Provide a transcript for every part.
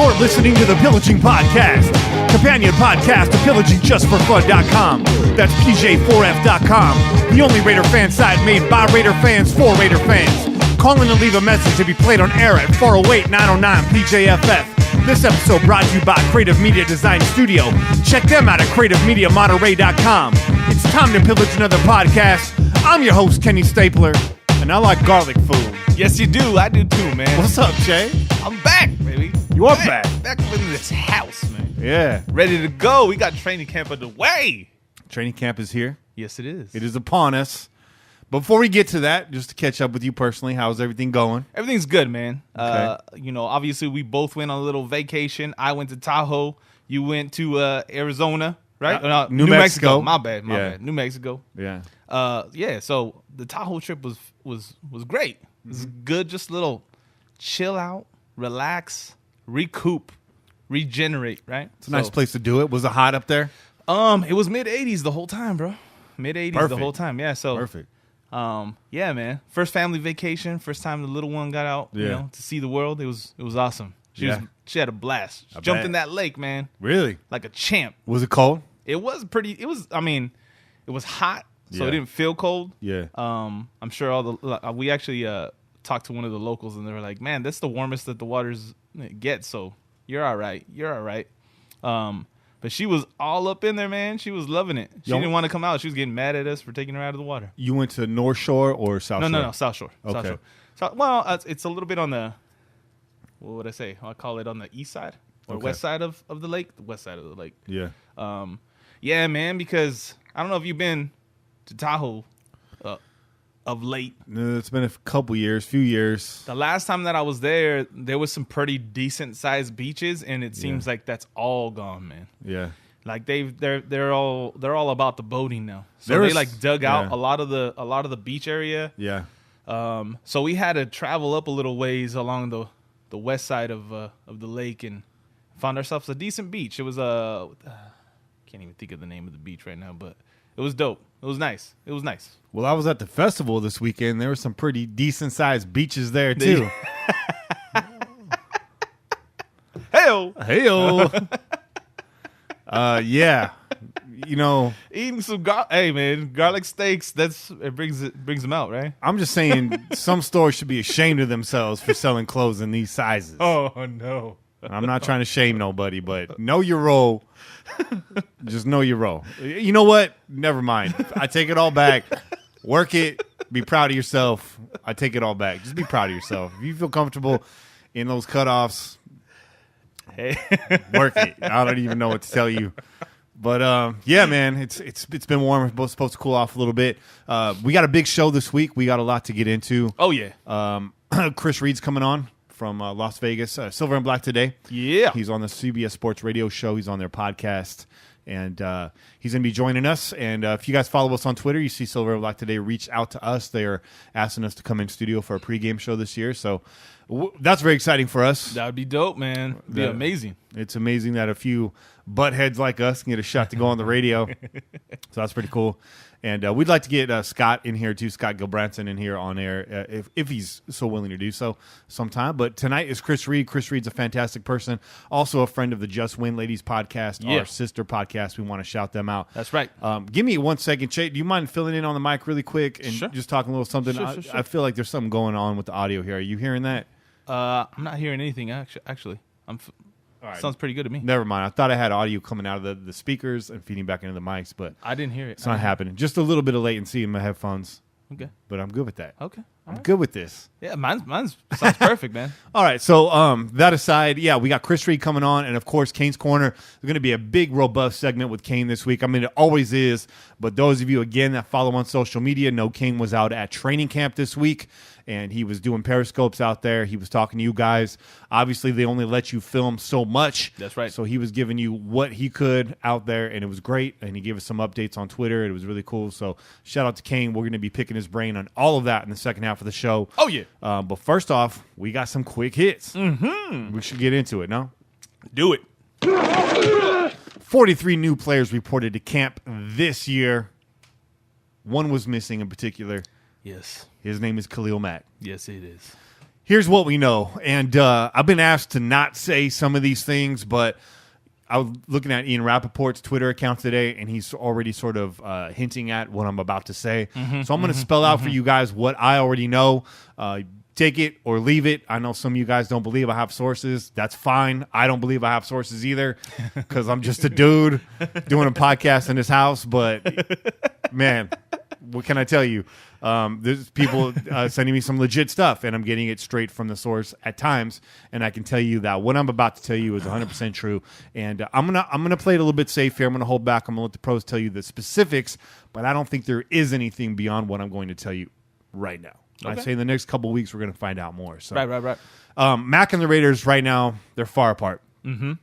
You're listening to the Pillaging Podcast, companion podcast to PillagingJustForFun.com. That's PJ4F.com, the only Raider fan site made by Raider fans for Raider fans. Call in and leave a message to be played on air at 408-909 PJFF. This episode brought to you by Creative Media Design Studio. Check them out at CreativeMediaMonterey.com. It's time to pillage another podcast. I'm your host, Kenny Stapler, and I like garlic food. Yes, you do. I do too, man. What's up, Jay? I'm back, baby. You are back. Back up in this house, man. Yeah. Ready to go. We got training camp of the way. Training camp is here. Yes, it is. It is upon us. Before we get to that, just to catch up with you personally, how's everything going? Everything's good, man. Okay. Obviously we both went on a little vacation. I went to Tahoe. You went to Arizona, right? New Mexico. My bad. New Mexico. Yeah. So the Tahoe trip was great. It was good. Just a little chill out, relax, recoup, regenerate, right? It's a nice place to do it. Was it hot up there? It was mid-80s the whole time, bro. Mid-80s the whole time. Yeah, so perfect. Yeah, man. First family vacation, first time the little one got out, to see the world. It was awesome. She had a blast. She jumped in that lake, man. Really? Like a champ. Was it cold? It was hot, so it didn't feel cold. Yeah. I'm sure we actually talked to one of the locals, and they were like, "Man, that's the warmest that the waters get, so you're all right. You're all right." But she was all up in there, man. She was loving it. She didn't want to come out. She was getting mad at us for taking her out of the water. You went to North Shore or South Shore? No, South Shore. Okay. South Shore. It's a little bit on the, what would I say? I call it on the east side or west side of the lake. The west side of the lake. Yeah. Yeah, man, because I don't know if you've been to Tahoe of late. No, it's been a few years. The last time that I was there was some pretty decent sized beaches, and it seems like that's all gone, man. Yeah. Like they're all about the boating now. So they dug out a lot of the beach area. Yeah. So we had to travel up a little ways along the west side of the lake and found ourselves a decent beach. It was can't even think of the name of the beach right now, but it was dope. It was nice. Well, I was at the festival this weekend. There were some pretty decent sized beaches there too. Hey-o. Yeah. Eating some garlic steaks, it brings them out, right? I'm just saying some stores should be ashamed of themselves for selling clothes in these sizes. Oh no. I'm not trying to shame nobody, but know your role. Just know your role. You know what? Never mind. I take it all back. Work it. Be proud of yourself. I take it all back. Just be proud of yourself. If you feel comfortable in those cutoffs, hey, work it. I don't even know what to tell you. But yeah, man, it's been warm. It's supposed to cool off a little bit. We got a big show this week. We got a lot to get into. Oh yeah. Chris Reed's coming on from Las Vegas, Silver and Black today. Yeah. He's on the CBS Sports Radio show. He's on their podcast, and he's going to be joining us. And if you guys follow us on Twitter, you see Silver and Black today reach out to us. They are asking us to come in studio for a pregame show this year. So that's very exciting for us. That would be dope, man. It'd be amazing. It's amazing that a few buttheads like us can get a shot to go on the radio. So that's pretty cool. And we'd like to get Scott in here, too, Scott Gilbranson in here on air, if he's so willing to do so sometime. But tonight is Chris Reed. Chris Reed's a fantastic person, also a friend of the Just Win Ladies podcast, our sister podcast. We want to shout them out. That's right. Give me 1 second, Chase. Do you mind filling in on the mic really quick and just talking a little something? Sure. I feel like there's something going on with the audio here. Are you hearing that? I'm not hearing anything, actually. All right. Sounds pretty good to me. Never mind. I thought I had audio coming out of the speakers and feeding back into the mics, but I didn't hear it. It's not happening. Just a little bit of latency in my headphones. Okay. But I'm good with that. Okay. I'm good with this. Yeah, mine sounds perfect, man. All right. So that aside, we got Chris Reed coming on, and of course, Kane's Corner. There's going to be a big, robust segment with Kane this week. I mean, it always is. But those of you, again, that follow on social media know Kane was out at training camp this week, and he was doing periscopes out there. He was talking to you guys. Obviously, they only let you film so much. That's right. So he was giving you what he could out there, and it was great. And he gave us some updates on Twitter. It was really cool. So shout out to Kane. We're going to be picking his brain on all of that in the second half of the show. Oh, yeah. But first off, we got some quick hits. Mm-hmm. We should get into it, no? Do it. 43 new players reported to camp this year. One was missing in particular. Yes. His name is Khalil Mack. Yes, it is. here's what we know. And I've been asked to not say some of these things, but I was looking at Ian Rappaport's Twitter account today, and he's already sort of hinting at what I'm about to say. So I'm going to spell out for you guys what I already know. Take it or leave it. I know some of you guys don't believe I have sources. That's fine. I don't believe I have sources either because I'm just a dude doing a podcast in his house. But, man, what can I tell you? There's people sending me some legit stuff, and I'm getting it straight from the source at times. And I can tell you that what I'm about to tell you is 100% true. And I'm gonna play it a little bit safe here. I'm gonna hold back. I'm gonna let the pros tell you the specifics, but I don't think there is anything beyond what I'm going to tell you right now. Okay. I'd say in the next couple of weeks we're gonna find out more. So right. Mac and the Raiders right now, they're far apart. And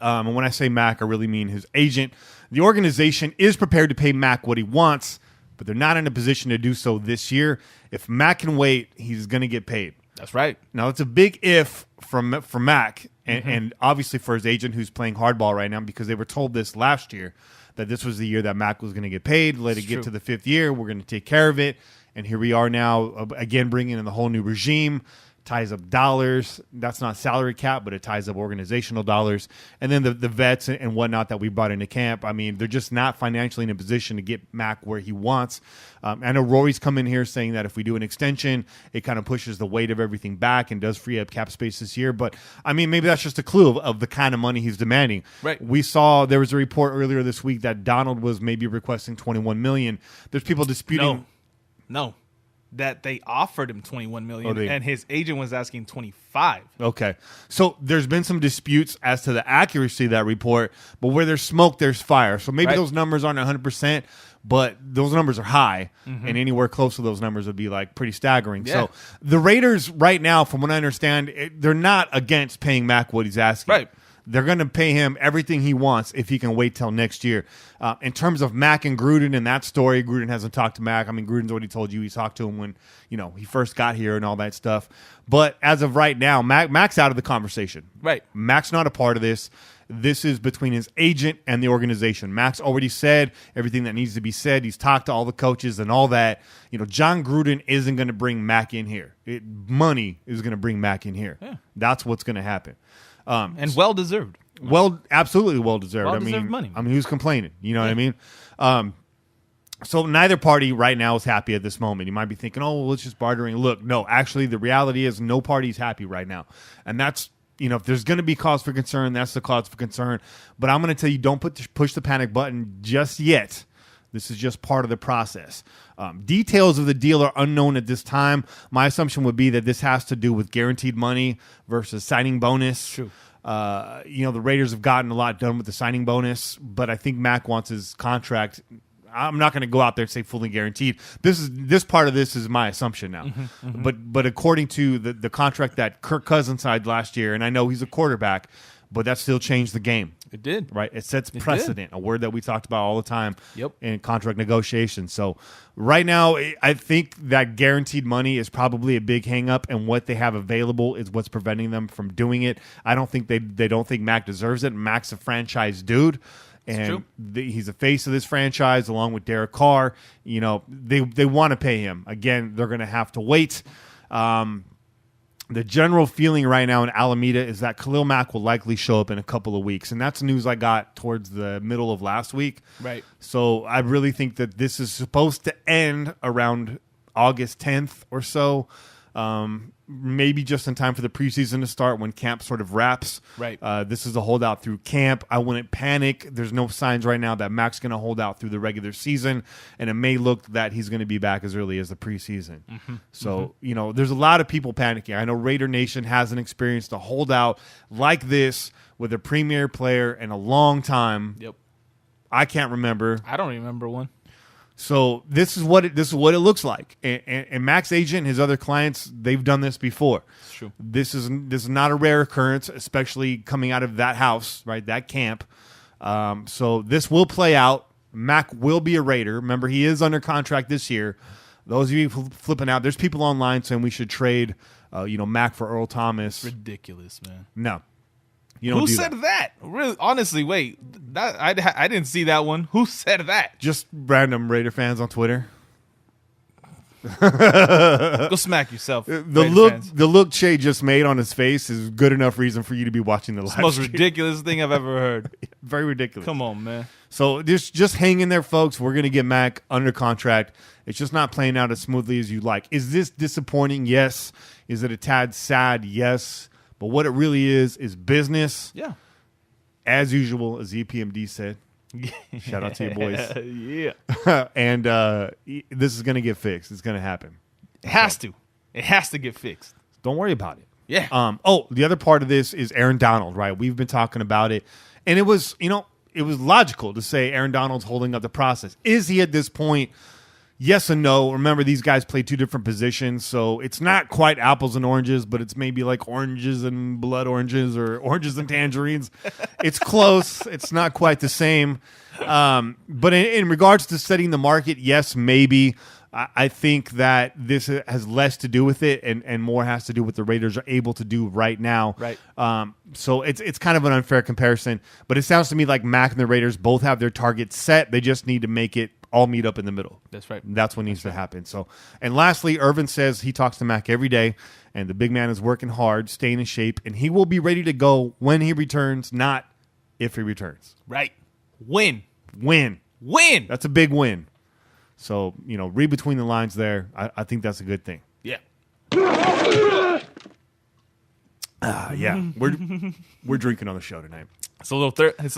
when I say Mac, I really mean his agent. The organization is prepared to pay Mac what he wants, but they're not in a position to do so this year. If Mac can wait, he's going to get paid. That's right. Now, it's a big if for Mac, and obviously for his agent who's playing hardball right now, because they were told this last year, that this was the year that Mac was going to get paid. Let it get to the 5th year. We're going to take care of it. And here we are now, again, bringing in the whole new regime. Ties up dollars. That's not salary cap, but it ties up organizational dollars. And then the vets and whatnot that we brought into camp, I mean, they're just not financially in a position to get Mac where he wants. I know Rory's come in here saying that if we do an extension, it kind of pushes the weight of everything back and does free up cap space this year. But, I mean, maybe that's just a clue of the kind of money he's demanding. Right. We saw there was a report earlier this week that Donald was maybe requesting $21 million. There's people disputing. No. That they offered him $21 million, and his agent was asking $25. Okay. So there's been some disputes as to the accuracy of that report, but where there's smoke, there's fire. So maybe those numbers aren't 100%, but those numbers are high, and anywhere close to those numbers would be like pretty staggering. Yeah. So the Raiders right now, from what I understand, they're not against paying Mac what he's asking. Right. They're going to pay him everything he wants if he can wait till next year. In terms of Mac and Gruden and that story, Gruden hasn't talked to Mac. I mean, Gruden's already told you he talked to him when he first got here and all that stuff. But as of right now, Mac's out of the conversation. Right. Mac's not a part of this. This is between his agent and the organization. Mac's already said everything that needs to be said. He's talked to all the coaches and all that. John Gruden isn't going to bring Mac in here. Money is going to bring Mac in here. Yeah. That's what's going to happen. And well deserved. Well, absolutely well deserved. Well-deserved money. I mean, who's complaining? You know what I mean? So neither party right now is happy at this moment. You might be thinking, oh, well, let's just bartering. Look, no, actually, the reality is no party is happy right now, and that's if there's going to be cause for concern, that's the cause for concern. But I'm going to tell you, don't push the panic button just yet. This is just part of the process. Details of the deal are unknown at this time. My assumption would be that this has to do with guaranteed money versus signing bonus. True. The Raiders have gotten a lot done with the signing bonus, but I think Mac wants his contract. I'm not going to go out there and say fully guaranteed. This part of this is my assumption now. But according to the contract that Kirk Cousins signed last year, and I know he's a quarterback, but that still changed the game. It did. Right? It sets precedent, a word that we talked about all the time in contract negotiations. So right now, I think that guaranteed money is probably a big hang-up, and what they have available is what's preventing them from doing it. I don't think they don't think Mac deserves it. Mac's a franchise dude. And he's the face of this franchise along with Derek Carr. They want to pay him. Again, they're going to have to wait. The general feeling right now in Alameda is that Khalil Mack will likely show up in a couple of weeks. And that's news I got towards the middle of last week. Right. So I really think that this is supposed to end around August 10th or so. Maybe just in time for the preseason to start when camp sort of wraps. Right. This is a holdout through camp. I wouldn't panic. There's no signs right now that Mac's going to hold out through the regular season, and it may look that he's going to be back as early as the preseason. So, there's a lot of people panicking. I know Raider Nation hasn't experienced a holdout like this with a premier player in a long time. Yep. I can't remember. I don't remember one. So this is what it looks like, and Mac's agent and his other clients, they've done this before. It's true. This is not a rare occurrence, especially coming out of that house, right? That camp. So this will play out. Mac will be a Raider. Remember, he is under contract this year. Those of you flipping out, there's people online saying we should trade, Mac for Earl Thomas. Ridiculous, man. No. Who said that? Really, honestly, wait. I didn't see that one. Who said that? Just random Raider fans on Twitter. Go smack yourself. The look Che just made on his face is good enough reason for you to be watching the live stream. It's the most ridiculous thing I've ever heard. Very ridiculous. Come on, man. So just hang in there, folks. We're going to get Mac under contract. It's just not playing out as smoothly as you'd like. Is this disappointing? Yes. Is it a tad sad? Yes. But what it really is business. Yeah. As usual, as EPMD said. Shout out to you boys. Yeah. And this is going to get fixed. It's going to happen. It has to. It has to get fixed. Don't worry about it. Yeah. The other part of this is Aaron Donald, right? We've been talking about it. And it was, it was logical to say Aaron Donald's holding up the process. Is he at this point? Yes and no. Remember, these guys play two different positions, so it's not quite apples and oranges, but it's maybe like oranges and blood oranges or oranges and tangerines. It's close. It's not quite the same. But in regards to setting the market, yes, maybe. I think that this has less to do with it and more has to do with what the Raiders are able to do right now. Right. So it's kind of an unfair comparison, but it sounds to me like Mac and the Raiders both have their targets set. They just need to make it all meet up in the middle. That's right. That's what needs to happen. So, and lastly, Irvin says he talks to Mac every day, and the big man is working hard, staying in shape, and he will be ready to go when he returns, not if he returns. Right. Win. That's a big win. So, read between the lines there. I think that's a good thing. Yeah. Yeah. We're drinking on the show tonight. It's a little it's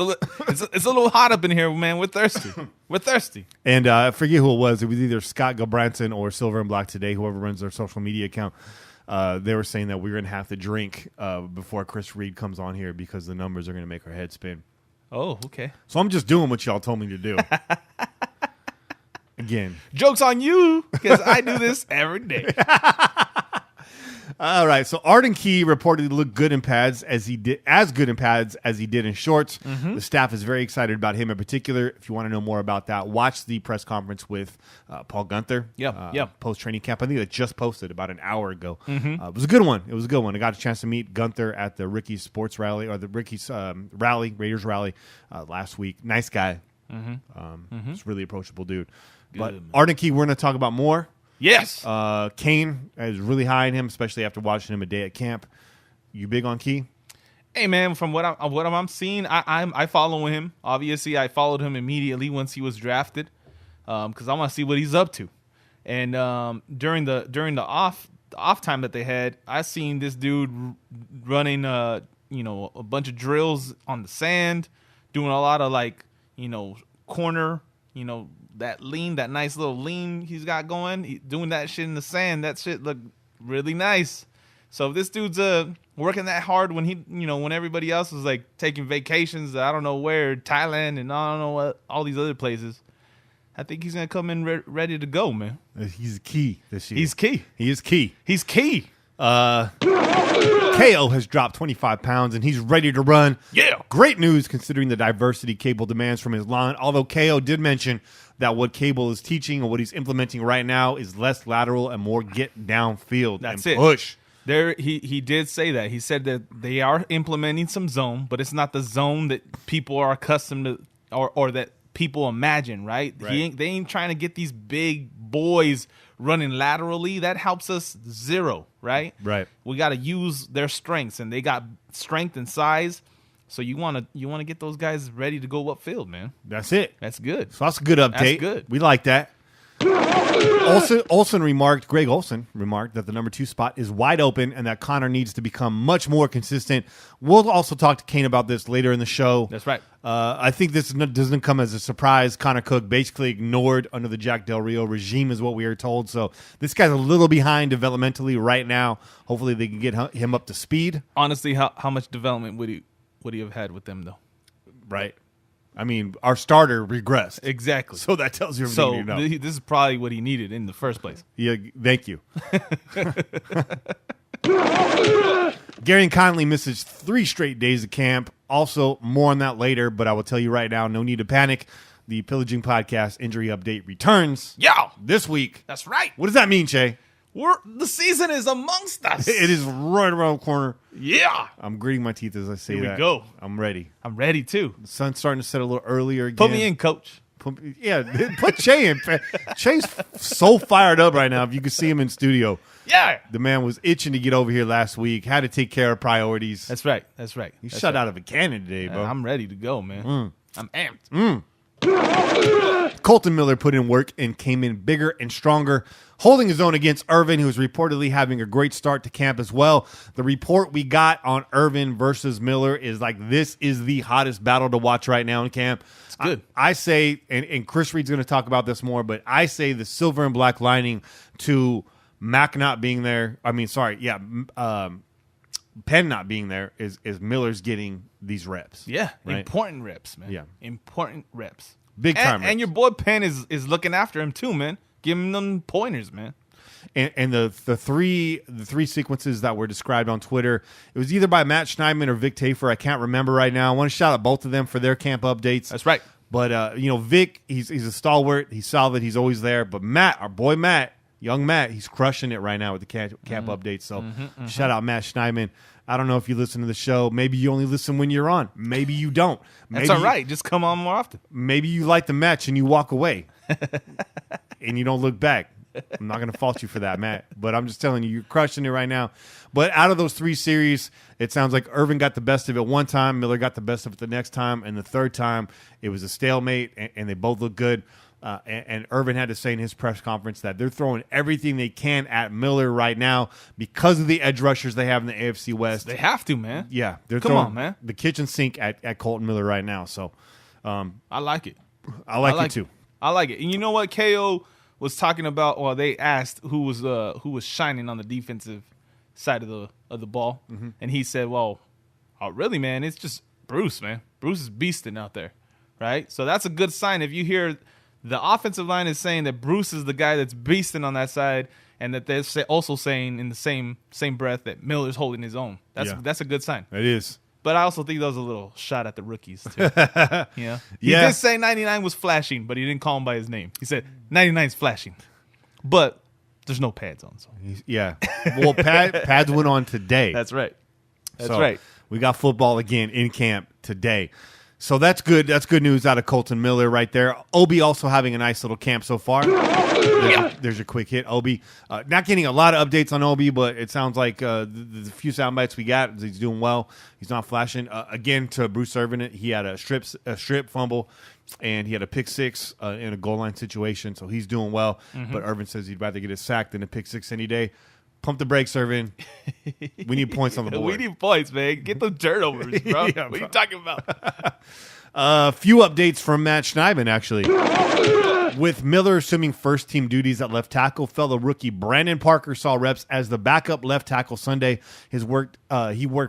a little hot up in here, man. We're thirsty. We're thirsty. And I forget who it was. It was either Scott Gabranson or Silver and Black Today, whoever runs their social media account. They were saying that we're going to have to drink before Chris Reed comes on here because the numbers are going to make our head spin. Oh, okay. So I'm just doing what y'all told me to do. Again. Joke's on you because I do this every day. All right, so Arden Key reportedly looked good in pads as good in pads as he did in shorts. Mm-hmm. The staff is very excited about him in particular. If you want to know more about that, watch the press conference with Paul Gunther. Post training camp. I think it just posted about an hour ago. Mm-hmm. It was a good one. I got a chance to meet Gunther at the Ricky's Sports Rally or the Ricky's Raiders Rally last week. Nice guy. Mm-hmm. Just really approachable dude. Good, but man. Arden Key, we're going to talk about more. Yes. Kane is really high in him, especially after watching him a day at camp. You big on Key? Hey man, from what I'm seeing, I follow him. Obviously, I followed him immediately once he was drafted, because I want to see what he's up to. And during the off time that they had, I seen this dude running a bunch of drills on the sand, doing a lot of corner, that nice little lean he's got going, doing that shit in the sand. That shit looked really nice. So if this dude's working that hard when when everybody else was taking vacations, I don't know where, Thailand and I don't know what, all these other places, I think he's gonna come in ready to go, man. He's key this year. He's key. He is key. He's key. KO has dropped 25 pounds and he's ready to run. Yeah. Great news considering the diversity Cable demands from his line. Although KO did mention that what Cable is teaching and what he's implementing right now is less lateral and more get downfield. That's and it. Push. He did say that. He said that they are implementing some zone, but it's not the zone that people are accustomed to or that people imagine, right? They ain't trying to get these big boys running laterally. That helps us zero, right? Right. We got to use their strengths, and they got strength and size. So you want to get those guys ready to go upfield, man. That's it. That's good. So that's a good update. That's good. We like that. Greg Olsen remarked that the number 2 spot is wide open and that Connor needs to become much more consistent. We'll also talk to Kane about this later in the show. That's right. I think this doesn't come as a surprise. Connor Cook basically ignored under the Jack Del Rio regime is what we are told. So this guy's a little behind developmentally right now. Hopefully they can get him up to speed. Honestly, how much development would he have had with them, though? Right. I mean, our starter regressed. Exactly. So that tells you everything you know. So this is probably what he needed in the first place. Yeah, thank you. Gary Conley misses 3 straight days of camp. Also, more on that later, but I will tell you right now, no need to panic. The Pillaging Podcast injury update returns this week. That's right. What does that mean, Che? The season is amongst us. It is right around the corner. Yeah. I'm gritting my teeth as I say that. Here we go. I'm ready. I'm ready, too. The sun's starting to set a little earlier again. Put me in, coach. Put Che in. Che's so fired up right now. If you could see him in studio. Yeah. The man was itching to get over here last week. Had to take care of priorities. That's right. He shot out of a cannon today, bro. I'm ready to go, man. I'm amped. Colton Miller put in work and came in bigger and stronger, holding his own against Irvin, who is reportedly having a great start to camp as well. The report we got on Irvin versus Miller is like this is the hottest battle to watch right now in camp. It's good. I say, and Chris Reed's going to talk about this more, but I say the silver and black lining to Mac not being there. Penn not being there is Miller's getting these reps. Yeah, right? Important reps, man. Yeah. Important reps. Big time reps. And your boy Penn is looking after him too, man. Giving them pointers, man. And the three sequences that were described on Twitter, it was either by Matt Schneidman or Vic Tafer. I can't remember right now. I want to shout out both of them for their camp updates. That's right. But Vic, he's a stalwart. He's solid. He's always there. But Matt, our boy Matt, young Matt, he's crushing it right now with the camp updates. So shout out Matt Schneidman. I don't know if you listen to the show. Maybe you only listen when you're on. Maybe you don't. That's all right. Just come on more often. Maybe you like the match and you walk away and you don't look back. I'm not going to fault you for that, Matt. But I'm just telling you, you're crushing it right now. But out of those three series, it sounds like Irvin got the best of it one time. Miller got the best of it the next time. And the third time, it was a stalemate, and they both look good. And Irvin had to say in his press conference that they're throwing everything they can at Miller right now because of the edge rushers they have in the AFC West. They have to, man. Yeah, they're Come throwing on, man. the kitchen sink at Colton Miller right now. So I like it. I like it too. I like it. And you know what? KO was talking about. Well, they asked who was shining on the defensive side of the ball, and he said, "Well, really, man, it's just Bruce, man. Bruce is beasting out there, right? So that's a good sign if you hear." The offensive line is saying that Bruce is the guy that's beasting on that side, and that they're also saying in the same breath that Miller's holding his own. That's a good sign. It is. But I also think that was a little shot at the rookies, too. He Yeah. did say 99 was flashing, but he didn't call him by his name. He said 99's flashing. But there's no pads on. So. Yeah. Well, pads went on today. That's right. So Right. We got football again in camp today. So that's good. That's good news out of Colton Miller right there. Obi also having a nice little camp so far. There's your quick hit, Obi. Not getting a lot of updates on Obi, but it sounds like the few sound bites we got, he's doing well. He's not flashing. Again, to Bruce Irvin, he had a strip fumble, and he had a pick six in a goal line situation, so he's doing well. But Irvin says he'd rather get a sack than a pick six any day. Pump the brakes, Irvin. We need points on the board. We need points, man. Get those turnovers, bro. Yeah, what are you talking about? A few updates from Matt Schneidman, actually. With Miller assuming first-team duties at left tackle, fellow rookie Brandon Parker saw reps as the backup left tackle Sunday. He worked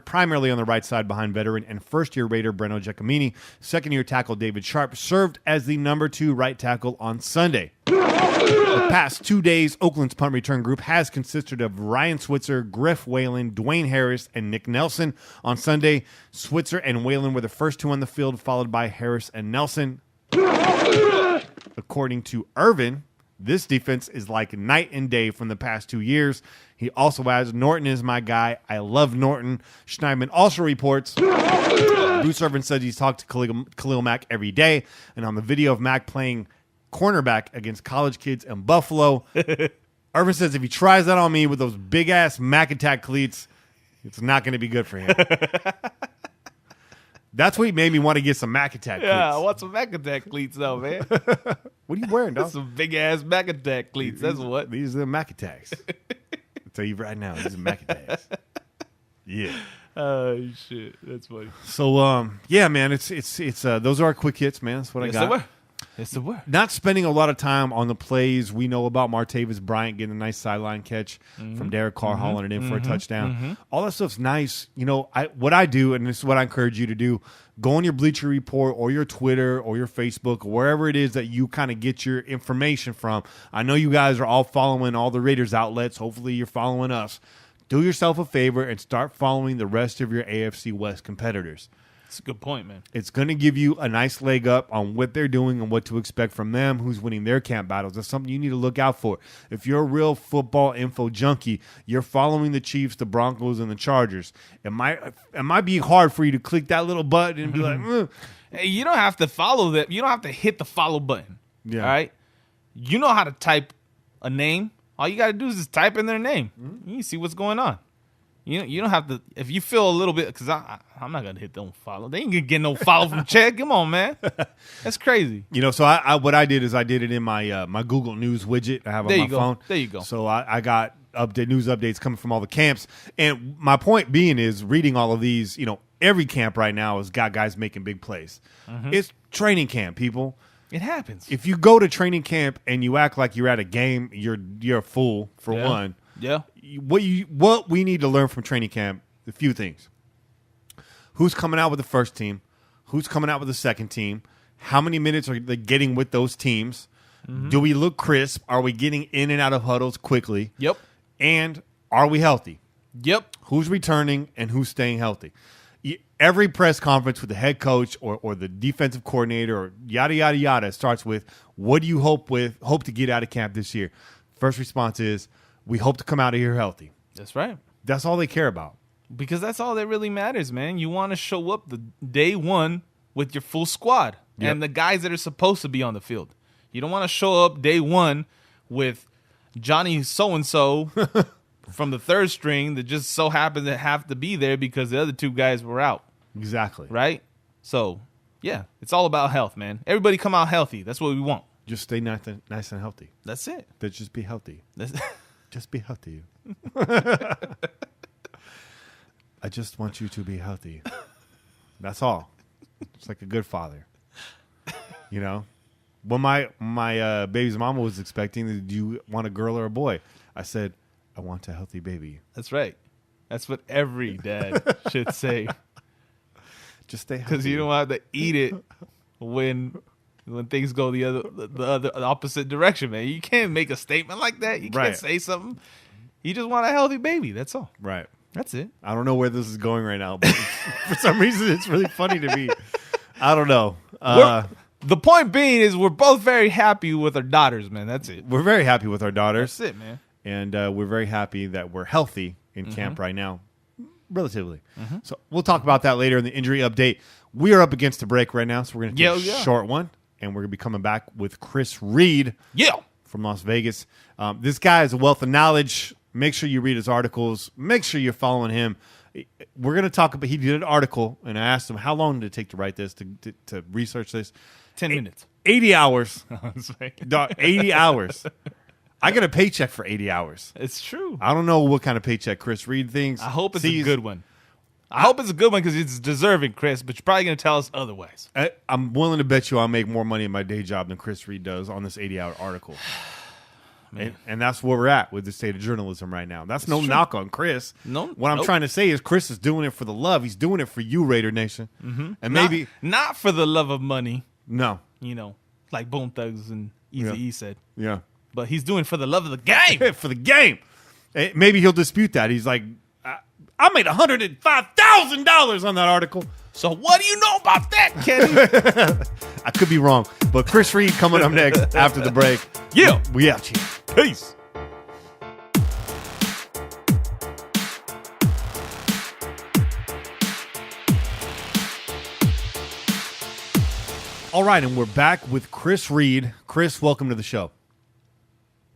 primarily on the right side behind veteran and first-year Raider Breno Giacomini. Second-year tackle David Sharp served as the number 2 right tackle on Sunday. The past 2 days, Oakland's punt return group has consisted of Ryan Switzer, Griff Whalen, Dwayne Harris, and Nick Nelson. On Sunday, Switzer and Whalen were the first two on the field, followed by Harris and Nelson. According to Irvin, this defense is like night and day from the past 2 years. He also adds, Norton is my guy. I love Norton. Schneidman also reports, Bruce Irvin says he's talked to Khalil Mack every day, and on the video of Mack playing cornerback against college kids in Buffalo, Irvin says if he tries that on me with those big-ass Mack Attack cleats, it's not going to be good for him. That's what made me want to get some Mack Attack cleats. Yeah, I want some Mack Attack cleats, though, man. What are you wearing, dog? Some big-ass Mack Attack cleats, that's what. These are the Mack Attacks. I'll tell you right now, these are Mack Attacks. Yeah. Oh, shit. That's funny. So, yeah, man, it's those are our quick hits, man. That's what I got. Yes, it were. Not spending a lot of time on the plays. We know about Martavis Bryant getting a nice sideline catch from Derek Carr hauling it in for a touchdown. All that stuff's nice. You know, what I do, and this is what I encourage you to do, go on your Bleacher Report or your Twitter or your Facebook or wherever it is that you kind of get your information from. I know you guys are all following all the Raiders outlets. Hopefully you're following us. Do yourself a favor and start following the rest of your AFC West competitors. That's a good point, man. It's going to give you a nice leg up on what they're doing and what to expect from them, who's winning their camp battles. That's something you need to look out for. If you're a real football info junkie, you're following the Chiefs, the Broncos, and the Chargers. It might be hard for you to click that little button and be like, Hey, you don't have to follow that. You don't have to hit the follow button. Yeah. All right? You know how to type a name. All you got to do is just type in their name. You can see what's going on. You don't have to, if you feel a little bit, because I'm not going to hit them follow. They ain't going to get no follow from Chad. Come on, man. That's crazy. So what I did is I did it in my my Google News widget I have on my phone. There you go. So I got news updates coming from all the camps. And my point being is reading all of these, every camp right now has got guys making big plays. It's training camp, people. It happens. If you go to training camp and you act like you're at a game, you're a fool, for one. Yeah. What we need to learn from training camp, a few things. Who's coming out with the first team? Who's coming out with the second team? How many minutes are they getting with those teams? Do we look crisp? Are we getting in and out of huddles quickly? Yep. And are we healthy? Yep. Who's returning and who's staying healthy? Every press conference with the head coach or the defensive coordinator or yada, yada, yada starts with, what do you hope to get out of camp this year? First response is, we hope to come out of here healthy. That's right. That's all they care about. Because that's all that really matters, man. You want to show up the day one with your full squad and the guys that are supposed to be on the field. You don't want to show up day one with Johnny so-and-so from the third string that just so happens to have to be there because the other two guys were out. Exactly. Right? So, yeah, it's all about health, man. Everybody come out healthy. That's what we want. Just stay nice and healthy. That's it. Just be healthy. Just be healthy. I just want you to be healthy. That's all. It's like a good father. When my baby's mama was expecting, do you want a girl or a boy? I said, I want a healthy baby. That's right. That's what every dad should say. Just stay healthy. Because you don't have to eat it when things go the opposite direction, man. You can't make a statement like that. You can't say something. You just want a healthy baby. That's all. Right. That's it. I don't know where this is going right now, but for some reason it's really funny to me. I don't know. The point being is we're both very happy with our daughters, man. That's it. We're very happy with our daughters. That's it, man. And we're very happy that we're healthy in camp right now, relatively. So we'll talk about that later in the injury update. We are up against a break right now, so we're going to take a short one, and we're going to be coming back with Chris Reed from Las Vegas. This guy is a wealth of knowledge. Make sure you read his articles. Make sure you're following him. We're going to talk about, he did an article, and I asked him, how long did it take to write this, to research this? 10 minutes. 80 hours. 80 hours. I get a paycheck for 80 hours. It's true. I don't know what kind of paycheck Chris Reed thinks. I hope it's a good one. I hope it's a good one because it's deserving, Chris, but you're probably going to tell us otherwise. I'm willing to bet you I'll make more money in my day job than Chris Reed does on this 80-hour article. And that's where we're at with the state of journalism right now. That's no knock on Chris. What I'm trying to say is Chris is doing it for the love. He's doing it for you, Raider Nation. And maybe not for the love of money. No. Like Bone Thugs and Eazy-E said. Yeah. But he's doing it for the love of the game. For the game. Maybe he'll dispute that. He's like, I made $105,000 on that article. So what do you know about that, Kenny? I could be wrong. But Chris Reed coming up next after the break. Yeah. We out here. Peace. All right, and we're back with Chris Reed. Chris, welcome to the show.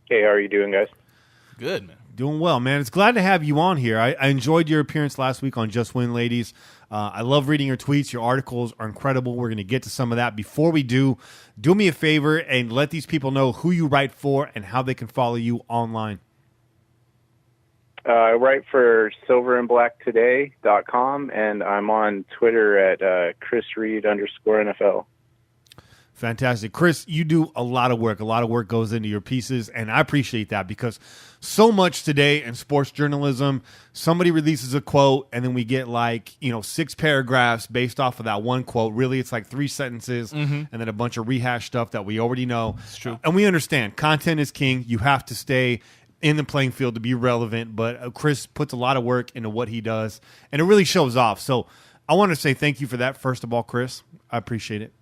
Hey, how are you doing, guys? Good, man. Doing well, man. It's glad to have you on here. I enjoyed your appearance last week on Just Win Ladies. I love reading your tweets. Your articles are incredible. We're going to get to some of that. Before we do me a favor and let these people know who you write for and how they can follow you online. I write for silverandblacktoday.com, and I'm on Twitter at ChrisReed_NFL. Fantastic. Chris, you do a lot of work. A lot of work goes into your pieces, and I appreciate that because so much today in sports journalism, somebody releases a quote, and then we get 6 paragraphs based off of that one quote. Really, it's like 3 sentences, and then a bunch of rehashed stuff that we already know. It's true. And we understand. Content is king. You have to stay in the playing field to be relevant, but Chris puts a lot of work into what he does, and it really shows off. So I want to say thank you for that, first of all, Chris. I appreciate it.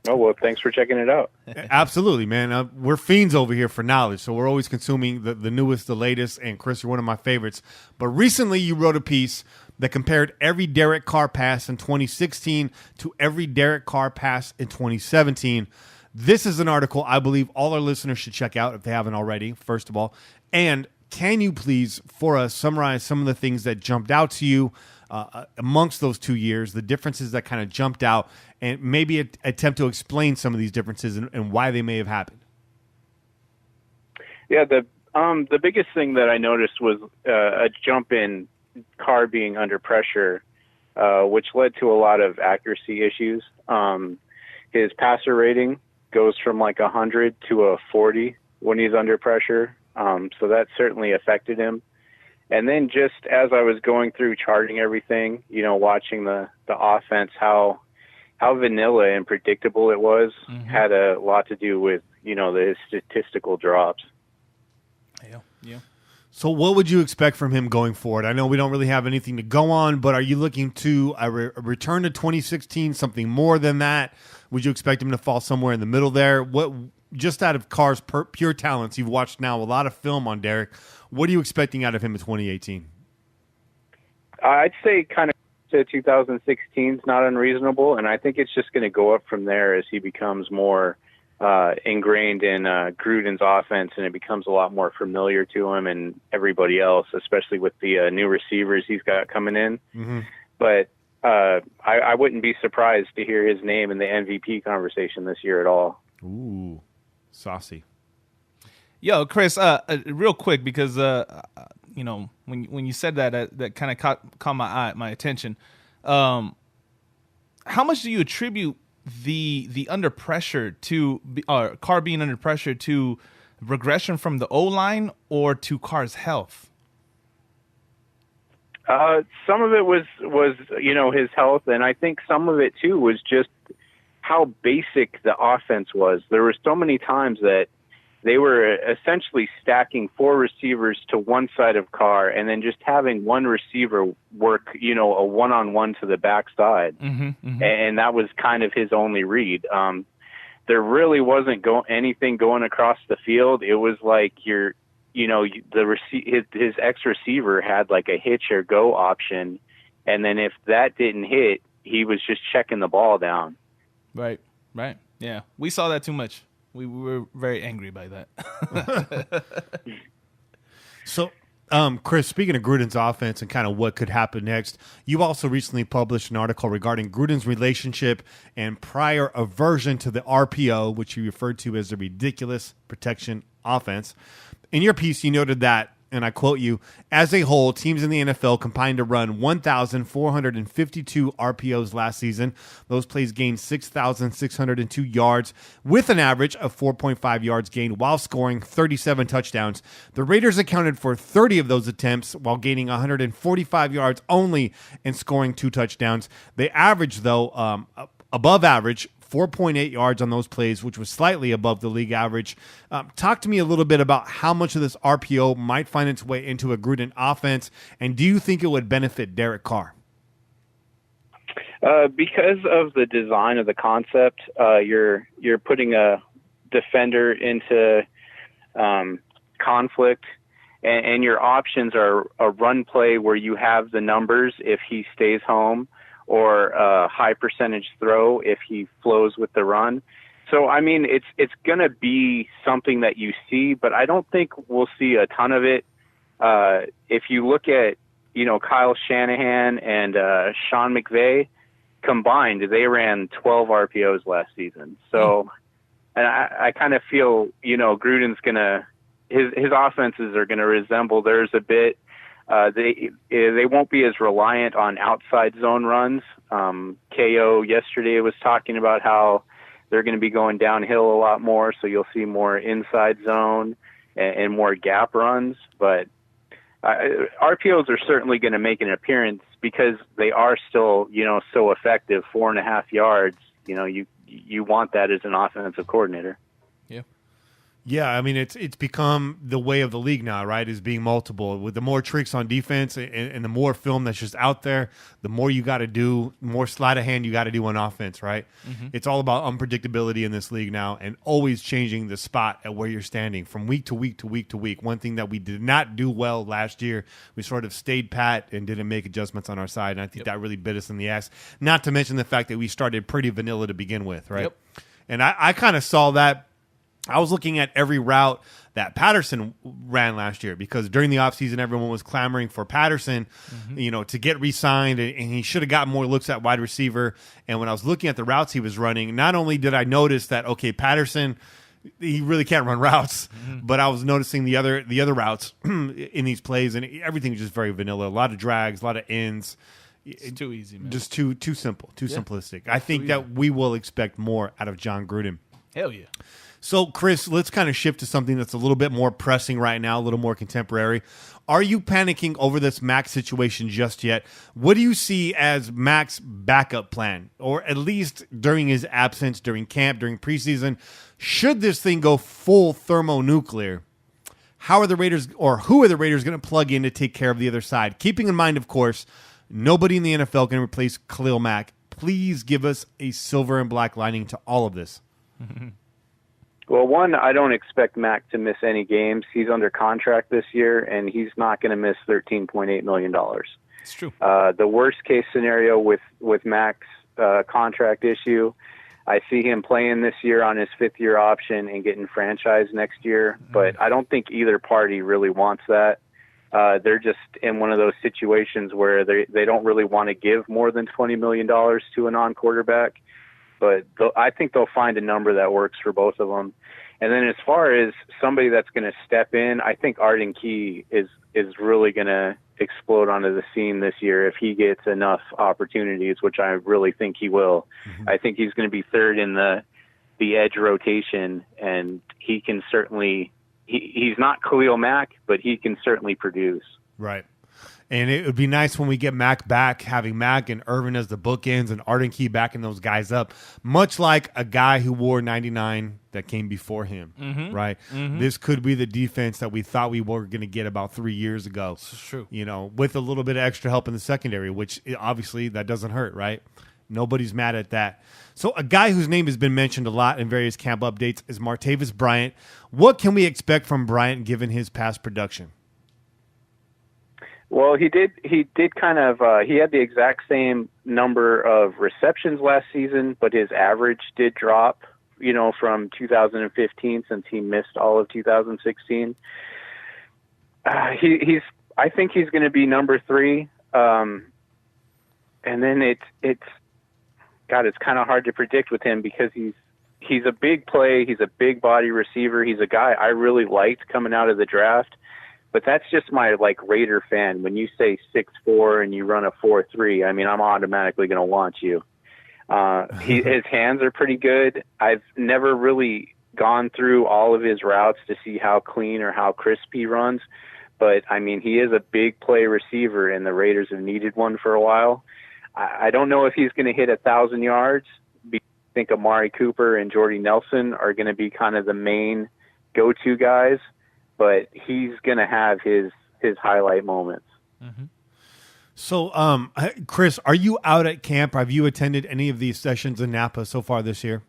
Oh, well, thanks for checking it out. Absolutely, man. We're fiends over here for knowledge, so we're always consuming the newest, the latest, and Chris, you're one of my favorites. But recently you wrote a piece that compared every Derek Carr pass in 2016 to every Derek Carr pass in 2017. This is an article I believe all our listeners should check out if they haven't already, first of all. And can you please, for us, summarize some of the things that jumped out to you amongst those 2 years, the differences that kind of jumped out, and maybe attempt to explain some of these differences and why they may have happened? Yeah, the biggest thing that I noticed was a jump in Carr being under pressure, which led to a lot of accuracy issues. His passer rating goes from like 100 to a 40 when he's under pressure, so that certainly affected him. And then just as I was going through charting everything, watching the offense, how vanilla and predictable it was, had a lot to do with, the statistical drops. Yeah. So what would you expect from him going forward? I know we don't really have anything to go on, but are you looking to a return to 2016, something more than that? Would you expect him to fall somewhere in the middle there? What, just out of Carr's pure talents, you've watched now a lot of film on Derek. What are you expecting out of him in 2018? I'd say kind of to 2016 is not unreasonable, and I think it's just going to go up from there as he becomes more ingrained in Gruden's offense, and it becomes a lot more familiar to him and everybody else, especially with the new receivers he's got coming in. Mm-hmm. But I wouldn't be surprised to hear his name in the MVP conversation this year at all. Ooh, saucy. Yo, Chris, real quick, because when you said that, that kind of caught my attention. How much do you attribute the under pressure to Carr being under pressure to regression from the O-line or to Carr's health? Some of it was his health, and I think some of it too was just how basic the offense was. There were so many times that they were essentially stacking four receivers to one side of Carr and then just having one receiver work, a one-on-one to the backside. And that was kind of his only read. There really wasn't anything going across the field. It was like his ex receiver had like a hitch or go option. And then if that didn't hit, he was just checking the ball down. Right. Yeah. We saw that too much. We were very angry by that. So, Chris, speaking of Gruden's offense and kind of what could happen next, you also recently published an article regarding Gruden's relationship and prior aversion to the RPO, which you referred to as the ridiculous protection offense. In your piece, you noted that, and I quote you, as a whole, teams in the NFL combined to run 1,452 RPOs last season. Those plays gained 6,602 yards with an average of 4.5 yards gained while scoring 37 touchdowns. The Raiders accounted for 30 of those attempts while gaining 145 yards only and scoring 2 touchdowns. They averaged, though, above average, 4.8 yards on those plays, which was slightly above the league average. Talk to me a little bit about how much of this RPO might find its way into a Gruden offense, and do you think it would benefit Derek Carr? Because of the design of the concept, you're putting a defender into conflict, and your options are a run play where you have the numbers if he stays home, or a high percentage throw if he flows with the run. So, I mean, it's going to be something that you see, but I don't think we'll see a ton of it. If you look at, Kyle Shanahan and Sean McVay combined, they ran 12 RPOs last season. So, and I kind of feel, Gruden's going to, his offenses are going to resemble theirs a bit. They won't be as reliant on outside zone runs. KO yesterday was talking about how they're going to be going downhill a lot more, so you'll see more inside zone and more gap runs. But RPOs are certainly going to make an appearance because they are still, so effective. 4.5 yards. You want that as an offensive coordinator. Yeah. Yeah, I mean, it's become the way of the league now, right? Is being multiple. With the more tricks on defense and the more film that's just out there, the more you got to do, more sleight of hand you got to do on offense, right? Mm-hmm. It's all about unpredictability in this league now and always changing the spot at where you're standing from week to week to week to week. One thing that we did not do well last year, we sort of stayed pat and didn't make adjustments on our side, and I think that really bit us in the ass. Not to mention the fact that we started pretty vanilla to begin with, right? Yep. And I kind of saw that. I was looking at every route that Patterson ran last year because during the offseason, everyone was clamoring for Patterson, to get re-signed, and he should have gotten more looks at wide receiver. And when I was looking at the routes he was running, not only did I notice that, okay, Patterson, he really can't run routes, but I was noticing the other routes in these plays, and everything was just very vanilla. A lot of drags, a lot of ends. It's too easy, man. Just too simple, too simplistic. I think that we will expect more out of John Gruden. Hell yeah. So, Chris, let's kind of shift to something that's a little bit more pressing right now, a little more contemporary. Are you panicking over this Mac situation just yet? What do you see as Mac's backup plan, or at least during his absence, during camp, during preseason? Should this thing go full thermonuclear, how are the Raiders, or who are the Raiders going to plug in to take care of the other side? Keeping in mind, of course, nobody in the NFL can replace Khalil Mack. Please give us a silver and black lining to all of this. Well, one, I don't expect Mac to miss any games. He's under contract this year, and he's not going to miss $13.8 million. It's true. The worst case scenario with Mac's contract issue, I see him playing this year on his fifth-year option and getting franchised next year, but I don't think either party really wants that. They're just in one of those situations where they don't really want to give more than $20 million to a non-quarterback. But I think they'll find a number that works for both of them. And then as far as somebody that's going to step in, I think Arden Key is really going to explode onto the scene this year if he gets enough opportunities, which I really think he will. Mm-hmm. I think he's going to be third in the edge rotation, and he can certainly he's not Khalil Mack, but he can certainly produce. Right. And it would be nice when we get Mack back, having Mack and Irvin as the bookends and Arden Key backing those guys up, much like a guy who wore 99 that came before him, right? Mm-hmm. This could be the defense that we thought we were going to get about 3 years ago. This is true. With a little bit of extra help in the secondary, which obviously that doesn't hurt, right? Nobody's mad at that. So a guy whose name has been mentioned a lot in various camp updates is Martavis Bryant. What can we expect from Bryant given his past production? Well, he did kind of, he had the exact same number of receptions last season, but his average did drop, from 2015 since he missed all of 2016. I think he's going to be number 3. And then it's kind of hard to predict with him because he's a big play. He's a big body receiver. He's a guy I really liked coming out of the draft. But that's just my Raider fan. When you say 6'4" and you run a 4.3, I mean, I'm automatically going to want you. His hands are pretty good. I've never really gone through all of his routes to see how clean or how crisp he runs. But, I mean, he is a big play receiver, and the Raiders have needed one for a while. I don't know if he's going to hit 1,000 yards. I think Amari Cooper and Jordy Nelson are going to be kind of the main go-to guys. But he's going to have his highlight moments. Mm-hmm. So, Chris, are you out at camp? Have you attended any of these sessions in Napa so far this year?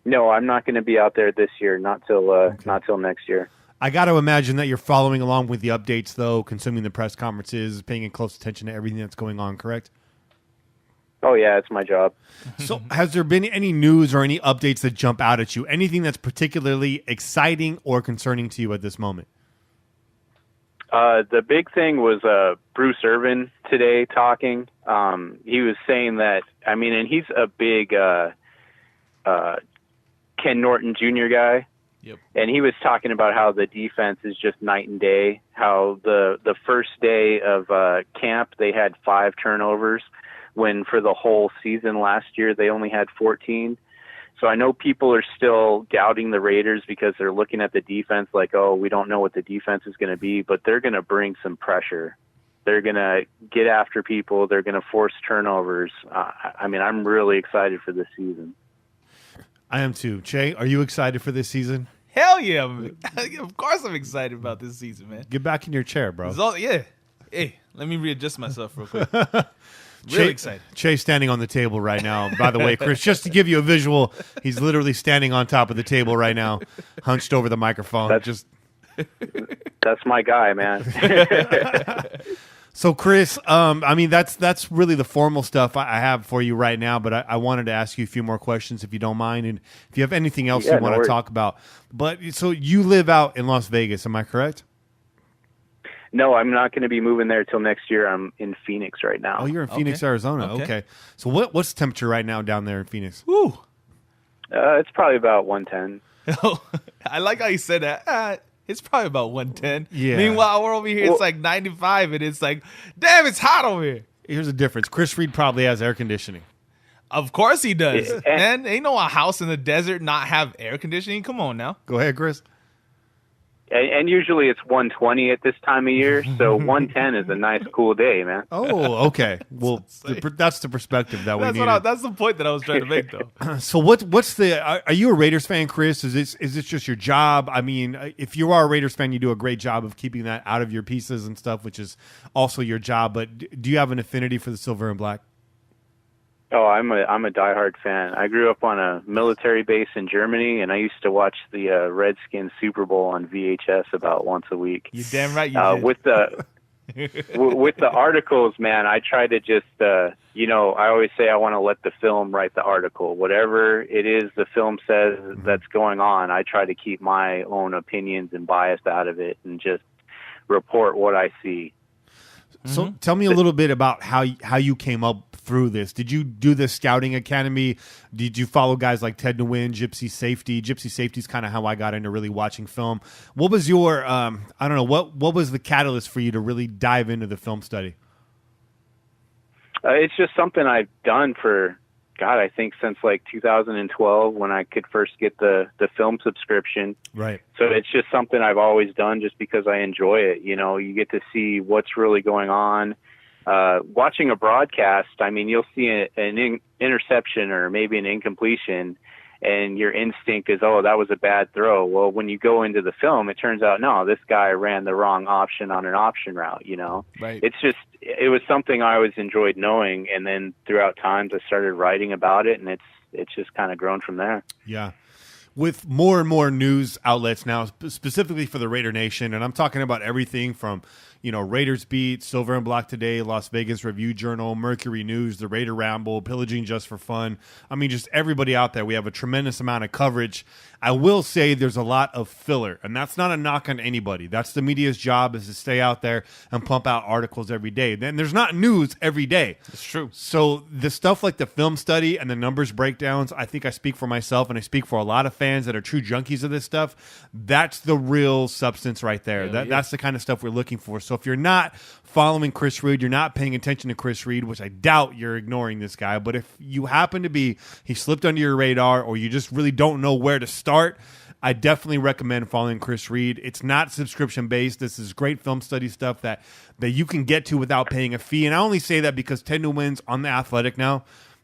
No, I'm not going to be out there this year. Not till next year. I got to imagine that you're following along with the updates, though, consuming the press conferences, paying close attention to everything that's going on, correct? Oh, yeah, it's my job. So has there been any news or any updates that jump out at you? Anything that's particularly exciting or concerning to you at this moment? The big thing was Bruce Irvin today talking. He was saying that, and he's a big Ken Norton Jr. guy. Yep. And he was talking about how the defense is just night and day, how the first day of camp they had 5 turnovers, when for the whole season last year they only had 14. So I know people are still doubting the Raiders because they're looking at the defense like, oh, we don't know what the defense is going to be, but they're going to bring some pressure. They're going to get after people. They're going to force turnovers. I'm really excited for this season. I am too. Che, are you excited for this season? Hell yeah. Of course I'm excited about this season, man. Get back in your chair, bro. Yeah. Hey, let me readjust myself real quick. Really excited. Chase standing on the table right now. By the way, Chris, just to give you a visual, he's literally standing on top of the table right now, hunched over the microphone. That's my guy, man. So, Chris, I mean, that's really the formal stuff I have for you right now, but I wanted to ask you a few more questions if you don't mind, and if you have anything else you want to talk about. But so you live out in Las Vegas, am I correct? No, I'm not going to be moving there till next year. I'm in Phoenix right now. Oh, you're in Phoenix, Arizona. Okay. So what's the temperature right now down there in Phoenix? Woo. It's probably about 110. I like how you said that. It's probably about 110. Yeah. Meanwhile, we're over here, it's like 95, and it's like, damn, it's hot over here. Here's the difference. Chris Reed probably has air conditioning. Of course he does. Man, ain't no a house in the desert not have air conditioning. Come on now. Go ahead, Chris. And usually it's 120 at this time of year, so 110 is a nice, cool day, man. Oh, okay. Well, that's the perspective that we need. That's the point that I was trying to make, though. So what's the? Are you a Raiders fan, Chris? Is this just your job? I mean, if you are a Raiders fan, you do a great job of keeping that out of your pieces and stuff, which is also your job. But do you have an affinity for the silver and black? Oh, I'm a diehard fan. I grew up on a military base in Germany, and I used to watch the Redskins Super Bowl on VHS about once a week. You damn right you did. With the articles, man, I try to just, I always say I want to let the film write the article. Whatever it is the film says that's going on, I try to keep my own opinions and bias out of it and just report what I see. So tell me a little bit about how you came up through this. Did you do the scouting academy? Did you follow guys like Ted Nguyen, Gypsy Safety? Gypsy Safety is kind of how I got into really watching film. What was your, what was the catalyst for you to really dive into the film study? It's just something I've done for, I think since like 2012 when I could first get the film subscription. Right. So it's just something I've always done just because I enjoy it. You get to see what's really going on. Watching a broadcast, I mean, you'll see an interception or maybe an incompletion, and your instinct is, oh, that was a bad throw. Well, when you go into the film, it turns out, no, this guy ran the wrong option on an option route, Right. It was something I always enjoyed knowing, and then throughout times I started writing about it, and it's just kind of grown from there. Yeah. With more and more news outlets now, specifically for the Raider Nation, and I'm talking about everything from, Raiders Beat, Silver and Black Today, Las Vegas Review Journal, Mercury News, the Raider Ramble, Pillaging Just for Fun. I mean, just everybody out there. We have a tremendous amount of coverage. I will say there's a lot of filler, and that's not a knock on anybody. That's the media's job, is to stay out there and pump out articles every day. Then there's not news every day. It's true. So the stuff like the film study and the numbers breakdowns, I think I speak for myself and I speak for a lot of fans that are true junkies of this stuff. That's the real substance right there. That's the kind of stuff we're looking for. So if you're not following Chris Reed, you're not paying attention to Chris Reed, which I doubt you're ignoring this guy. But if you happen to be, he slipped under your radar, or you just really don't know where to start, I definitely recommend following Chris Reed. It's not subscription based. This is great film study stuff that you can get to without paying a fee. And I only say that because Ted Nguyen's on The Athletic now.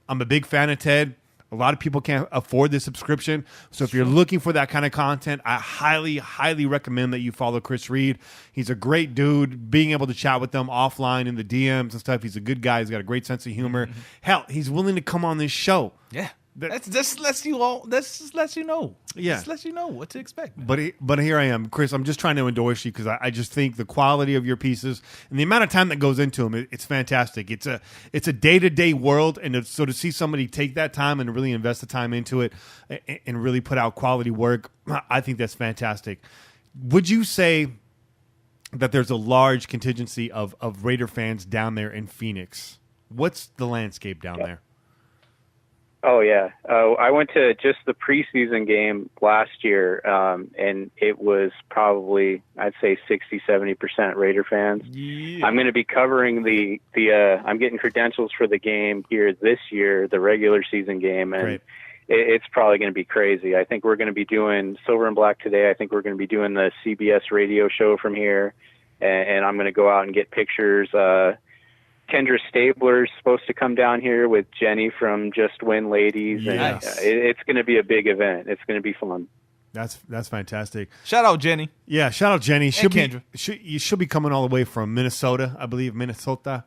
I'm a big fan of Ted. A lot of people can't afford the subscription. So if you're looking for that kind of content, I highly, highly recommend that you follow Chris Reed. He's a great dude. Being able to chat with them offline in the DMs and stuff, he's a good guy. He's got a great sense of humor. Mm-hmm. Hell, he's willing to come on this show. Yeah. That just lets you know. Yeah. Just lets you know what to expect. But here I am, Chris. I'm just trying to endorse you because I just think the quality of your pieces and the amount of time that goes into them, it's fantastic. It's a day-to-day world, and so to see somebody take that time and really invest the time into it and really put out quality work, I think that's fantastic. Would you say that there's a large contingency of Raider fans down there in Phoenix? What's the landscape down there? Oh, yeah. I went to just the preseason game last year, and it was probably, I'd say, 60-70% Raider fans. Yeah. I'm going to be covering I'm getting credentials for the game here this year, the regular season game, and it's probably going to be crazy. I think we're going to be doing Silver and Black Today. I think we're going to be doing the CBS radio show from here, and I'm going to go out and get pictures. Kendra Stabler's supposed to come down here with Jenny from Just Win Ladies. Yes. And it's going to be a big event. It's going to be fun. That's fantastic. Shout out Jenny. Yeah, shout out Jenny. Kendra. She'll be coming all the way from Minnesota, I believe. Minnesota.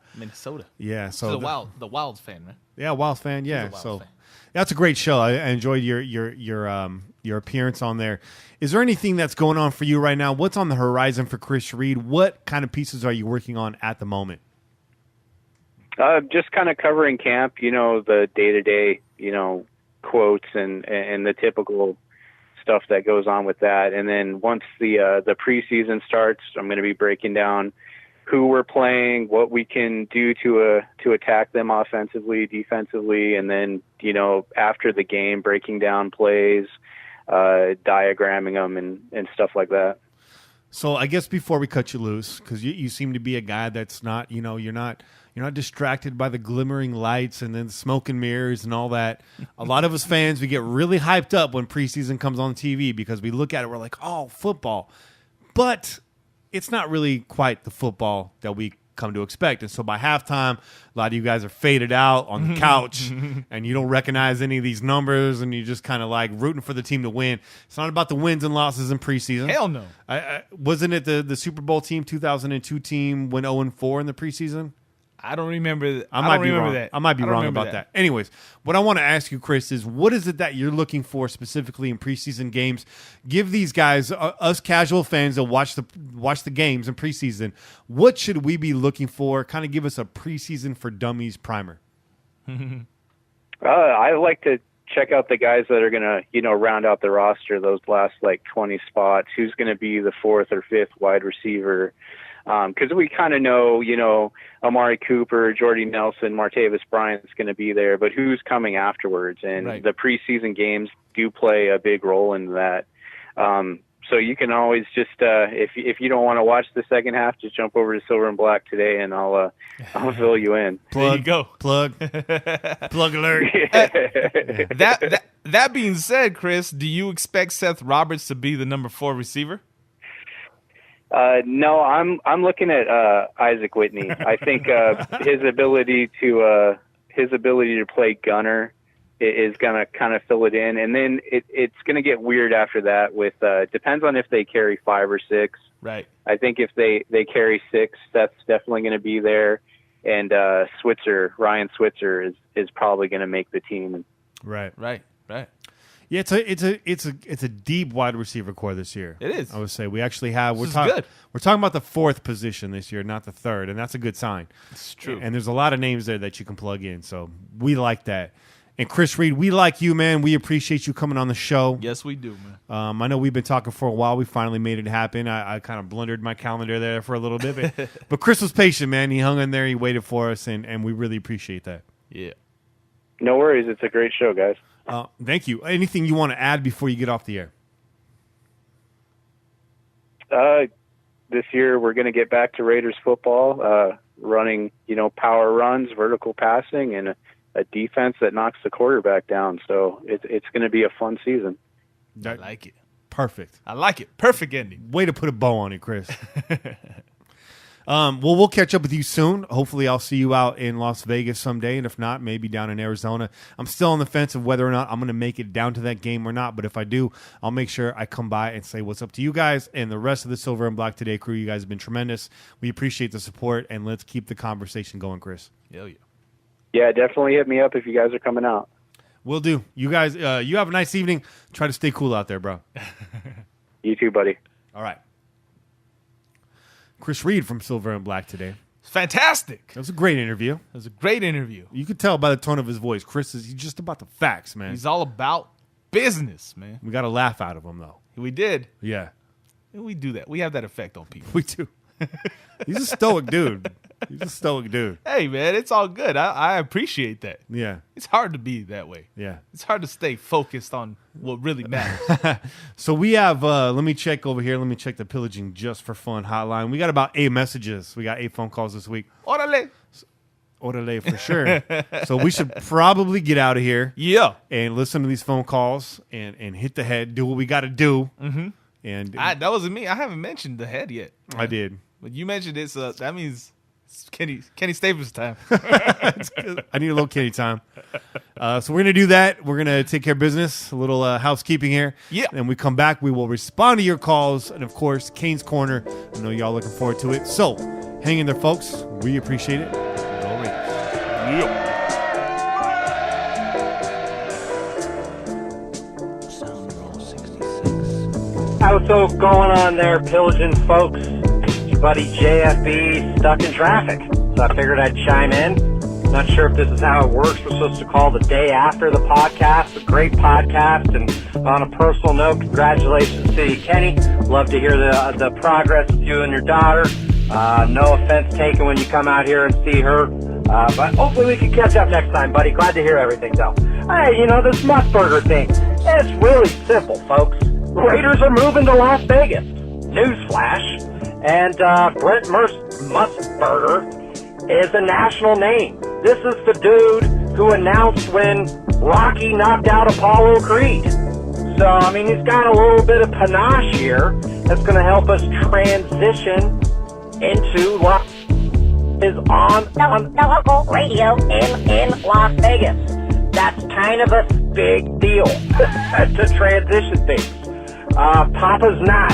Yeah, so She's the Wilds fan, man. Yeah, Wilds fan. Yeah, Wilds so fan. that's a great show. I enjoyed your appearance on there. Is there anything that's going on for you right now? What's on the horizon for Chris Reed? What kind of pieces are you working on at the moment? Just kind of covering camp. The day-to-day, quotes and the typical stuff that goes on with that. And then once the preseason starts, I'm going to be breaking down who we're playing, what we can do to attack them offensively, defensively, and then after the game, breaking down plays, diagramming them and stuff like that. So I guess before we cut you loose, because you seem to be a guy that's not, you're not distracted by the glimmering lights and then smoke and mirrors and all that. A lot of us fans, we get really hyped up when preseason comes on TV because we look at it, we're like, oh, football. But it's not really quite the football that we come to expect. And so by halftime, a lot of you guys are faded out on the couch and you don't recognize any of these numbers and you're just kind of like rooting for the team to win. It's not about the wins and losses in preseason. Hell no. Wasn't it the Super Bowl team, 2002 team, went 0-4 in the preseason? I don't remember. I might be wrong. I might be wrong about that. Anyways, what I want to ask you, Chris, is what is it that you're looking for specifically in preseason games? Give these guys, us casual fans that watch the games in preseason, what should we be looking for? Kind of give us a preseason for dummies primer. I like to check out the guys that are going to, round out the roster, those last 20 spots. Who's going to be the fourth or fifth wide receiver? Because we kind of know, Amari Cooper, Jordy Nelson, Martavis Bryant's going to be there, but who's coming afterwards? And right. The preseason games do play a big role in that. So you can always just, if you don't want to watch the second half, just jump over to Silver and Black today, and I'll fill you in. There you go. Plug alert. That being said, Chris, do you expect Seth Roberts to be the number 4 receiver? No, I'm looking at Isaac Whitney. I think his ability to play gunner is gonna kind of fill it in, and then it's gonna get weird after that. With depends on if they carry 5 or 6. Right. I think if they carry 6, that's definitely going to be there, and Ryan Switzer is probably going to make the team. Right. Yeah, it's a deep wide receiver core this year. It is. I would say we actually have we're good. We're talking about the 4th position this year, not the 3rd, and that's a good sign. It's true. And there's a lot of names there that you can plug in, so we like that. And Chris Reed, we like you, man. We appreciate you coming on the show. Yes, we do, man. I know we've been talking for a while. We finally made it happen. I kind of blundered my calendar there for a little bit, but Chris was patient, man. He hung in there. He waited for us, and we really appreciate that. Yeah. No worries. It's a great show, guys. Thank you. Anything you want to add before you get off the air? This year we're going to get back to Raiders football, running, power runs, vertical passing, and a defense that knocks the quarterback down. So it's going to be a fun season. I like it. Perfect. I like it. Perfect ending. Way to put a bow on it, Chris. Well, we'll catch up with you soon. Hopefully, I'll see you out in Las Vegas someday, and if not, maybe down in Arizona. I'm still on the fence of whether or not I'm going to make it down to that game or not, but if I do, I'll make sure I come by and say what's up to you guys and the rest of the Silver and Black Today crew. You guys have been tremendous. We appreciate the support, and let's keep the conversation going, Chris. Hell yeah. Yeah, definitely hit me up if you guys are coming out. Will do. You guys, you have a nice evening. Try to stay cool out there, bro. You too, buddy. All right. Chris Reed from Silver and Black Today. Fantastic. That was a great interview. It was a great interview. You could tell by the tone of his voice. Chris he's just about the facts, man. He's all about business, man. We got a laugh out of him, though. We did. Yeah. We do that. We have that effect on people. We do. He's a stoic dude. He's a stoic dude. Hey, man, it's all good. I appreciate that. Yeah. It's hard to be that way. Yeah. It's hard to stay focused on what really matters. So we have, let me check over here. Let me check the Pillaging Just for Fun hotline. We got about 8 messages. We got 8 phone calls this week. Orale. Orale for sure. So we should probably get out of here. Yeah. And listen to these phone calls and hit the head, do what we got to do. Mm-hmm. And that wasn't me. I haven't mentioned the head yet. I did. But you mentioned it, so that means Kenny Staples time. I need a little Kenny time. So we're going to do that. We're going to take care of business, a little housekeeping here. Yeah. And we come back, we will respond to your calls. And, of course, Kane's Corner. I know y'all looking forward to it. So hang in there, folks. We appreciate it. Go Raiders. Yeah. What's going on there, Pillaging folks? It's your buddy JFB stuck in traffic, so I figured I'd chime in. Not sure if this is how it works. We're supposed to call the day after the podcast. A great podcast, and on a personal note, congratulations to you, Kenny. Love to hear the progress with you and your daughter. No offense taken when you come out here and see her, but hopefully we can catch up next time, buddy. Glad to hear everything, though. Hey, this Musburger thing, it's really simple, folks. Raiders are moving to Las Vegas. Newsflash. And Brent Musburger is a national name. This is the dude who announced when Rocky knocked out Apollo Creed. So, he's got a little bit of panache here that's going to help us transition into what is on local radio in Las Vegas. That's kind of a big deal to transition things. Papa's not,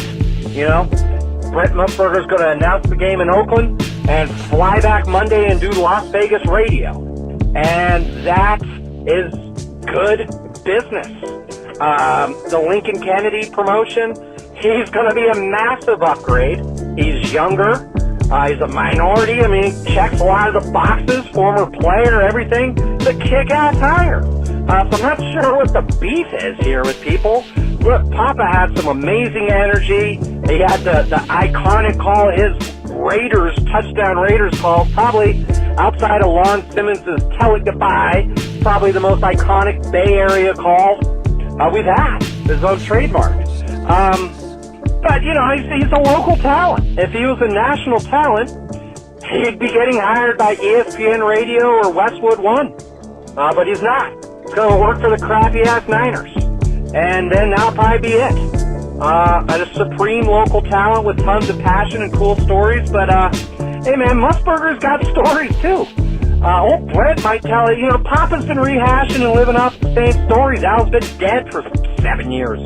Brent Musburger's going to announce the game in Oakland and fly back Monday and do Las Vegas radio. And that is good business. The Lincoln Kennedy promotion, he's going to be a massive upgrade. He's younger. He's a minority. He checks a lot of the boxes, former player, everything. It's a kick-ass hire. So I'm not sure what the beef is here with people. Look, Papa had some amazing energy. He had the iconic call, his touchdown Raiders call, probably outside of Lawrence Simmons' Tell It Goodbye, probably the most iconic Bay Area call we've had. His own trademark. But, he's a local talent. If he was a national talent, he'd be getting hired by ESPN Radio or Westwood One. But he's not. He's going to work for the crappy-ass Niners. And then that'll probably be it. A supreme local talent with tons of passion and cool stories. But, hey, man, Musburger's got stories, too. Old Brett might tell you, Papa's been rehashing and living off the same stories. Al's been dead for 7 years.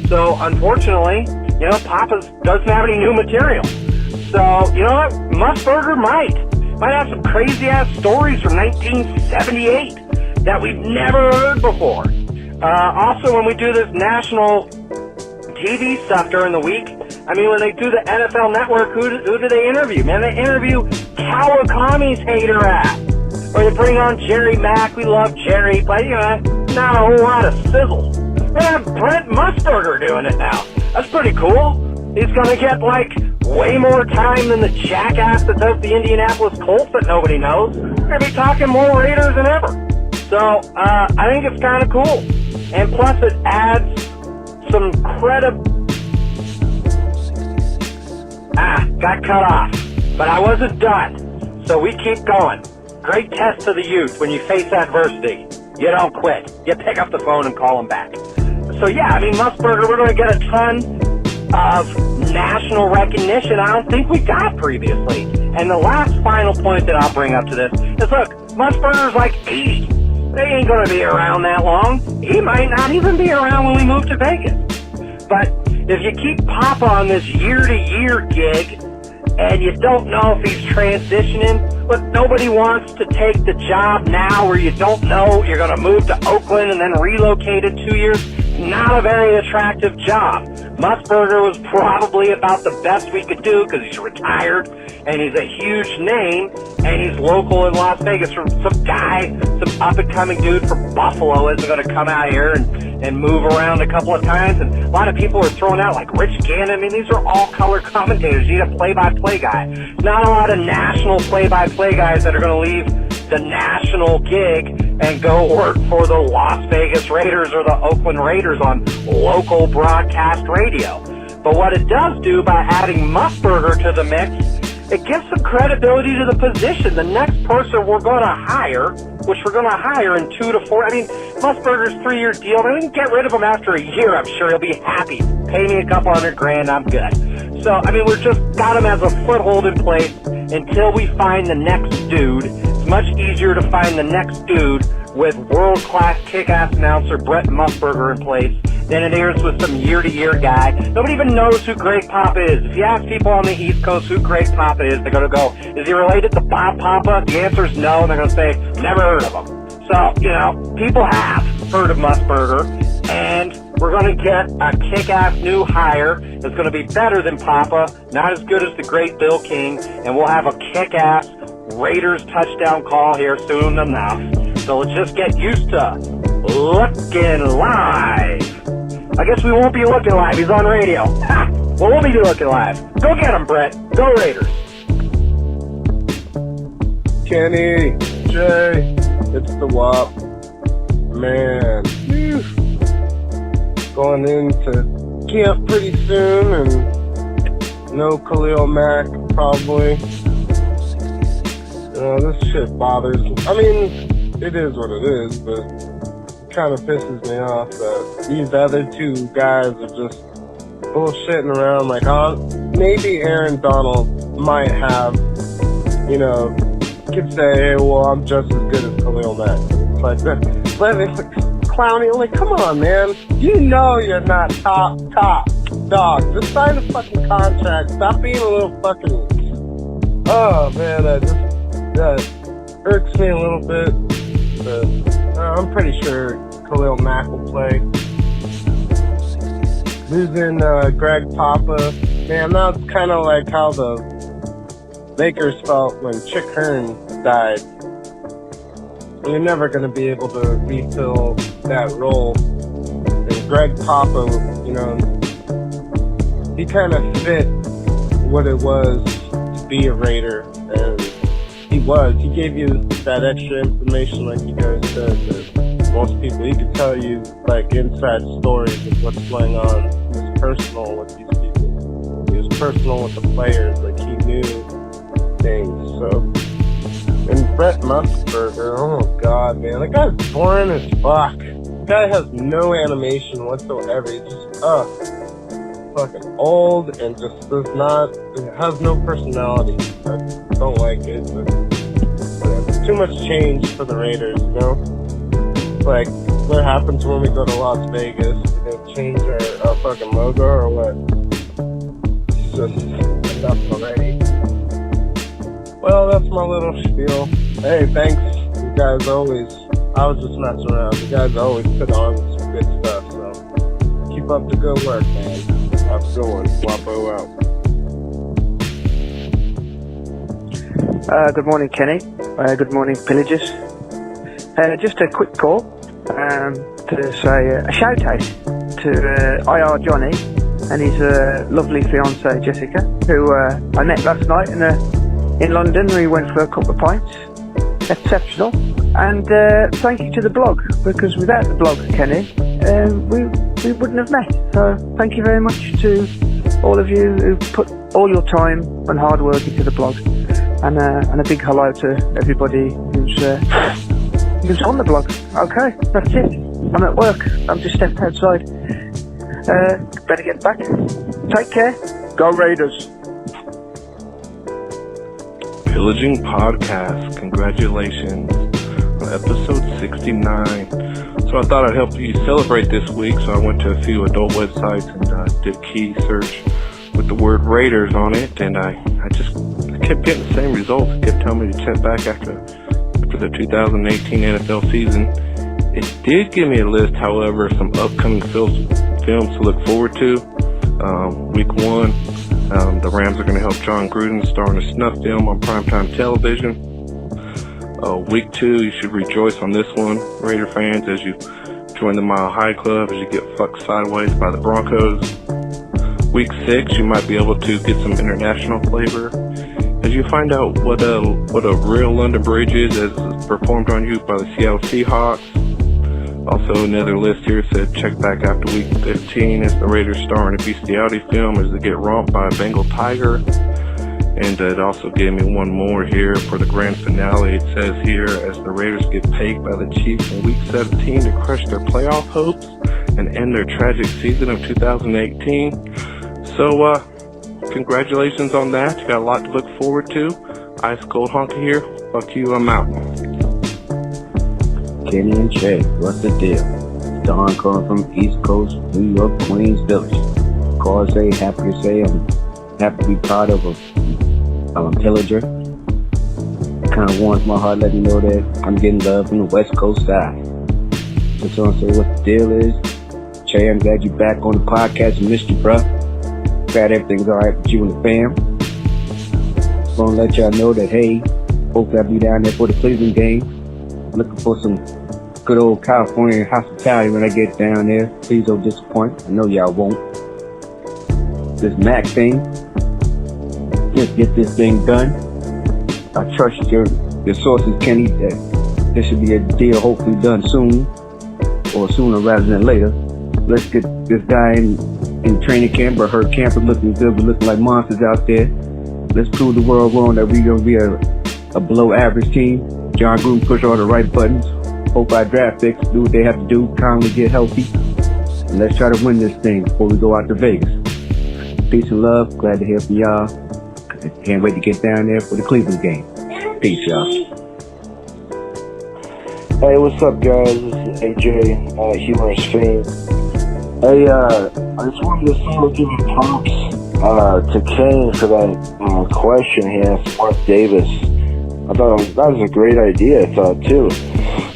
So, unfortunately, Papa doesn't have any new material. So, you know what? Musburger might have some crazy-ass stories from 1978 that we've never heard before. Also, when we do this national TV stuff during the week, when they do the NFL Network, who do they interview? Man, they interview Kawakami's hater ass. Or they bring on Jerry Mack. We love Jerry, but, not a whole lot of sizzle. They have Brent Musburger doing it now. That's pretty cool. He's going to get, way more time than the jackass that does the Indianapolis Colts that nobody knows. We're going to be talking more Raiders than ever. So, I think it's kind of cool. And plus it adds some got cut off. But I wasn't done. So we keep going. Great test to the youth. When you face adversity, you don't quit. You pick up the phone and call them back. So yeah, Musburger, we're going to get a ton of national recognition I don't think we got previously. And the last final point that I'll bring up to this is, look, Musburger's 80. They ain't going to be around that long. He might not even be around when we move to Vegas. But if you keep Papa on this year-to-year gig and you don't know if he's transitioning, look, nobody wants to take the job now where you don't know you're going to move to Oakland and then relocate in 2 years. Not a very attractive job. Musburger was probably about the best we could do because he's retired and he's a huge name and he's local in Las Vegas. Some guy, some up-and-coming dude from Buffalo isn't going to come out here and move around a couple of times. And a lot of people are throwing out Rich Gannon. These are all color commentators. You need a play-by-play guy. Not a lot of national play-by-play guys that are going to leave the national gig and go work for the Las Vegas Raiders or the Oakland Raiders on local broadcast radio. But what it does do by adding Musburger to the mix, it gives some credibility to the position. The next person we're going to hire, which we're going to hire in 2 to 4, Musburger's 3-year deal. We can get rid of him after a year. I'm sure he'll be happy. Pay me a couple $100,000, I'm good. So, I mean, we're just got him as a foothold in place until we find the next dude. It's much easier to find the next dude with world-class kick-ass announcer Brett Musburger in place than it is with some year-to-year guy. Nobody even knows who Greg Papa is. If you ask people on the East Coast who Greg Papa is, they're going to go, is he related to Bob Papa? The answer is no, and they're going to say, never heard of him. So, you know, people have heard of Musburger, and we're going to get a kick-ass new hire that's going to be better than Papa, not as good as the great Bill King, and we'll have a kick-ass Raiders touchdown call here soon enough. So let's just get used to looking live. I guess we won't be looking live. He's on radio. Ha! Well, we'll be looking live. Go get him, Brett. Go Raiders. Kenny, Jay, it's the WAP. Man, whew. Going into camp pretty soon, and no Khalil Mack probably. This shit bothers me. I mean, it is what it is, but it kind of pisses me off that these other two guys are just bullshitting around. Like, maybe Aaron Donald might have, you know, could say, hey, well, I'm just as good as Khalil Mack. It's like that. Clowny, like, come on, man. You know you're not top dog. Just sign a fucking contract. Stop being a little fucking. Oh man, that irks me a little bit. But I'm pretty sure Khalil Mack will play. Losing Greg Papa, man, that's kind of like how the Lakers felt when Chick Hearn died. You're never going to be able to refill that role. And Greg Papa, you know, he kind of fit what it was to be a Raider. And he gave you that extra information, like you guys said, that most people, he could tell you, like, inside stories of what's going on. He was personal with these people. He was personal with the players. Like, he knew things, so. And Brett Musburger, oh god, man, that guy's boring as fuck. The guy has no animation whatsoever. He's just, fucking old and just has no personality. I don't like it, but whatever. Too much change for the Raiders, you know? Like, what happens when we go to Las Vegas? We gonna change our fucking logo or what? It's just enough already. Well, that's my little spiel. Hey, thanks. You guys always, I was just messing around. You guys always put on some good stuff, so keep up the good work, man. Have a good one. Wapo out. Good morning, Kenny. Good morning, Pillagers. Just a quick call to say a shout out to IR Johnny and his lovely fiancée Jessica, who I met last night in London. We went for a couple of pints. Exceptional. And thank you to the blog, because without the blog, Kenny, we wouldn't have met. So thank you very much to all of you who put all your time and hard work into the blog. And a big hello to everybody who's on the blog. Okay, that's it. I'm at work. I'm just stepped outside. Better get back. Take care. Go Raiders. Pillaging Podcast, congratulations on episode 69. So I thought I'd help you celebrate this week, so I went to a few adult websites and did key search with the word Raiders on it, and I kept getting the same results. It kept telling me to check back after the 2018 NFL season. It did give me a list, however, of some upcoming films to look forward to. Week 1. The Rams are going to help John Gruden star in a snuff film on primetime television. Week 2, you should rejoice on this one, Raider fans, as you join the Mile High Club, as you get fucked sideways by the Broncos. Week 6, you might be able to get some international flavor as you find out what a real London Bridge is as it's performed on you by the Seattle Seahawks. Also, another list here said check back after week 15 as the Raiders star in a bestiality film as they get romped by a Bengal tiger. And it also gave me one more here for the grand finale. It says here, as the Raiders get pegged by the Chiefs in week 17 to crush their playoff hopes and end their tragic season of 2018. So, congratulations on that. You got a lot to look forward to. Ice Cold Honker here. Fuck you, I'm out. Kenny and Shay, what's the deal? Don calling from East Coast, New York, Queens Village. Call say, happy to say I'm happy to be part of a Pillager. Kind of warms my heart, letting me know that I'm getting love from the West Coast side. Just want to say what the deal is. Shay, I'm glad you're back on the podcast. I missed you, bruh. Glad everything's alright with you and the fam. Just want to let y'all know that, hey, hopefully I'll be down there for the Cleveland game. Looking for some good old California hospitality when I get down there. Please don't disappoint. I know y'all won't. This Mac thing, just get this thing done. I trust your sources, Kenny, that there should be a deal hopefully done soon, or sooner rather than later. Let's get this guy in training camp, or her camp is looking good. We're looking like monsters out there. Let's prove the world wrong that we're going to be a below average team. John Gruden push all the right buttons. Hope our draft picks do what they have to do, calmly get healthy. And let's try to win this thing before we go out to Vegas. Peace and love. Glad to hear from y'all. Can't wait to get down there for the Cleveland game. Peace, y'all. Hey, what's up, guys? This is AJ, Humorous Fiend. Hey, I just wanted to say give props to Kane for that question he asked Mark Davis. I thought that was a great idea, I thought, too,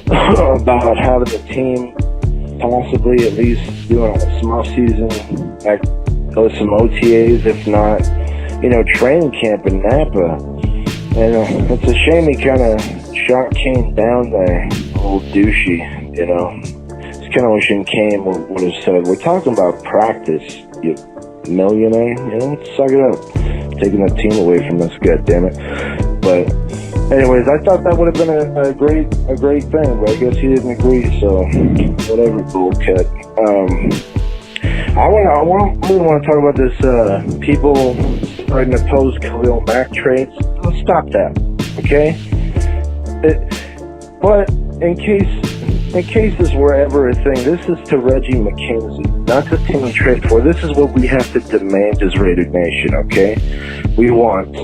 about having the team possibly at least doing some off-season, some OTAs, if not, training camp in Napa. And it's a shame he kind of shot Kane down there, old douchey, It's kind of wishing Kane would have said, we're talking about practice, you millionaire, suck it up. Taking that team away from us, goddammit. But anyways, I thought that would have been a great thing, but I guess he didn't agree, so whatever, bullcat. I really want to talk about this, people starting to oppose Khalil Mack trades. Let's stop that, okay? But in case this were ever a thing, this is to Reggie McKenzie, not the team we trade for. This is what we have to demand as Raider Nation, okay? We want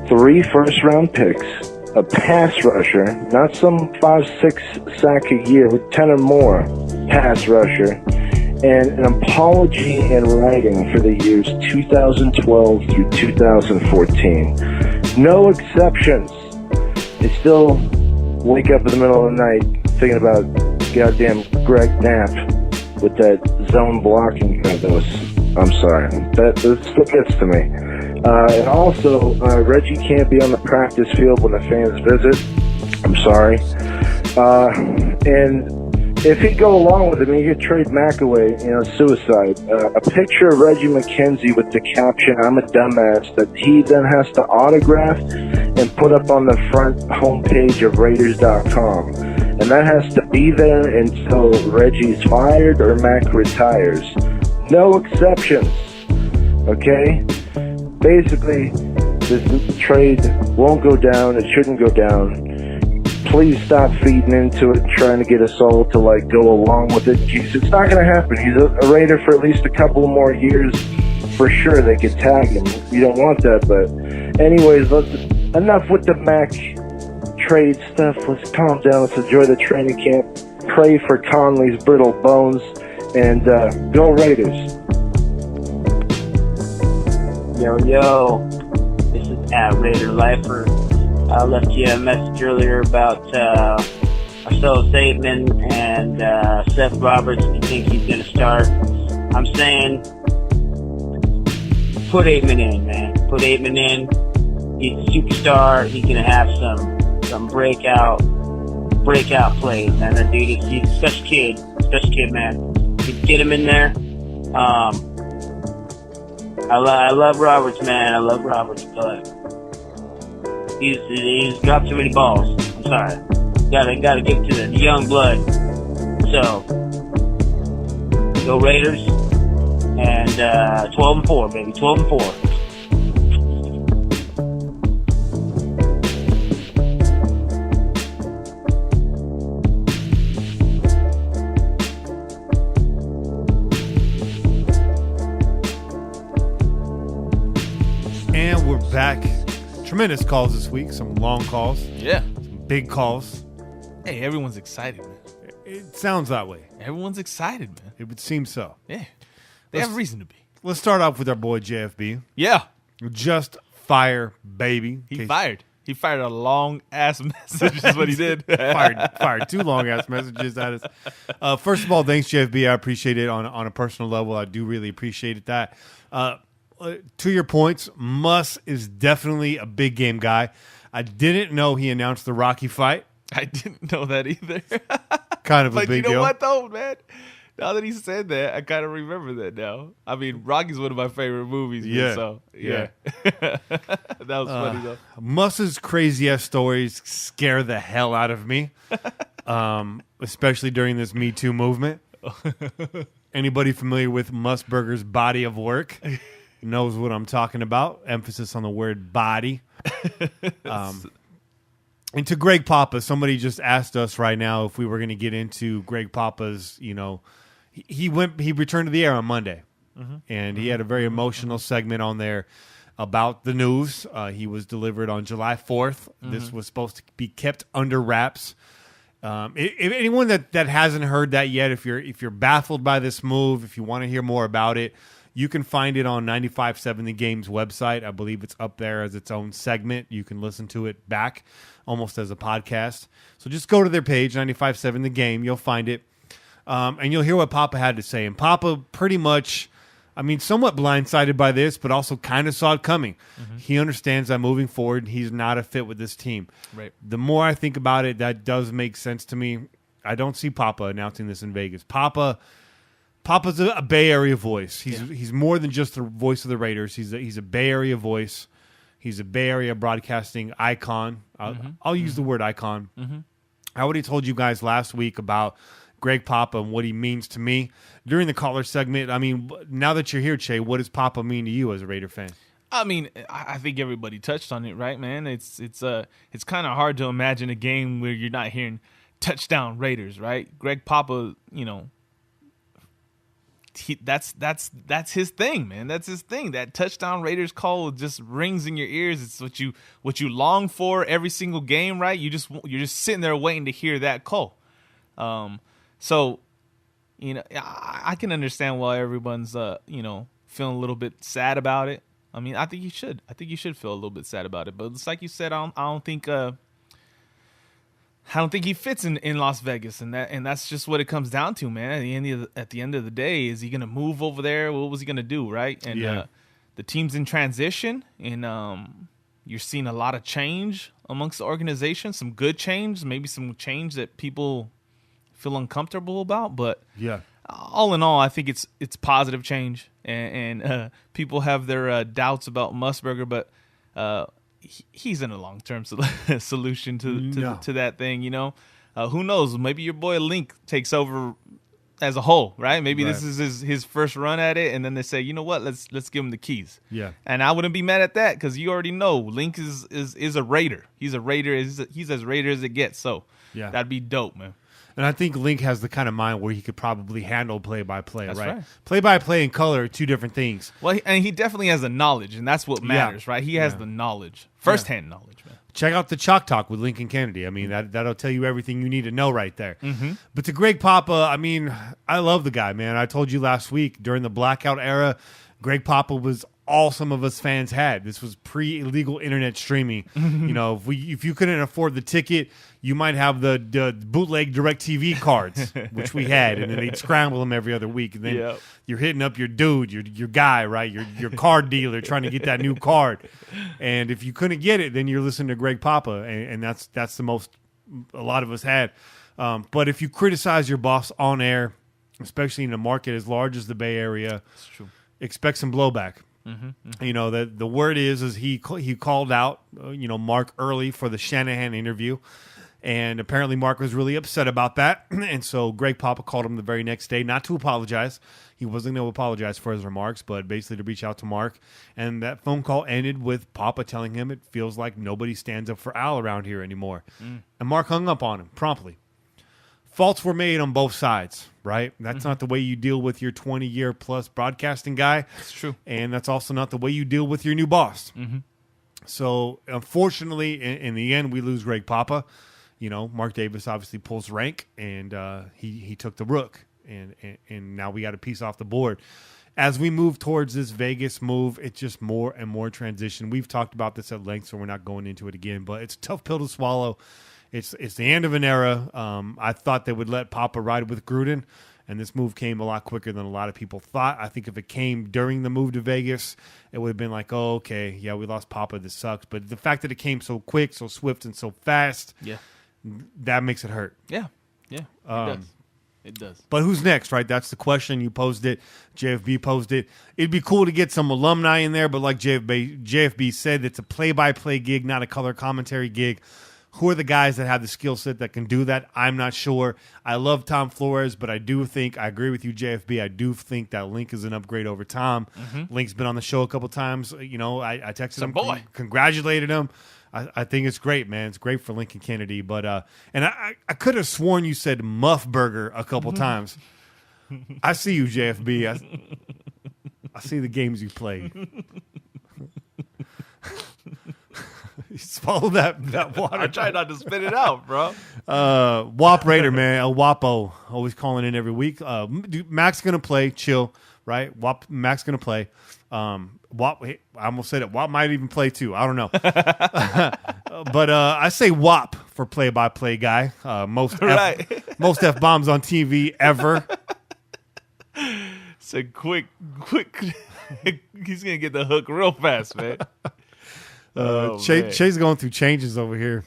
3 first-round picks, a pass rusher, not some 5-6 sack a year, with 10 or more pass rusher, and an apology in writing for the years 2012 through 2014. No exceptions. They still wake up in the middle of the night thinking about goddamn Greg Knapp with that zone blocking. I'm sorry. That still gets to me. And also, Reggie can't be on the practice field when the fans visit. I'm sorry. And if he'd go along with it, he could trade Mack away, suicide. A picture of Reggie McKenzie with the caption, I'm a dumbass, that he then has to autograph and put up on the front homepage of Raiders.com. And that has to be there until Reggie's fired or Mack retires. No exceptions. Okay? Basically, this trade won't go down. It shouldn't go down. Please stop feeding into it, trying to get us all to go along with it. It's not going to happen. He's a Raider for at least a couple more years. For sure, they could tag him. You don't want that, but anyways, enough with the Mac trade stuff. Let's calm down. Let's enjoy the training camp. Pray for Conley's brittle bones, and go Raiders. Yo, this is @Raider Lifer. I left you a message earlier about Marcelo Saitman and Seth Roberts. If you think he's going to start, I'm saying put Aitman in, man. Put Aitman in. He's a superstar. He's going to have some breakout plays, man. That dude, he's a special kid, man. You get him in there. I love Roberts, man. I love Roberts, but he's got too many balls. I'm sorry. Gotta get to the young blood. So go Raiders, and 12-4, baby. 12-4. back. Tremendous calls this week. Some long calls. Yeah. Some big calls. Hey, everyone's excited, man. It sounds that way. Everyone's excited, man. It would seem so. Yeah. They have reason to be. Let's start off with our boy JFB. Yeah. Just fire, baby. He fired. He fired a long-ass message is what he did. fired two long-ass messages at us. First of all, thanks, JFB. I appreciate it on a personal level. I do really appreciate that. To your points, Muss is definitely a big game guy. I didn't know he announced the Rocky fight. I didn't know that either. Kind of a but big deal. deal. You know what, though, man? Now that he said that, I kind of remember that now. I mean, Rocky's one of my favorite movies. Man, Yeah. So, yeah. That was funny, though. Muss's crazy-ass stories scare the hell out of me, especially during this Me Too movement. Anybody familiar with Musburger's body of work knows what I'm talking about. Emphasis on the word body. And to Greg Papa, somebody just asked us right now if we were going to get into Greg Papa's, he returned to the air on Monday. And he had a very emotional segment on there about the news. He was delivered on July 4th. This was supposed to be kept under wraps. If anyone that hasn't heard that yet, if you're baffled by this move, if you want to hear more about it, you can find it on 95.7 The Game's website. I believe it's up there as its own segment. You can listen to it back almost as a podcast. So just go to their page, 95.7 The Game. You'll find it. And you'll hear what Papa had to say. And Papa pretty much, somewhat blindsided by this, but also kind of saw it coming. He understands that moving forward, he's not a fit with this team. Right. The more I think about it, that does make sense to me. I don't see Papa announcing this in Vegas. Papa's a Bay Area voice. He's more than just the voice of the Raiders. He's a Bay Area voice. He's a Bay Area broadcasting icon. I'll use the word icon. I already told you guys last week about Greg Papa and what he means to me. During the caller segment, now that you're here, Che, what does Papa mean to you as a Raider fan? I think everybody touched on it, right, man? It's kind of hard to imagine a game where you're not hearing touchdown Raiders, right? Greg Papa, that's his thing, man. That's his thing. That touchdown Raiders call just rings in your ears. It's what you long for every single game, right? You're just sitting there waiting to hear that call. So, I can understand why everyone's feeling a little bit sad about it. I think you should. I think you should feel a little bit sad about it. But it's like you said, I don't think he fits in Las Vegas, and that's just what it comes down to, man. At the end of the day, is he going to move over there? What was he going to do, right? And the team's in transition, and you're seeing a lot of change amongst the organization. Some good change, maybe some change that people feel uncomfortable about. But all in all, I think it's positive change, and people have their doubts about Musburger, but he's in a long-term solution to that thing, who knows? Maybe your boy Link takes over as a whole, right? Maybe this is his first run at it, and then they say, you know what? Let's give him the keys. Yeah. And I wouldn't be mad at that, because you already know Link is a Raider. He's a Raider. He's as Raider as it gets. So that'd be dope, man. And I think Link has the kind of mind where he could probably handle play-by-play, right? Play-by-play and color are two different things. Well, and he definitely has the knowledge, and that's what matters, right? He has the knowledge, firsthand knowledge, man. Check out the Chalk Talk with Lincoln Kennedy. That'll tell you everything you need to know right there. But to Greg Papa, I love the guy, man. I told you last week, during the blackout era, Greg Papa was all some of us fans had. This was pre-illegal internet streaming. If you couldn't afford the ticket, you might have the bootleg DirecTV cards, which we had, and then they'd scramble them every other week. And then you're hitting up your dude, your guy, right? Your card dealer trying to get that new card. And if you couldn't get it, then you're listening to Greg Papa, and that's the most a lot of us had. But if you criticize your boss on air, especially in a market as large as the Bay Area, that's true. Expect some blowback. The word is he called out Mark early for the Shanahan interview, and apparently Mark was really upset about that, and so Greg Papa called him the very next day, not to apologize. He wasn't going to apologize for his remarks, but basically to reach out to Mark, and that phone call ended with Papa telling him it feels like nobody stands up for Al around here anymore, and Mark hung up on him promptly. Faults were made on both sides, right? That's not the way you deal with your 20-year-plus broadcasting guy. That's true. And that's also not the way you deal with your new boss. So, unfortunately, in the end, we lose Greg Papa. Mark Davis obviously pulls rank, and he took the rook, and now we got a piece off the board. As we move towards this Vegas move, it's just more and more transition. We've talked about this at length, so we're not going into it again, but it's a tough pill to swallow. It's the end of an era. I thought they would let Papa ride with Gruden, and this move came a lot quicker than a lot of people thought. I think if it came during the move to Vegas, it would have been like, oh, okay, yeah, we lost Papa. This sucks. But the fact that it came so quick, so swift, and so fast, that makes it hurt. Yeah, it does. It does. But who's next, right? That's the question. You posed it. JFB posed it. It'd be cool to get some alumni in there, but like JFB said, it's a play-by-play gig, not a color commentary gig. Who are the guys that have the skill set that can do that? I'm not sure. I love Tom Flores, but I agree with you, JFB. I do think that Link is an upgrade over Tom. Mm-hmm. Link's been on the show a couple times. I texted him, congratulated him. I think it's great, man. It's great for Lincoln Kennedy. But and I could have sworn you said Muff Burger a couple times. I see you, JFB. I see the games you play. Swallow that water. I try not to spit it out, bro. Wop Raider, man. El Wapo. Always calling in every week. Mac's going to play. Chill, right? Mac's going to play. Wop, I almost said it. Wop might even play too. I don't know. But I say Wop for play-by-play guy. Most F-bombs on TV ever. So quick. He's going to get the hook real fast, man. Shay's going through changes over here.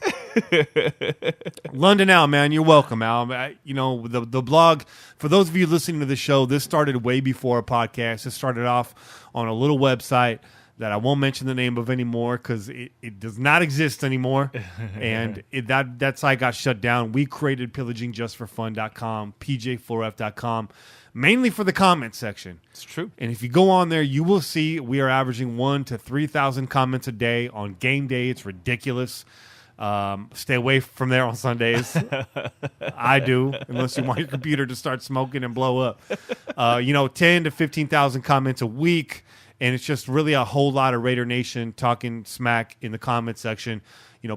London Al, man, you're welcome, Al. The blog, for those of you listening to the show, this started way before a podcast. It started off on a little website that I won't mention the name of anymore because it does not exist anymore. And that site got shut down. We created PillagingJustForFun.com, PJ4F.com, mainly for the comment section. It's true. And if you go on there, you will see we are averaging 1,000 to 3,000 comments a day on game day. It's ridiculous. Stay away from there on Sundays. I do, unless you want your computer to start smoking and blow up. 10 to 15,000 comments a week. And it's just really a whole lot of Raider Nation talking smack in the comment section.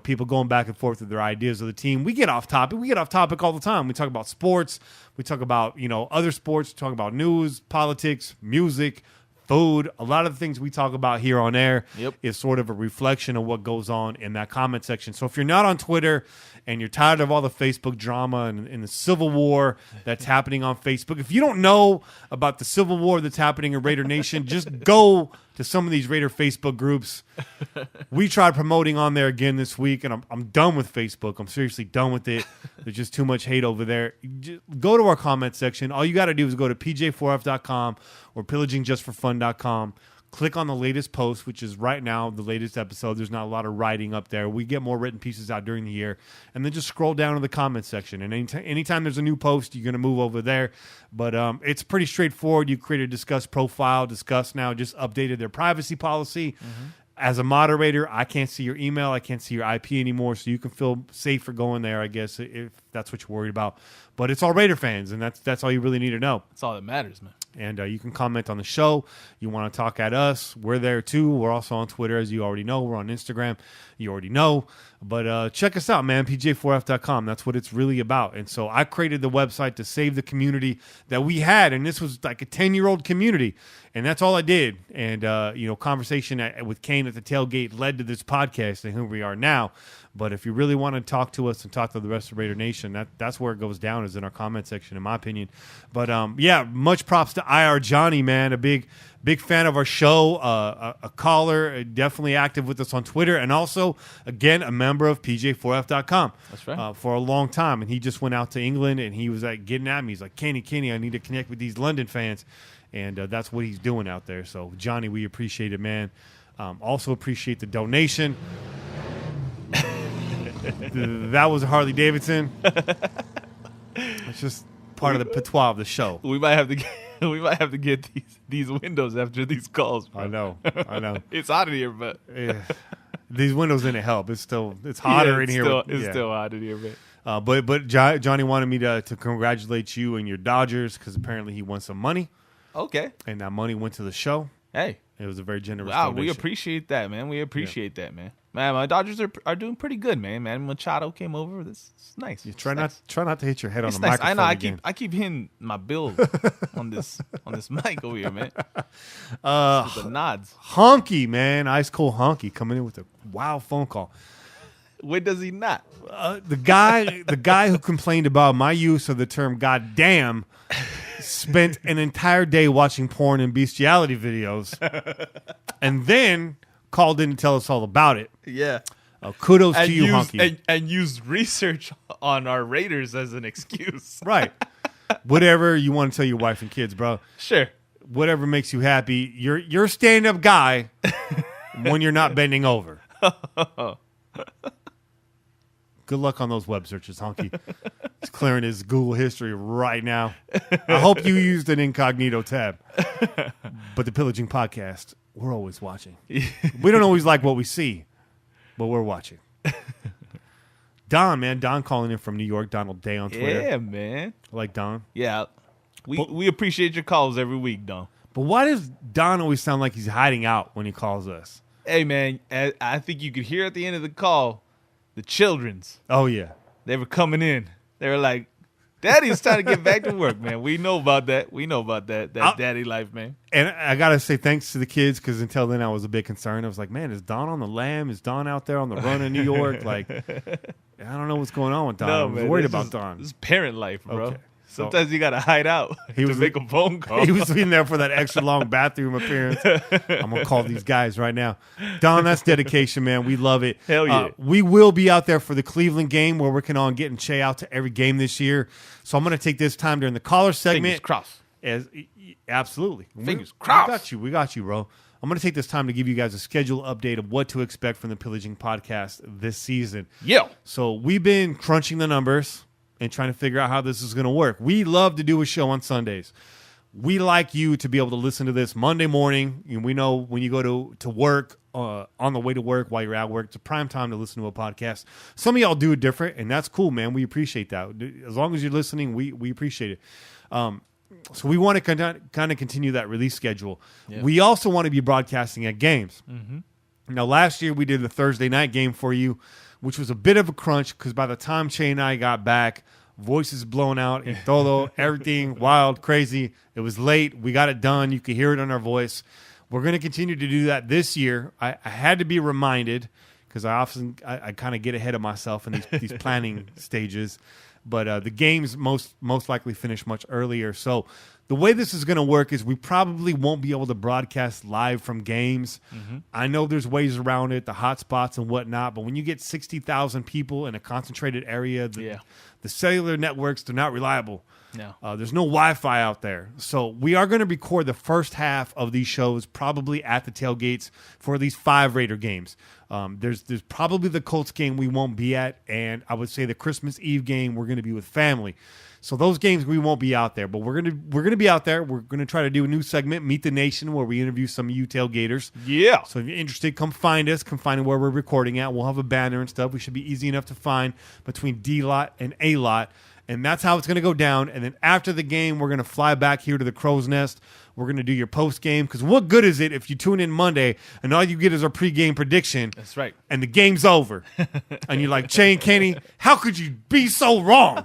People going back and forth with their ideas of the team. We get off topic. We get off topic all the time. We talk about sports. We talk about, other sports. We talk about news, politics, music, food. A lot of the things we talk about here on air is sort of a reflection of what goes on in that comment section. So if you're not on Twitter and you're tired of all the Facebook drama and the civil war that's happening on Facebook, if you don't know about the civil war that's happening in Raider Nation, just go to some of these Raider Facebook groups. We tried promoting on there again this week, and I'm done with Facebook. I'm seriously done with it. There's just too much hate over there. Just go to our comment section. All you got to do is go to pj4f.com or pillagingjustforfun.com. Click on the latest post, which is right now the latest episode. There's not a lot of writing up there. We get more written pieces out during the year. And then just scroll down to the comment section. And anytime there's a new post, you're going to move over there. But it's pretty straightforward. You create a Discuss profile. Discuss now just updated their privacy policy. Mm-hmm. As a moderator, I can't see your email. I can't see your IP anymore, so you can feel safe for going there, I guess, if that's what you're worried about. But it's all Raider fans, and that's all you really need to know. That's all that matters, man. And you can comment on the show. You want to talk at us, we're there too. We're also on Twitter, as you already know. We're on Instagram. You already know. But check us out, man, pj4f.com. That's what it's really about. And so I created the website to save the community that we had, and this was like a 10-year-old community. And that's all I did. And, conversation with Kane at the tailgate led to this podcast and who we are now. But if you really want to talk to us and talk to the rest of Raider Nation, that's where it goes down, is in our comment section, in my opinion. But, much props to IR Johnny, man, a big fan of our show, a caller, definitely active with us on Twitter, and also, again, a member of PJ4F.com. That's right. For a long time. And he just went out to England, and he was getting at me. He's like, Kenny, I need to connect with these London fans. And that's what he's doing out there. So, Johnny, we appreciate it, man. Also appreciate the donation. That was a Harley Davidson. It's just part of the patois of the show. We might have to get these windows after these calls, bro. I know. It's hot in here, but these windows didn't help. It's hotter in here. It's still hot in here, man. But Johnny wanted me to congratulate you and your Dodgers because apparently he won some money. Okay. And that money went to the show. Hey. It was a very generous Wow, donation. we appreciate that, man. We appreciate that, man. Man, my Dodgers are doing pretty good, man. Machado came over. This is nice. You try not to hit your head on the nice. microphone. I know. Again. I keep hitting my bill on this mic over here, man. The nods. Honky, man, ice cold Honky coming in with a wow phone call. When does he not? The guy who complained about my use of the term "goddamn" spent an entire day watching porn and bestiality videos, and then called in to tell us all about it. Yeah. Kudos to you, Honky. And used research on our Raiders as an excuse. Right. Whatever you want to tell your wife and kids, bro. Sure. Whatever makes you happy. You're a stand-up guy when you're not bending over. Good luck on those web searches, Honky. He's clearing his Google history right now. I hope you used an incognito tab. But the Pillaging Podcast, we're always watching. We don't always like what we see, but we're watching. Don, man. Don calling in from New York. Donald Day on Twitter. Yeah, man. I like Don. Yeah. We appreciate your calls every week, Don. But why does Don always sound like he's hiding out when he calls us? Hey, man. I think you could hear at the end of the call the children's. Oh, yeah. They were coming in. They were like, Daddy's trying to get back to work, man. We know about that. We know about that daddy life, man. And I got to say thanks to the kids because until then I was a bit concerned. I was like, man, is Don on the lam? Is Don out there on the run in New York? Like, I don't know what's going on with Don. I was worried about Don. This is parent life, bro. Okay. Sometimes you got to hide out to make a phone call. He was in there for that extra long bathroom appearance. I'm going to call these guys right now. Don, that's dedication, man. We love it. Hell yeah. We will be out there for the Cleveland game. We're working on getting Che out to every game this year. So I'm going to take this time during the caller segment. Fingers crossed. Absolutely. Fingers crossed. We got you, bro. I'm going to take this time to give you guys a schedule update of what to expect from the Pillaging Podcast this season. Yeah. So we've been crunching the numbers and trying to figure out how this is going to work. We love to do a show on Sundays. We like you to be able to listen to this Monday morning. And we know when you go to work, on the way to work, while you're at work, it's a prime time to listen to a podcast. Some of y'all do it different, and that's cool, man. We appreciate that. As long as you're listening, we appreciate it. So we want to kind of continue that release schedule. Yeah. We also want to be broadcasting at games. Mm-hmm. Now, last year we did the Thursday night game for you, which was a bit of a crunch because by the time Che and I got back, voices blown out, and todo, everything wild, crazy. It was late. We got it done. You could hear it on our voice. We're going to continue to do that this year. I had to be reminded because I kind of get ahead of myself in these planning stages. But the games most likely finish much earlier. So the way this is going to work is we probably won't be able to broadcast live from games. Mm-hmm. I know there's ways around it, the hotspots and whatnot. But when you get 60,000 people in a concentrated area, the cellular networks, they're not reliable. No. There's no Wi-Fi out there. So we are going to record the first half of these shows probably at the tailgates for these 5 Raider games. There's probably the Colts game we won't be at, and I would say the Christmas Eve game we're going to be with family. So those games we won't be out there, but we're gonna be out there. We're gonna try to do a new segment, Meet the Nation, where we interview some of you tailgaters. Yeah. So if you're interested, come find us. Come find where we're recording at. We'll have a banner and stuff. We should be easy enough to find between D lot and A lot. And that's how it's going to go down. And then after the game, we're going to fly back here to the Crow's Nest. We're going to do your post-game. Because what good is it if you tune in Monday and all you get is our pre-game prediction? That's right. And the game's over. And you're like, Che and Kenny, how could you be so wrong?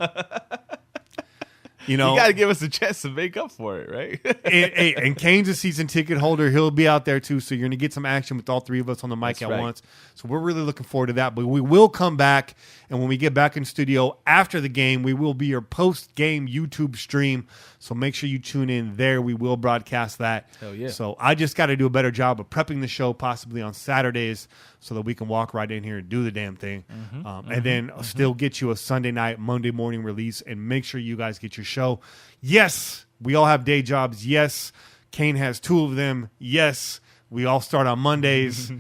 You know, you got to give us a chance to make up for it, right? and Kane's a season ticket holder. He'll be out there too. So you're going to get some action with all 3 of us on the mic That's at once. So we're really looking forward to that. But we will come back. And when we get back in studio after the game, we will be your post-game YouTube stream. So make sure you tune in there. We will broadcast that. Hell yeah. So I just got to do a better job of prepping the show possibly on Saturdays so that we can walk right in here and do the damn thing. And then still get you a Sunday night, Monday morning release and make sure you guys get your show. Yes, we all have day jobs. Yes, Kane has 2 of them. Yes, we all start on Mondays.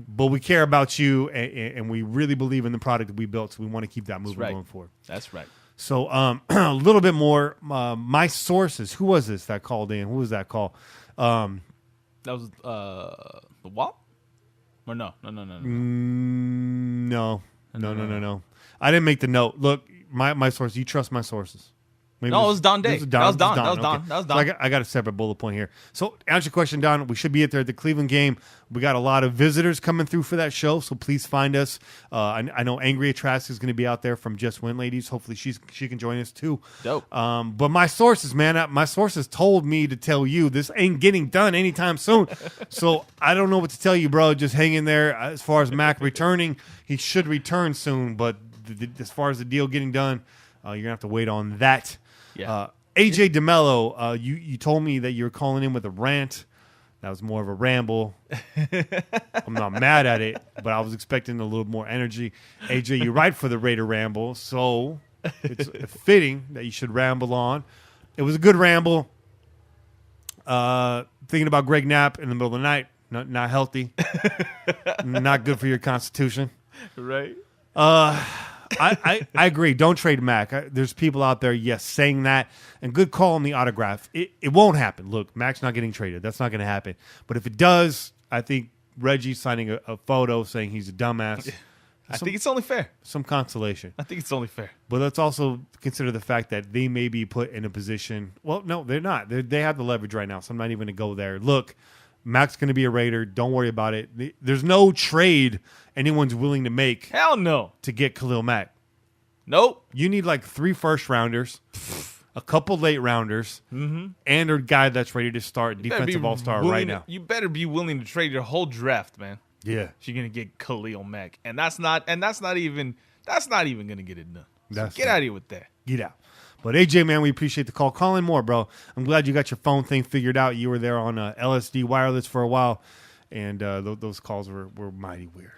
But we care about you, and we really believe in the product that we built, so we want to keep that moving going forward. That's right. So a little bit more, my sources. Who was this that called in? Who was that call? That was the WAP? Or no. No. I didn't make the note. Look, my source. You trust my sources. Maybe no, it was Don Day. That was Don. So I got a separate bullet point here. So answer your question, Don. We should be there at the Cleveland game. We got a lot of visitors coming through for that show, so please find us. I know Angry Trask is going to be out there from Just Win Ladies. Hopefully she can join us too. Dope. But my sources, man, my sources told me to tell you this ain't getting done anytime soon. So I don't know what to tell you, bro. Just hang in there. As far as Mac returning, he should return soon. But as far as the deal getting done, you're going to have to wait on that. Yeah. AJ DeMello, you told me that you were calling in with a rant. That was more of a ramble. I'm not mad at it, but I was expecting a little more energy. AJ, you write for the Raider Ramble, so it's fitting that you should ramble on. It was a good ramble. Thinking about Greg Knapp in the middle of the night, not healthy, not good for your constitution. Right. I agree. Don't trade Mac. There's people out there, yes, saying that. And good call on the autograph. It won't happen. Look, Mac's not getting traded. That's not going to happen. But if it does, I think Reggie signing a photo saying he's a dumbass. I think it's only fair. Some consolation. I think it's only fair. But let's also consider the fact that they may be put in a position. Well, no, they're not. They have the leverage right now, so I'm not even going to go there. Look, Mac's going to be a Raider. Don't worry about it. There's no trade anyone's willing to make. Hell no. To get Khalil Mack. Nope. You need like 3 first-rounders, a couple late-rounders, and a guy that's ready to start defensive all-star right now. You better be willing to trade your whole draft, man. Yeah. If you're going to get Khalil Mack. And that's not even going to get it done. So get out of here with that. Get out. But AJ, man, we appreciate the call. Call in more, bro. I'm glad you got your phone thing figured out. You were there on LSD wireless for a while, and those calls were mighty weird.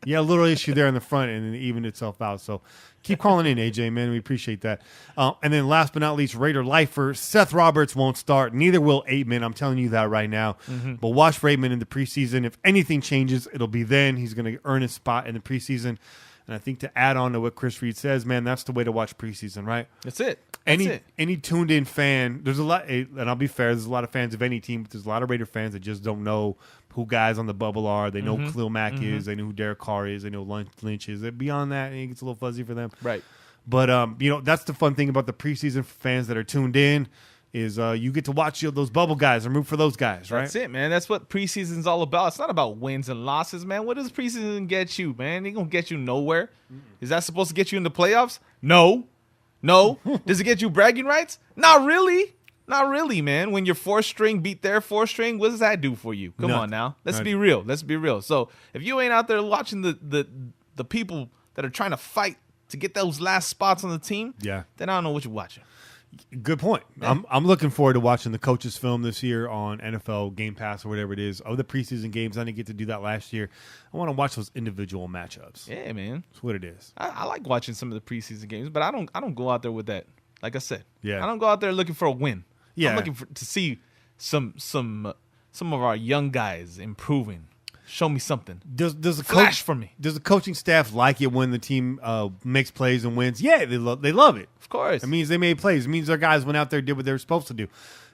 Yeah, a little issue there in the front, and it evened itself out. So keep calling in, AJ, man. We appreciate that. And then last but not least, Raider lifer, Seth Roberts won't start. Neither will Aitman. I'm telling you that right now. But watch for Aitman in the preseason. If anything changes, it'll be then. He's going to earn his spot in the preseason. And I think to add on to what Chris Reed says, man, that's the way to watch preseason, right? That's it. Any tuned in fan, there's a lot, and I'll be fair, there's a lot of fans of any team, but there's a lot of Raider fans that just don't know who guys on the bubble are. They know who Khalil Mack is. They know who Derek Carr is. They know Lynch is. Beyond that, it gets a little fuzzy for them. Right. But, that's the fun thing about the preseason for fans that are tuned in is you get to watch those bubble guys and root for those guys, right? That's it, man. That's what preseason's all about. It's not about wins and losses, man. What does preseason get you, man? It ain't going to get you nowhere. Is that supposed to get you in the playoffs? No. Does it get you bragging rights? Not really. Not really, man. When your 4th string beat their 4th string, what does that do for you? Come on now. Let's be real. So if you ain't out there watching the people that are trying to fight to get those last spots on the team, then I don't know what you're watching. Good point. Yeah. I'm looking forward to watching the coaches film this year on NFL Game Pass or whatever it is. Of the preseason games, I didn't get to do that last year. I want to watch those individual matchups. Yeah, man. That's what it is. I like watching some of the preseason games, but I don't go out there with that. Like I said, I don't go out there looking for a win. Yeah. I'm looking to see some of our young guys improving. Show me something. Does the flash for me? Does the coaching staff like it when the team makes plays and wins? Yeah, they love it. Of course. It means they made plays. It means their guys went out there and did what they were supposed to do.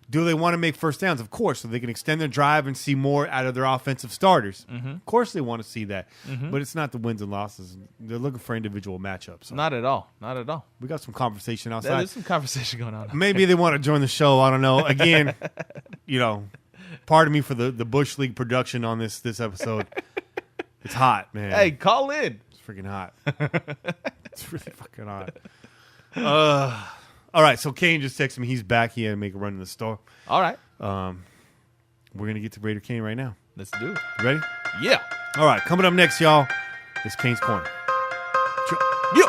Do they want to make first downs? Of course, so they can extend their drive and see more out of their offensive starters. Of course they want to see that. But it's not the wins and losses. They're looking for individual matchups. So. Not at all. We got some conversation outside. There's some conversation going on. Maybe they want to join the show. I don't know. Again, pardon me for the Bush League production on this episode. It's hot, man. Hey, call in. It's freaking hot. It's really fucking hot. All right, so Kane just texted me. He's back. He had to make a run in the store. All right. We're going to get to Raider Kane right now. Let's do it. You ready? Yeah. All right, coming up next, y'all, is Kane's Corner. Yeah.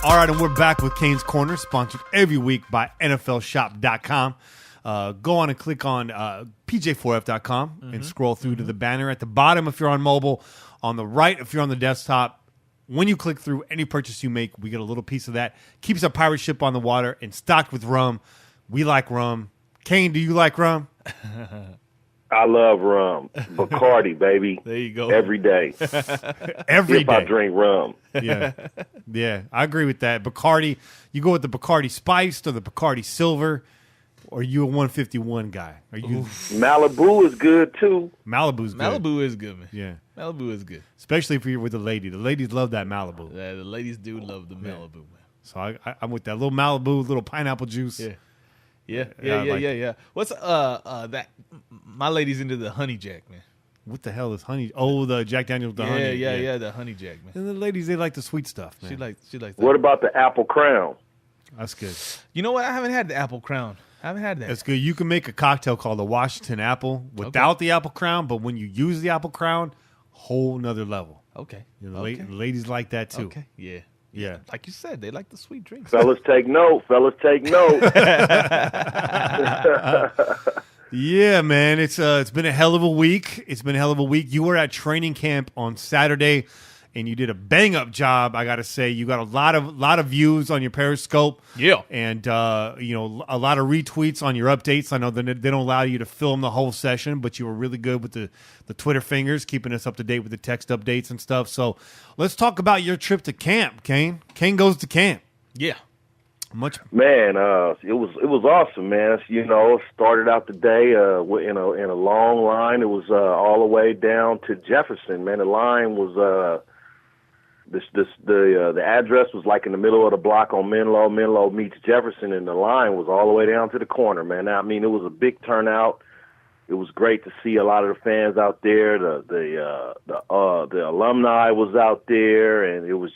All right, and we're back with Kane's Corner, sponsored every week by NFLShop.com. Go on and click on PJ4F.com and scroll through to the banner at the bottom if you're on mobile, on the right if you're on the desktop. When you click through any purchase you make, we get a little piece of that. Keeps our pirate ship on the water and stocked with rum. We like rum. Kane, do you like rum? I love rum. Bacardi, baby. There you go. Every day. Every day. I drink rum. Yeah, I agree with that. Bacardi, you go with the Bacardi Spiced or the Bacardi Silver, or are you a 151 guy? Are you? Malibu is good, too. Malibu's good. Malibu is good, man. Yeah. Malibu is good. Especially if you're with a lady. The ladies love that Malibu. Yeah, the ladies do love the Malibu, man. So I'm with that little Malibu, little pineapple juice. Yeah. What's that? My lady's into the honey jack, man. What the hell is honey? Oh, the Jack Daniel's the honey. Yeah, the honey jack, man. And the ladies, they like the sweet stuff, man. She likes that. What about the Apple Crown? That's good. You know what? I haven't had the Apple Crown. I haven't had that. That's good. You can make a cocktail called the Washington Apple without the Apple Crown, but when you use the Apple Crown, whole nother level. Okay. You know, ladies like that too. Okay. Yeah. Yeah. Like you said, they like the sweet drinks. Fellas, take note. Yeah, man. It's been a hell of a week. You were at training camp on Saturday, and you did a bang up job. I got to say, you got a lot of views on your Periscope. Yeah, and a lot of retweets on your updates. I know they don't allow you to film the whole session, but you were really good with the Twitter fingers, keeping us up to date with the text updates and stuff. So let's talk about your trip to camp, Kane. Kane goes to camp. Yeah. Man, it was awesome, man. Started out the day in a long line. It was all the way down to Jefferson, man. The line was the address was like in the middle of the block on Menlo. Menlo meets Jefferson, and the line was all the way down to the corner, man. Now, I mean, it was a big turnout. It was great to see a lot of the fans out there. The alumni was out there, and it was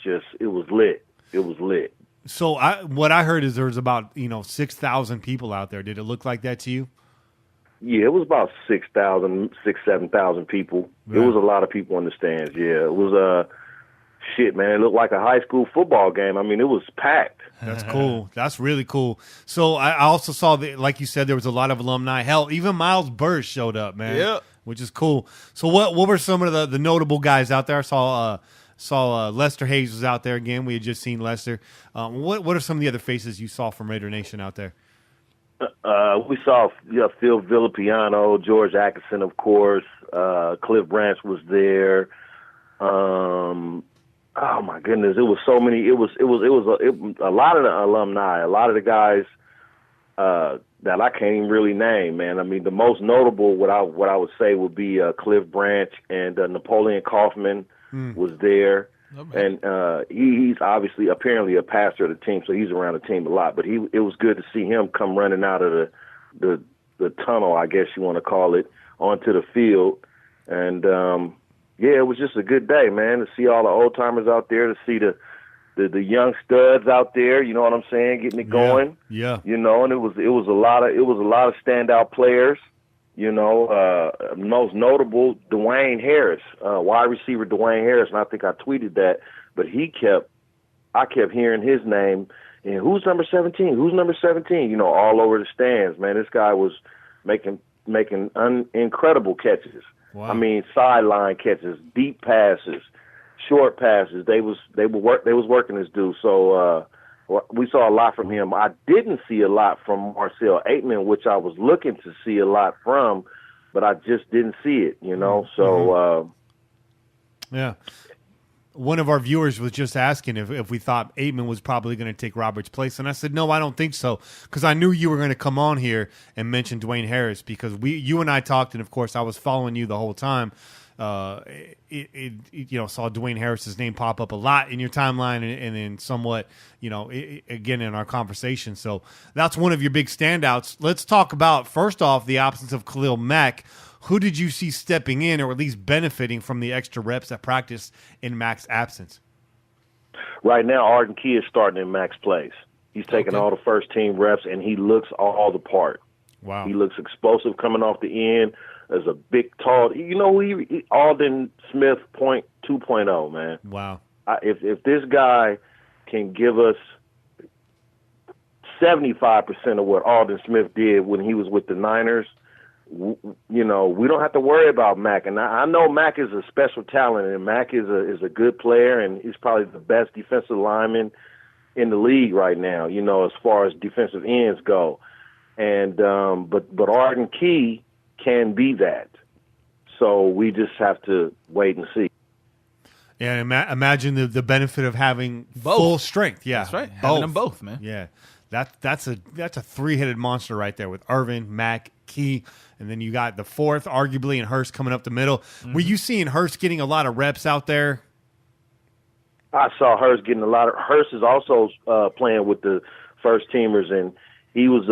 lit. It was lit. So what I heard is there was about 6,000 people out there. Did it look like that to you? Yeah, it was about 7,000 people. Yeah. It was a lot of people in the stands. Yeah, it was shit, man. It looked like a high school football game. I mean, it was packed. That's cool. That's really cool. So I also saw that, like you said, there was a lot of alumni. Hell, even Miles Burris showed up, man. Yeah, which is cool. So what were some of the notable guys out there? I saw Lester Hayes was out there again. We had just seen Lester. What are some of the other faces you saw from Raider Nation out there? We saw Phil Villapiano, George Atkinson, of course. Cliff Branch was there. Oh my goodness, it was so many. It was a lot of the alumni, a lot of the guys that I can't even really name, man. I mean, the most notable, what I would say would be Cliff Branch and Napoleon Kaufman was there. And he's obviously apparently a pastor of the team, so he's around the team a lot. But it was good to see him come running out of the tunnel, I guess you want to call it, onto the field. And yeah, it was just a good day, man, to see all the old timers out there, to see the young studs out there. You know what I'm saying, getting it going. Yeah. And it was a lot of standout players. Most notable, Dwayne Harris, wide receiver Dwayne Harris, and I think I tweeted that, but I kept hearing his name, and who's number 17? Who's number 17? All over the stands, man. This guy was making incredible catches. Wow. I mean, sideline catches, deep passes, short passes. They was working this dude. So we saw a lot from him. I didn't see a lot from Marcel Aitman, which I was looking to see a lot from, but I just didn't see it, So, yeah. One of our viewers was just asking if we thought Aitman was probably going to take Robert's place, and I said no, I don't think so, because I knew you were going to come on here and mention Dwayne Harris, because you and I talked, and of course I was following you the whole time. Saw Dwayne Harris's name pop up a lot in your timeline, and then somewhat, again in our conversation. So that's one of your big standouts. Let's talk about, first off, the absence of Khalil Mack. Who did you see stepping in, or at least benefiting from the extra reps at practice in Mack's absence? Right now, Arden Key is starting in Mack's place. He's taking all the first team reps, and he looks all the part. Wow. He looks explosive coming off the end. As a big, tall, Alden Smith 2.0, man. Wow. If this guy can give us 75% of what Alden Smith did when he was with the Niners, we don't have to worry about Mack. And I know Mack is a special talent, and Mack is a good player, and he's probably the best defensive lineman in the league right now, as far as defensive ends go. And but Arden Key can be that. So we just have to wait and see. Yeah, imagine the benefit of having both. Full strength. Yeah, that's right. Having them both, man. Yeah, that's a three-headed monster right there with Irvin, Mack, Key, and then you got the fourth, arguably, and Hurst coming up the middle. Mm-hmm. Were you seeing Hurst getting a lot of reps out there? I saw Hurst getting a lot of. Hurst is also playing with the first teamers, and he was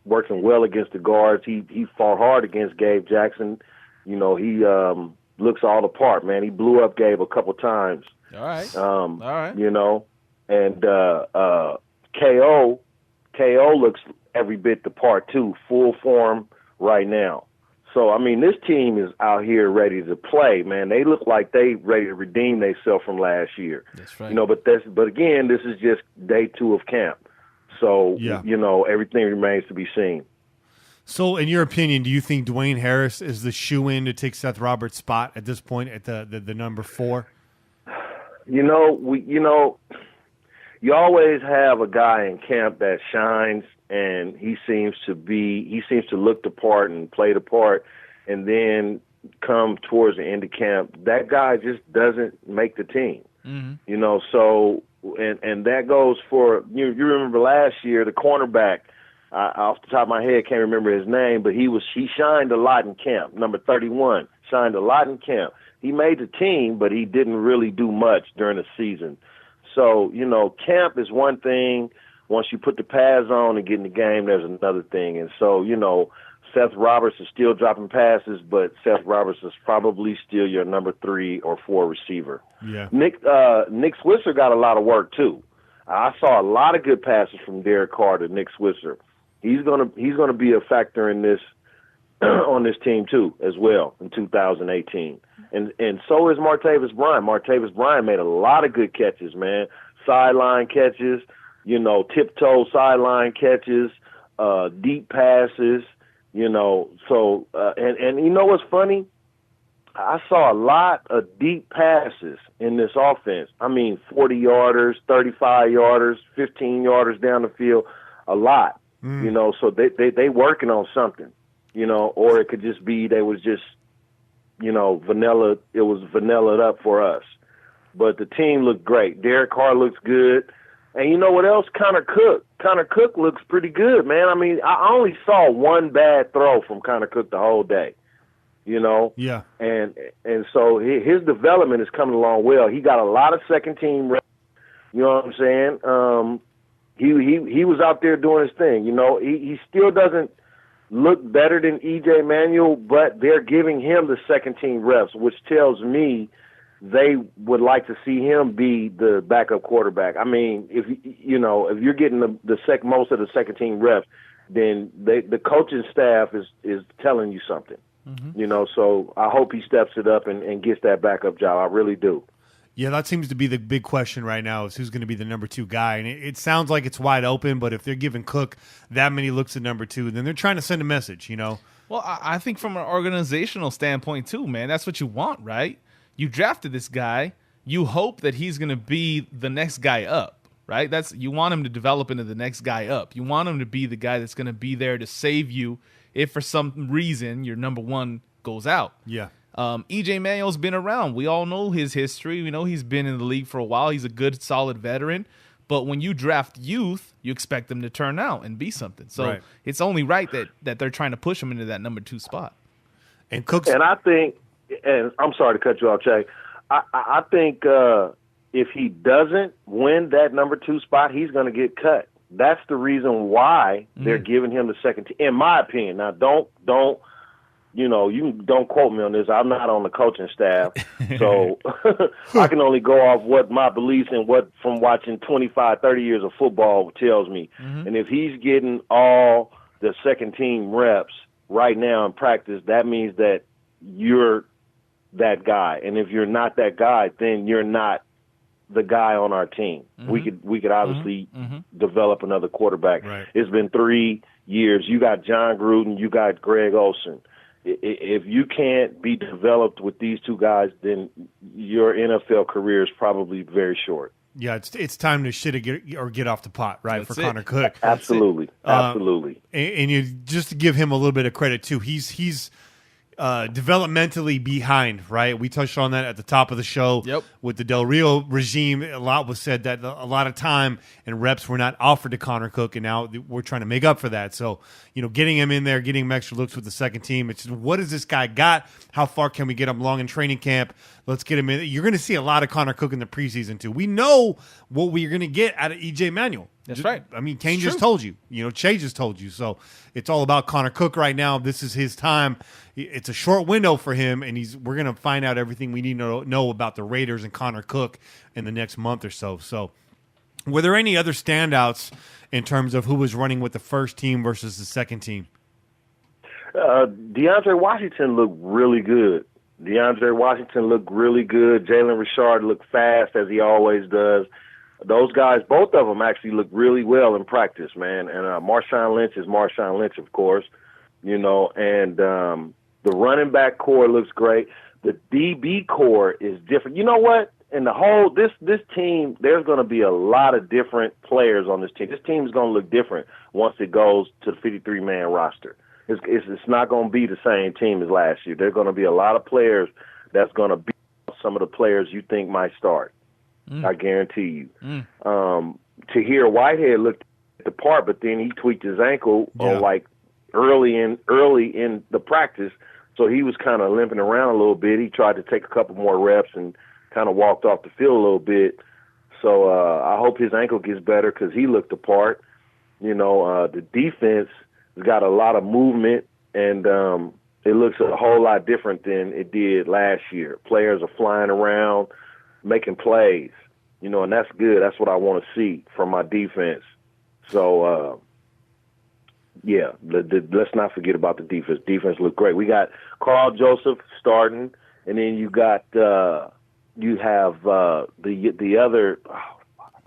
working well against the guards. He fought hard against Gabe Jackson. You know, he looks all the part, man. He blew up Gabe a couple times. All right. All right. You know, and KO looks every bit the part too, full form right now. So, I mean, this team is out here ready to play, man. They look like they ready to redeem themselves from last year. That's right. You know, but again, this is just day 2 of camp. So, you know, everything remains to be seen. So, in your opinion, do you think Dwayne Harris is the shoe-in to take Seth Roberts' spot at this point at the number 4? You know, you always have a guy in camp that shines, and he seems to look the part and play the part, and then come towards the end of camp, that guy just doesn't make the team. Mm-hmm. You know, so and that goes for you remember last year the cornerback. Off the top of my head, can't remember his name, but he shined a lot in camp. Number 31 shined a lot in camp. He made the team, but he didn't really do much during the season. So, you know, camp is one thing. Once you put the pads on and get in the game, there's another thing. And so, you know, Seth Roberts is still dropping passes, but Seth Roberts is probably still your number 3 or 4 receiver. Yeah. Nick Switzer got a lot of work too. I saw a lot of good passes from Derek Carr to Nick Switzer. He's gonna be a factor in this on this team too as well in 2018. And so is Martavis Bryant. Martavis Bryant made a lot of good catches, man. Sideline catches, you know, tiptoe sideline catches, deep passes, you know. So and you know what's funny? I saw a lot of deep passes in this offense. I mean, 40-yarders, 35-yarders, 15-yarders down the field, a lot. You know, so they working on something, you know, or it could just be they was just, you know, it was vanillaed up for us. But the team looked great. Derek Carr looks good. And you know what else? Connor Cook looks pretty good, man. I mean, I only saw one bad throw from Connor Cook the whole day, you know? Yeah. And so his development is coming along well. He got a lot of second-team reps, you know what I'm saying? He was out there doing his thing. You know, he still doesn't look better than E.J. Manuel, but they're giving him the second-team reps, which tells me they would like to see him be the backup quarterback. I mean, if you're getting most of the second-team reps, then the coaching staff is telling you something. Mm-hmm. You know, so I hope he steps it up and gets that backup job. I really do. Yeah, that seems to be the big question right now is who's going to be the number 2 guy. And it sounds like it's wide open, but if they're giving Cook that many looks at number 2, then they're trying to send a message, you know? Well, I think from an organizational standpoint too, man, that's what you want, right? You drafted this guy. You hope that he's going to be the next guy up, right? You want him to develop into the next guy up. You want him to be the guy that's going to be there to save you if for some reason your number 1 goes out. Yeah. E.J. Manuel's been around. We all know his history. We know he's been in the league for a while. He's a good, solid veteran. But when you draft youth, you expect them to turn out and be something. So It's only right that they're trying to push him into that number 2 spot. And Cook's. And I think, and I'm sorry to cut you off, Jay. I think if he doesn't win that number 2 spot, he's going to get cut. That's the reason why they're giving him the second team, in my opinion. Now, don't. You know, you don't quote me on this. I'm not on the coaching staff, so I can only go off what my beliefs and what from watching 25, 30 years of football tells me. Mm-hmm. And if he's getting all the second team reps right now in practice, that means that you're that guy. And if you're not that guy, then you're not the guy on our team. Mm-hmm. We could obviously develop another quarterback. Right. It's been 3 years. You got John Gruden, you got Greg Olsen. If you can't be developed with these 2 guys, then your NFL career is probably very short. Yeah, it's time to shit or get off the pot, right? That's for it. Connor Cook. Absolutely, absolutely. And you just to give him a little bit of credit too. He's developmentally behind, right? We touched on that at the top of the show. Yep. With the Del Rio regime, a lot was said that a lot of time and reps were not offered to Connor Cook, and now we're trying to make up for that. So, getting him in there, getting him extra looks with the second team. It's what does this guy got? How far can we get him along in training camp? Let's get him in. You're going to see a lot of Connor Cook in the preseason, too. We know what we're going to get out of E.J. Manuel. That's right. I mean, Kane just told you. Che just told you. So it's all about Connor Cook right now. This is his time. It's a short window for him, and we're going to find out everything we need to know about the Raiders and Connor Cook in the next month or so. So were there any other standouts in terms of who was running with the first team versus the second team? DeAndre Washington looked really good. Jalen Richard looked fast, as he always does. Those guys, both of them actually look really well in practice, man. And Marshawn Lynch is Marshawn Lynch, of course, and the running back core looks great. The DB core is different. You know what? In the whole, this team, there's going to be a lot of different players on this team. This team is going to look different once it goes to the 53-man roster. It's not going to be the same team as last year. There are going to be a lot of players that's going to be some of the players you think might start. I guarantee you. Tahir Whitehead looked the part, but then he tweaked his ankle early in the practice, so he was kind of limping around a little bit. He tried to take a couple more reps and kind of walked off the field a little bit. So I hope his ankle gets better because he looked the part. The defense has got a lot of movement, and it looks a whole lot different than it did last year. Players are flying around, making plays, and that's good. That's what I want to see from my defense. So, let's not forget about the defense. Defense looked great. We got Carl Joseph starting, and then you have the other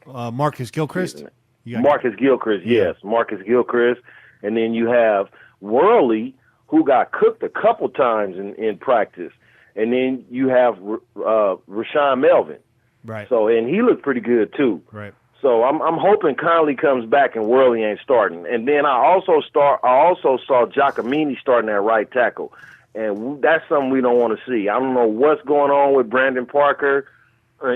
Marcus Gilchrist. Marcus Gilchrist, yes, Marcus Gilchrist, and then you have Worley, who got cooked a couple times in practice. And then you have Rashawn Melvin, right? So, and he looked pretty good too, right? So I'm hoping Conley comes back and Worley ain't starting. And then I also saw Giacomini starting at right tackle, and that's something we don't want to see. I don't know what's going on with Brandon Parker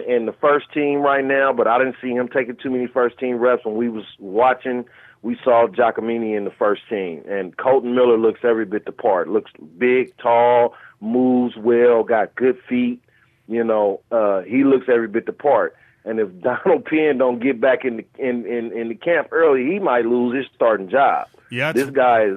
in the first team right now, but I didn't see him taking too many first team reps when we was watching. We saw Giacomini in the first team, and Colton Miller looks every bit the part. Looks big, tall, moves well, got good feet. He looks every bit the part. And if Donald Penn don't get back in the camp early, he might lose his starting job. Yeah, this guy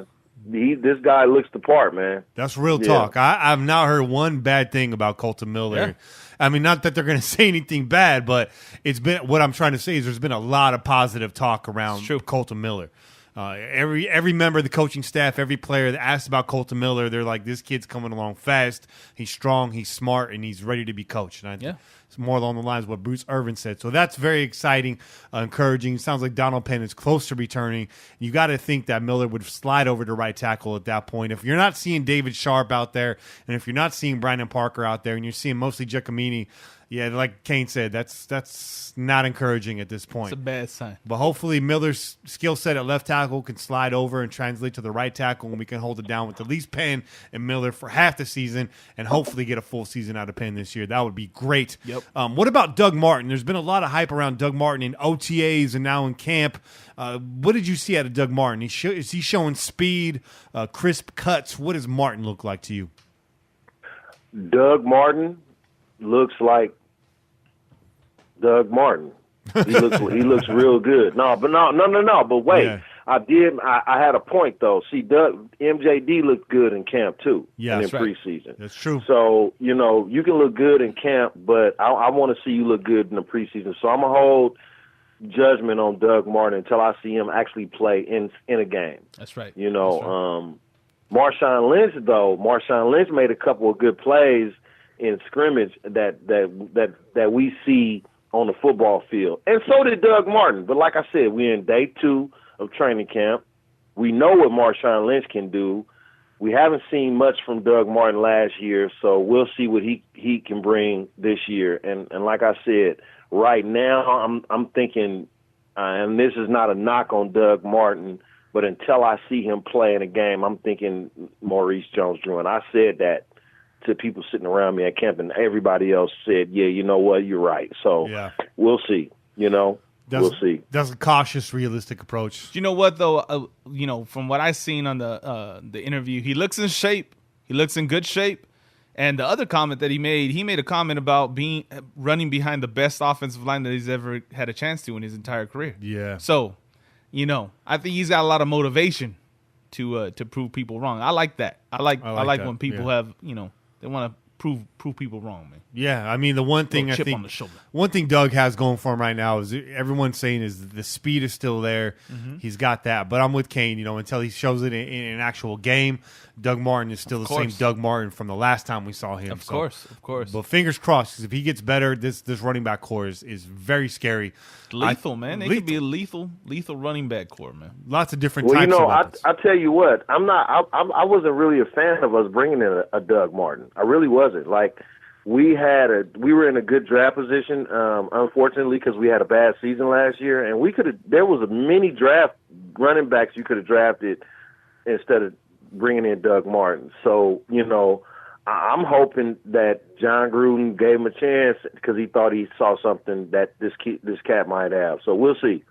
looks the part, man. That's real talk. I've not heard one bad thing about Colton Miller. Yeah. I mean, not that they're going to say anything bad, but it's been what I'm trying to say is there's been a lot of positive talk around Colton Miller. Every member of the coaching staff, every player that asks about Colton Miller, they're like, this kid's coming along fast. He's strong, he's smart, and he's ready to be coached. And it's more along the lines of what Bruce Irvin said. So that's very exciting, encouraging. It sounds like Donald Penn is close to returning. You got to think that Miller would slide over to right tackle at that point. If you're not seeing David Sharp out there, and if you're not seeing Brandon Parker out there, and you're seeing mostly Giacomini, like Kane said, that's not encouraging at this point. It's a bad sign. But hopefully Miller's skill set at left tackle can slide over and translate to the right tackle, and we can hold it down with at least Penn and Miller for half the season and hopefully get a full season out of Penn this year. That would be great. Yep. What about Doug Martin? There's been a lot of hype around Doug Martin in OTAs and now in camp. What did you see out of Doug Martin? Is he showing speed, crisp cuts? What does Martin look like to you? Doug Martin looks like Doug Martin. He looks real good. No. But wait, I had a point though. See, MJD looked good in camp too. Yeah, and in preseason. That's true. So you can look good in camp, but I want to see you look good in the preseason. So I'm gonna hold judgment on Doug Martin until I see him actually play in a game. That's right. Marshawn Lynch made a couple of good plays in scrimmage that we see on the football field. And so did Doug Martin. But like I said, we're in day 2 of training camp. We know what Marshawn Lynch can do. We haven't seen much from Doug Martin last year, so we'll see what he can bring this year. And like I said, right now I'm thinking, and this is not a knock on Doug Martin, But until I see him play in a game, I'm thinking Maurice Jones-Drew. And I said that to people sitting around me at camp, and everybody else said, yeah, you know what, you're right. So we'll see, we'll see. That's a cautious, realistic approach. You know what, though? From what I've seen on the interview, he looks in shape. He looks in good shape. And the other comment that he made a comment about running behind the best offensive line that he's ever had a chance to in his entire career. Yeah. So, I think he's got a lot of motivation to prove people wrong. I like that. I like that. When people have, they want to prove people wrong, man. Yeah, I mean, the one thing one thing Doug has going for him right now is everyone's saying is the speed is still there. Mm-hmm. He's got that. But I'm with Kane, until he shows it in an actual game, Doug Martin is still the same Doug Martin from the last time we saw him. Of course. But fingers crossed, because if he gets better, this running back core is very scary. Lethal, man. It could be a lethal running back core, man. Lots of different types of weapons. I tell you what, I wasn't really a fan of us bringing in a Doug Martin. I really wasn't. Like, we were in a good draft position, unfortunately, because we had a bad season last year, and there was a many draft running backs you could have drafted instead of bringing in Doug Martin. So, I'm hoping that John Gruden gave him a chance because he thought he saw something that this cat might have. So we'll see.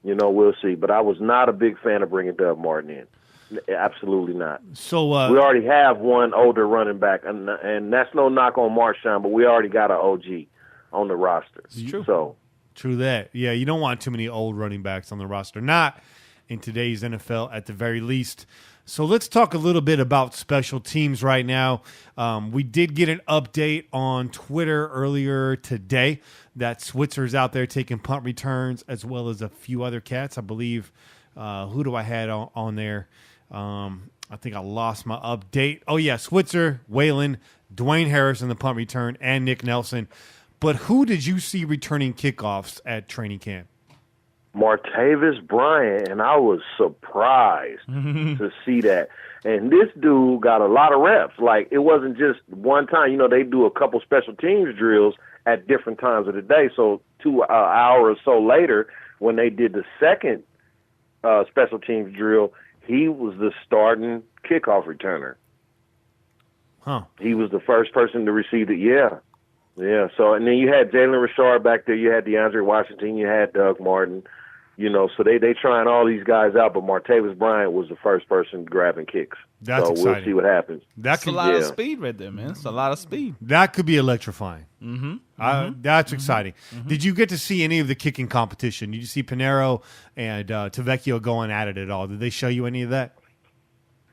We'll see. But I was not a big fan of bringing Doug Martin in. Absolutely not. So we already have one older running back, and that's no knock on Marshawn, but we already got an OG on the roster. It's true. So true that. Yeah, you don't want too many old running backs on the roster. Not in today's NFL, at the very least. So let's talk a little bit about special teams right now. We did get an update on Twitter earlier today that Switzer's out there taking punt returns as well as a few other cats. I believe, who do I had on there? I think I lost my update. Oh, yeah, Switzer, Waylon, Dwayne Harris in the punt return, and Nick Nelson. But who did you see returning kickoffs at training camp? Martavis Bryant, and I was surprised to see that. And this dude got a lot of reps. Like, it wasn't just one time. They do a couple special teams drills at different times of the day. So 2 hours or so later, when they did the second special teams drill, he was the starting kickoff returner. Huh. He was the first person to receive it. Yeah. So, and then you had Jalen Richard back there. You had DeAndre Washington. You had Doug Martin. So they trying all these guys out, but Martavis Bryant was the first person grabbing kicks. That's so exciting. We'll see what happens. That's a lot of speed right there, man. It's a lot of speed. That could be electrifying. Mm-hmm. That's exciting. Mm-hmm. Did you get to see any of the kicking competition? Did you see Pinero and Tavecchio going at it at all? Did they show you any of that?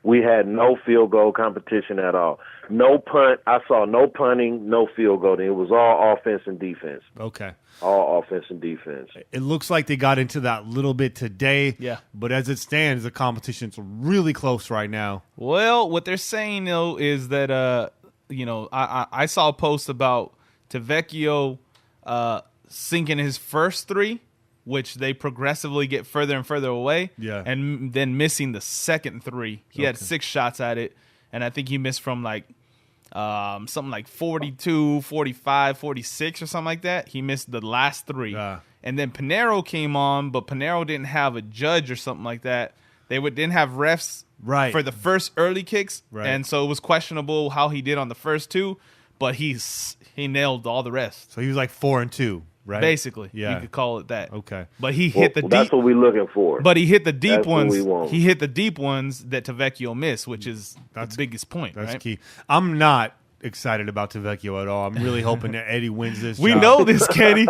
We had no field goal competition at all. No punt. I saw no punting, no field goal. It was all offense and defense. Okay. All offense and defense. It looks like they got into that little bit today. Yeah. But as it stands, the competition's really close right now. Well, what they're saying, though, is that, I saw a post about Tavecchio sinking his first three, which they progressively get further and further away. Yeah. And then missing the second three. He had 6 shots at it, and I think he missed from something like 42, 45, 46 or something like that. He missed the last 3. And then Pinero came on, but Pinero didn't have a judge or something like that. They didn't have refs for the first early kicks, and so it was questionable how he did on the first 2, but he nailed all the rest. So he was like 4 and 2. Right? Basically, yeah. You could call it that. Okay, but he hit the deep. That's what we're looking for. But he hit the deep ones. He hit the deep ones that Tavecchio missed, which is the biggest point. That's right? key. I'm not excited about Tavecchio at all. I'm really hoping that Eddie wins this. We know this, Kenny.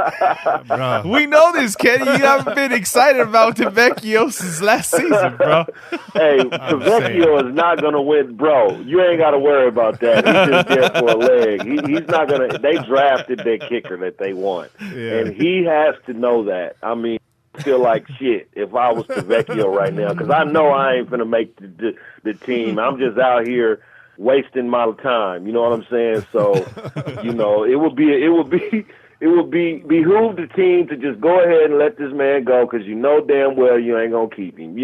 We know this, Kenny. You haven't been excited about Tavecchio since last season, bro. Hey, Tavecchio is not going to win, bro. You ain't got to worry about that. He's just there for a leg. He's not going to. They drafted their kicker that they want, and he has to know that. I mean, I feel like shit if I was Tavecchio right now, because I know I ain't going to make the team. I'm just out here wasting my time, you know what I'm saying? So, it would behoove the team to just go ahead and let this man go, because you know damn well you ain't gonna keep him,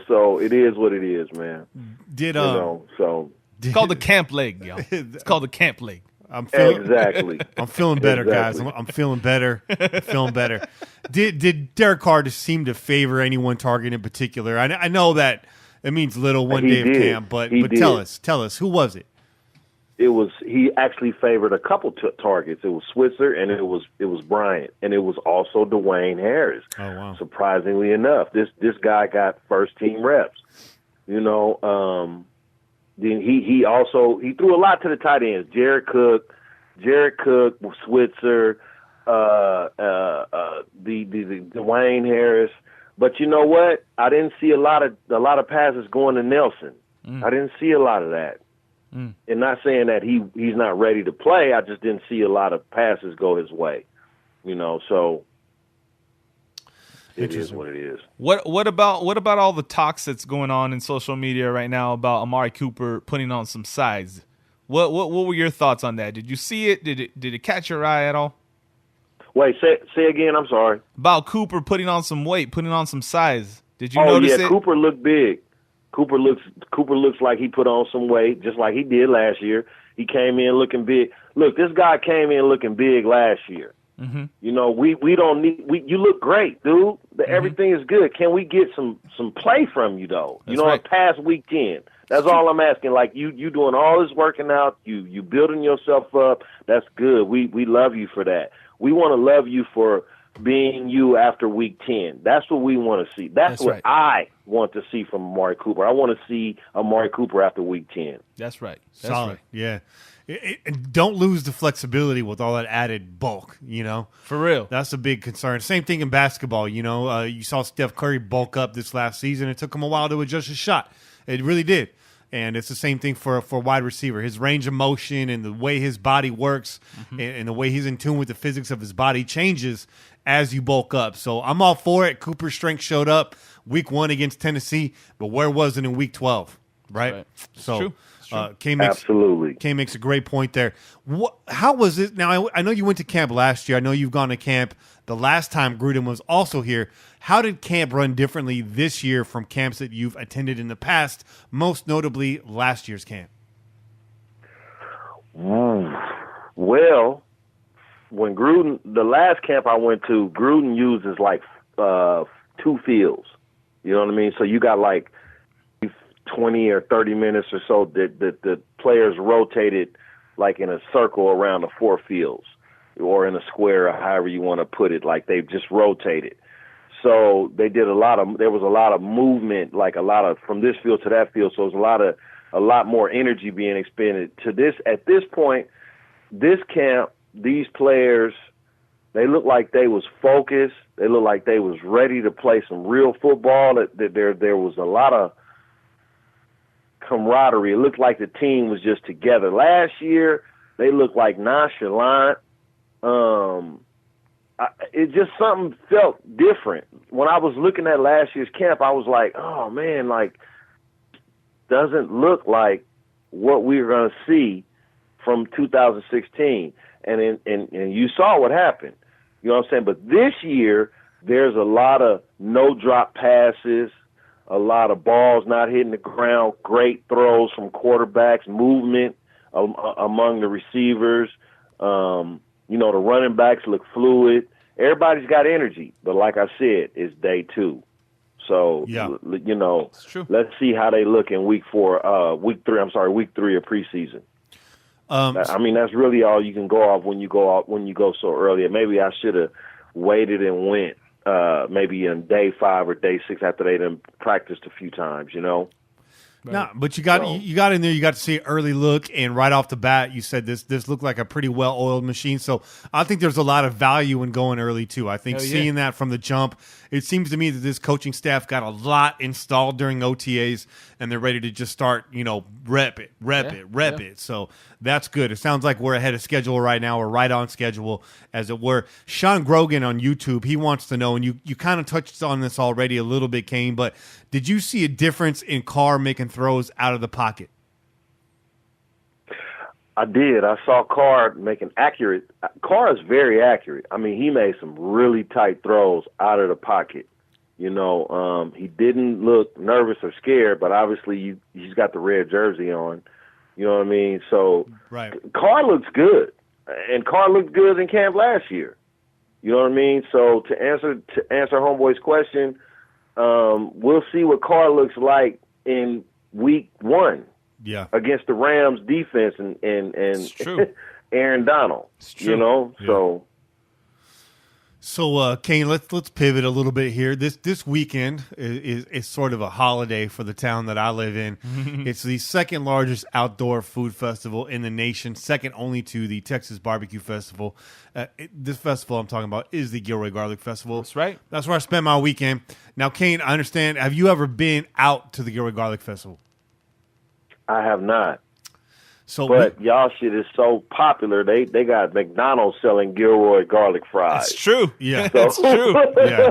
So it is what it is, man. It's called the camp leg, yo. It's called the camp leg. I'm feeling Exactly. I'm feeling better, guys. I'm feeling better. I'm feeling better. Did Derek Carr just seem to favor any one target in particular? I know that it means little one day of camp, but tell us, who was it? He actually favored a couple targets. It was Switzer and it was Bryant, and it was also Dwayne Harris. Oh wow! Surprisingly enough, this guy got first team reps. You know, then he threw a lot to the tight ends. Jared Cook, Switzer, the Dwayne Harris. But you know what? I didn't see a lot of passes going to Nelson. I didn't see a lot of that. And not saying that he's not ready to play. I just didn't see a lot of passes go his way. You know, so it is what it is. What about all the talks that's going on in social media right now about Amari Cooper putting on some size? What were your thoughts on that? Did you see it? Did it catch your eye at all? Wait, say again. I'm sorry. About Cooper putting on some weight, putting on some size. Did you notice it? Cooper looked big. Cooper looks like he put on some weight, just like he did last year. He came in looking big. Look, this guy came in looking big last year. Mm-hmm. You know, we don't need. You look great, dude. Everything is good. Can we get some play from you though? That's you know, right. Past week 10. That's all I'm asking. Like you doing all this working out. You building yourself up. That's good. We love you for that. We want to love you for being you after week 10. That's what we want to see. That's what right. I want to see from Amari Cooper. I want to see Amari Cooper after week 10. That's right. Solid. Right. Yeah. And don't lose the flexibility with all that added bulk, you know? For real. That's a big concern. Same thing in basketball, you know? You saw Steph Curry bulk up this last season. It took him a while to adjust his shot. It really did. And it's the same thing for a wide receiver. His range of motion and the way his body works and the way he's in tune with the physics of his body changes as you bulk up. So I'm all for it. Cooper's strength showed up week 1 against Tennessee, but where was it in week 12, right? So true. K makes a great point there. How was it? Now, I know you went to camp last year. I know you've gone to camp the last time Gruden was also here. How did camp run differently this year from camps that you've attended in the past, most notably last year's camp? Well, when the last camp I went to, Gruden uses like 2 fields. You know what I mean? So you got like 20 or 30 minutes or so that the players rotated like in a circle around the 4 fields or in a square or however you want to put it. Like they just rotated. So they did there was a lot of movement, like a lot of from this field to that field. So it was a lot more energy being expended to this. At this point, this camp, these players, they look like they was focused. They look like they was ready to play some real football. That there was a lot of camaraderie. It looked like the team was just together. Last year, they looked like nonchalant. It just something felt different. When I was looking at last year's camp, I was like, oh man, like doesn't look like what we were going to see from 2016. And you saw what happened. You know what I'm saying? But this year, there's a lot of no-drop passes, a lot of balls not hitting the ground, great throws from quarterbacks, movement among the receivers. You know, the running backs look fluid. Everybody's got energy. But like I said, it's day 2. So, you know, let's see how they look in week 3 of preseason. I mean, that's really all you can go off when you go so early. And maybe I should have waited and went maybe in day 5 or day 6 after they done practiced a few times, you know. Right. No, but you got in there. You got to see an early look, and right off the bat, you said this looked like a pretty well-oiled machine. So I think there's a lot of value in going early too. I think seeing that from the jump, it seems to me that this coaching staff got a lot installed during OTAs, and they're ready to just start, you know, rep it. So that's good. It sounds like we're ahead of schedule right now. We're right on schedule, as it were. Sean Grogan on YouTube, he wants to know, and you kind of touched on this already a little bit, Kane, but did you see a difference in Carr making throws out of the pocket? I did. I saw Carr making accurate. Carr is very accurate. I mean, he made some really tight throws out of the pocket. You know, he didn't look nervous or scared, but obviously he's got the red jersey on. You know what I mean? So right. Carr looks good, and Carr looked good in camp last year. You know what I mean? So to answer homeboy's question, we'll see what Carr looks like in week 1. Yeah. Against the Rams defense and Aaron Donald. It's true. You know? Yeah. So Kane, let's pivot a little bit here. This weekend is sort of a holiday for the town that I live in. It's the second largest outdoor food festival in the nation, second only to the Texas Barbecue Festival. This festival I'm talking about is the Gilroy Garlic Festival. That's right. That's where I spent my weekend. Now, Kane, I understand. Have you ever been out to the Gilroy Garlic Festival? I have not. But y'all shit is so popular. They got McDonald's selling Gilroy garlic fries. It's true. Yeah, that's true. Yeah.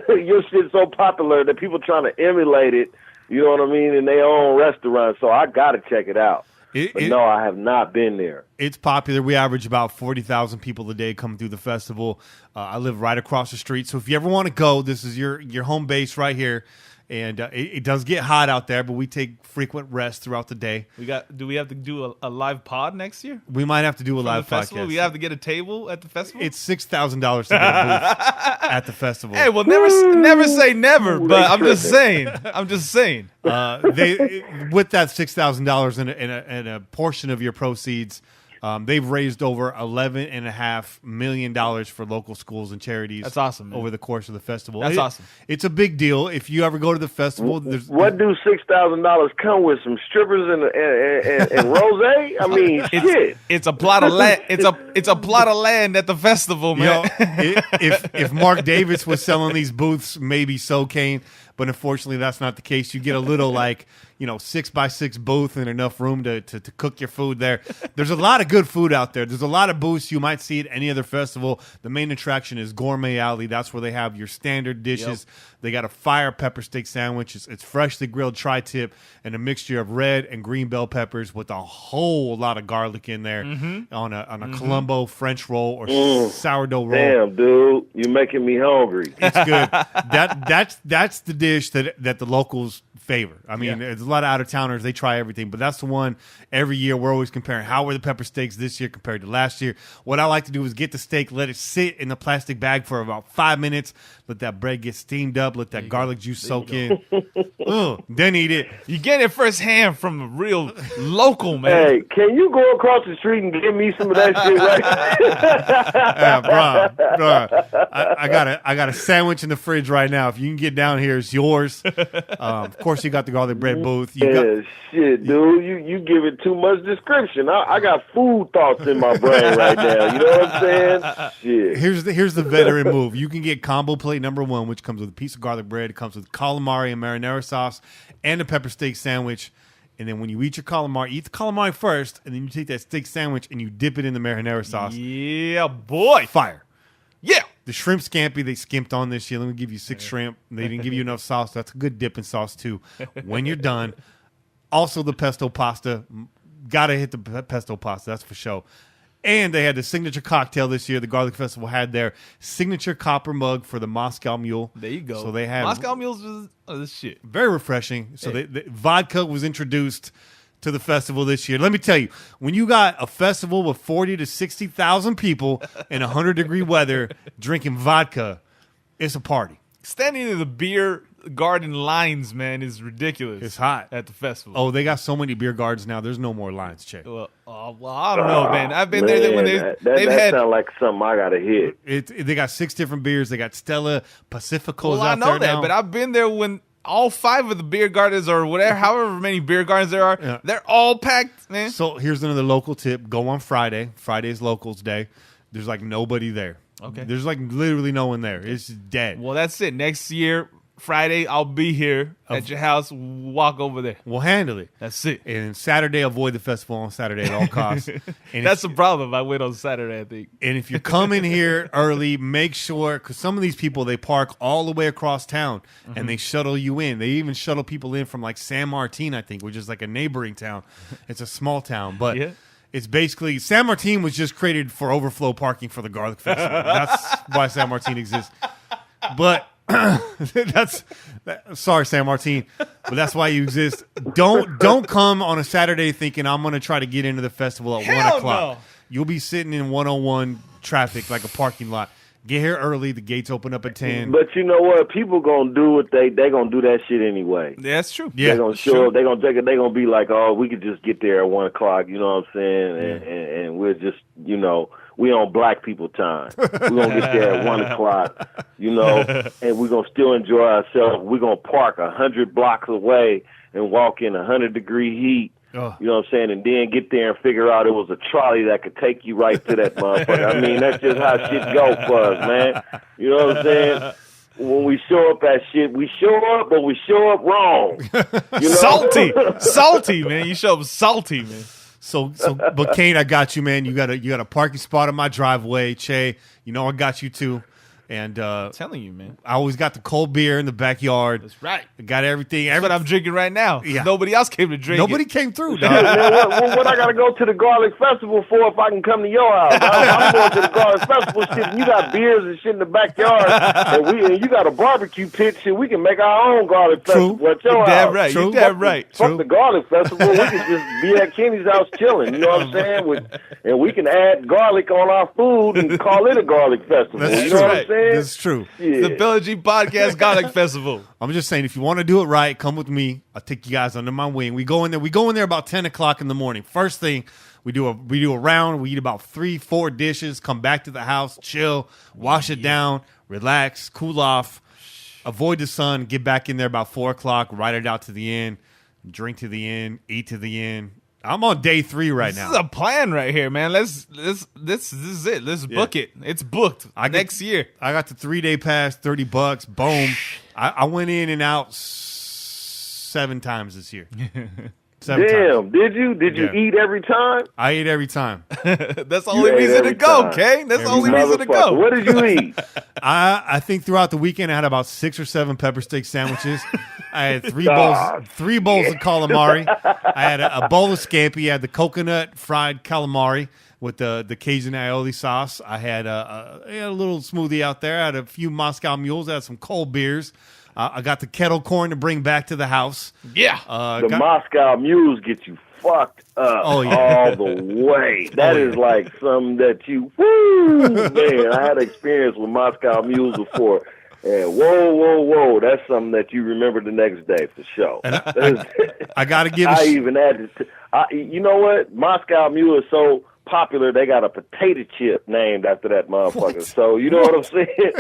Your shit's so popular that people trying to emulate it. You know what I mean? In their own restaurant. So I got to check it out. No, I have not been there. It's popular. We average about 40,000 people a day coming through the festival. I live right across the street. So if you ever want to go, this is your home base right here. And it does get hot out there, but we take frequent rest throughout the day. Do we have to do a live pod next year? We might have to do a live festival. podcast. We have to get a table at the festival. It's $6,000 to get a booth at the festival. Hey, well, never say never, but I'm just saying. They with that $6,000 and a portion of your proceeds. They've raised over $11.5 million for local schools and charities. That's awesome, man. Over the course of the festival. That's awesome. It's a big deal. If you ever go to the festival, what do $6,000 come with? Some strippers and rosé? I mean, shit. It's a plot of land. It's a plot of land at the festival, man. If Mark Davis was selling these booths, maybe so, Kane. But unfortunately, that's not the case. You get a little 6x6 booth and enough room to cook your food there. There's a lot of good food out there. There's a lot of booths you might see at any other festival. The main attraction is Gourmet Alley. That's where they have your standard dishes. Yep. They got a fire pepper steak sandwich. It's freshly grilled tri-tip and a mixture of red and green bell peppers with a whole lot of garlic in there on a Colombo French roll or sourdough roll. Damn, dude, you're making me hungry. It's good. That's the dish that the locals favor. I mean, there's a lot of out-of-towners. They try everything, but that's the one every year we're always comparing. How were the pepper steaks this year compared to last year? What I like to do is get the steak, let it sit in the plastic bag for about 5 minutes, let that bread get steamed up, let that garlic juice soak in. Then eat it. You get it firsthand from a real local, man. Hey, can you go across the street and give me some of that shit right? Bro, I got a sandwich in the fridge right now. If you can get down here, it's yours. Of course, you got the garlic bread booth. Shit, dude. You give it too much description. I got food thoughts in my brain right now. You know what I'm saying? Shit. Here's the veteran move. You can get combo plate number 1, which comes with a piece of garlic bread. It comes with calamari and marinara sauce and a pepper steak sandwich. And then when you eat your calamari, eat the calamari first, and then you take that steak sandwich and you dip it in the marinara sauce. Yeah, boy. Fire. Yeah. The shrimp scampi they skimped on this year. Let me give you 6 shrimp. They didn't give you enough sauce. That's a good dipping sauce, too, when you're done. Also, the pesto pasta. Got to hit the pesto pasta. That's for sure. And they had the signature cocktail this year. The Garlic Festival had their signature copper mug for the Moscow Mule. There you go. So they had Moscow Mules was this shit. Very refreshing. So the vodka was introduced to the festival this year. Let me tell you, when you got a festival with 40 to 60,000 people in 100-degree weather drinking vodka, it's a party. Standing in the beer garden lines, man, is ridiculous. It's hot at the festival. Oh, they got so many beer gardens now. There's no more lines, Che. Well, I don't know, man. I've been there when they've had. That sounds like something I gotta hit. They got 6 different beers. They got Stella Pacificos out there now. I know that, but I've been there when all 5 of the beer gardens or whatever, however many beer gardens there are, they're all packed, man. So here's another local tip: go on Friday. Friday's Locals Day. There's like nobody there. Okay. There's like literally no one there. It's dead. Well, that's it. Next year, Friday, I'll be here at your house. Walk over there. We'll handle it. That's it. And Saturday, avoid the festival on Saturday at all costs. And that's the problem. I went on Saturday, I think. And if you're coming here early, make sure, because some of these people, they park all the way across town and they shuttle you in. They even shuttle people in from like San Martin, I think, which is like a neighboring town. It's a small town, but it's basically, San Martin was just created for overflow parking for the Garlic Festival. That's why San Martin exists. But Sorry, San Martin, but that's why you exist. Don't come on a Saturday thinking I'm going to try to get into the festival at 1 o'clock. No. You'll be sitting in 101 traffic like a parking lot. Get here early. The gates open up at 10. But you know what? People gonna do what they gonna do that shit anyway. Yeah, that's true. Yeah, they're gonna show up. They're gonna be like, oh, we could just get there at 1 o'clock. You know what I'm saying? And we're just, you know, we on black people time. We're gonna get there at 1 o'clock. You know, and we're gonna still enjoy ourselves. We're gonna park 100 blocks away and walk in 100-degree heat. Oh. You know what I'm saying? And then get there and figure out it was a trolley that could take you right to that motherfucker. I mean, that's just how shit go for us, man. You know what I'm saying? When we show up at shit, we show up, but we show up wrong. You know? Salty, man. You show up salty, man. So, but Kane, I got you, man. You got a parking spot in my driveway. Che, you know I got you too. And I'm telling you, man. I always got the cold beer in the backyard. That's right. I got everything. That's what I'm drinking right now. Yeah. Nobody else came to drink. Nobody came through, dog. Man, what I gotta go to the garlic festival for if I can come to your house? I'm going to the garlic festival shit. And you got beers and shit in the backyard, and you got a barbecue pit shit. We can make our own garlic festival at your Damn house. right. True. You damn right. Fuck the garlic festival. We can just be at Kenny's house chilling. You know what I'm saying? And we can add garlic on our food and call it a garlic festival. That's you true. know what I'm saying? That's true. Yeah. The Pillaging Podcast Garlic Festival. I'm just saying, if you want to do it right, come with me. I'll take you guys under my wing. We go in there about 10 o'clock in the morning. First thing, we do a round. We eat about 3-4 dishes. Come back to the house, chill, wash it down, relax, cool off, avoid the sun. Get back in there about 4 o'clock. Ride it out to the end. Drink to the end. Eat to the end. I'm on day 3 right now. This is a plan right here, man. This is it. Let's book it. It's booked next year. I got the 3-day pass, $30. Boom. I went in and out 7 times this year. 7 times. Did you eat every time? I eat every time. That's the only reason to go, Kane. That's the only reason to go. What did you eat? I think throughout the weekend I had about 6 or 7 pepper steak sandwiches. I had 3 bowls of calamari. I had a bowl of scampi. I had the coconut fried calamari with the Cajun aioli sauce. I had a little smoothie out there. I had a few Moscow Mules. I had some cold beers. I got the kettle corn to bring back to the house. Yeah. Moscow Mules get you fucked up all the way. That is like something that you, man, I had experience with Moscow Mules before. And whoa, that's something that you remember the next day for sure. I got to give even added you know what? Moscow Mule is so popular, they got a potato chip named after that motherfucker. What? So, you know what I'm saying?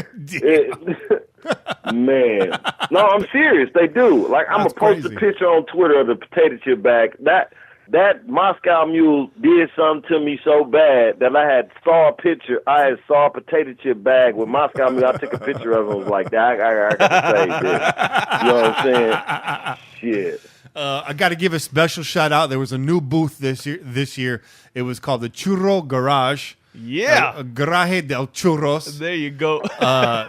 Man. No, I'm serious. They do. Like, I'm going to post a picture on Twitter of the potato chip bag. That Moscow Mule did something to me so bad that I saw a potato chip bag with Moscow Mule. I took a picture of it and was like, I got to save this. You know what I'm saying? Shit. I got to give a special shout out. There was a new booth this year. It was called the Churro Garage. Yeah. Garaje del Churros. There you go.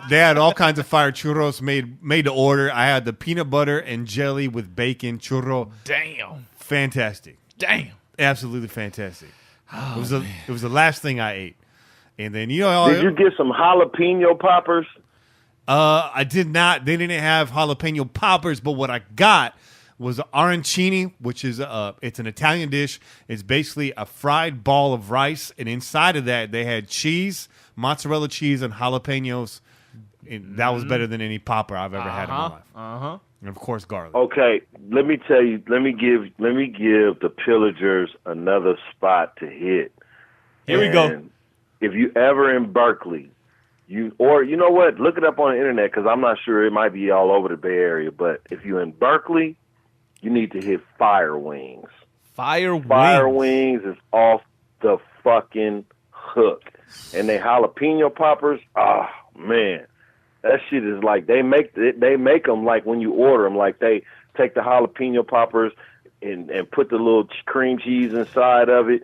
They had all kinds of fire churros made to order. I had the peanut butter and jelly with bacon churro. Damn. Fantastic. Damn. Absolutely fantastic. Oh, it was the last thing I ate. And then, you know, did you get some jalapeno poppers? I did not. They didn't have jalapeno poppers, but what I got was arancini, which is it's an Italian dish. It's basically a fried ball of rice, and inside of that they had cheese, mozzarella cheese, and jalapenos. And that was better than any popper I've ever had in my life. And of course, garlic. Okay, let me tell you. Let me give the Pillagers another spot to hit. Here we go. If you ever in Berkeley, you know what? Look it up on the internet because I'm not sure, it might be all over the Bay Area. But if you're in Berkeley, you need to hit Fire Wings. Fire Wings is off the fucking hook. And they jalapeno poppers, oh man, that shit is like they make them like when you order them, like they take the jalapeno poppers and put the little cream cheese inside of it,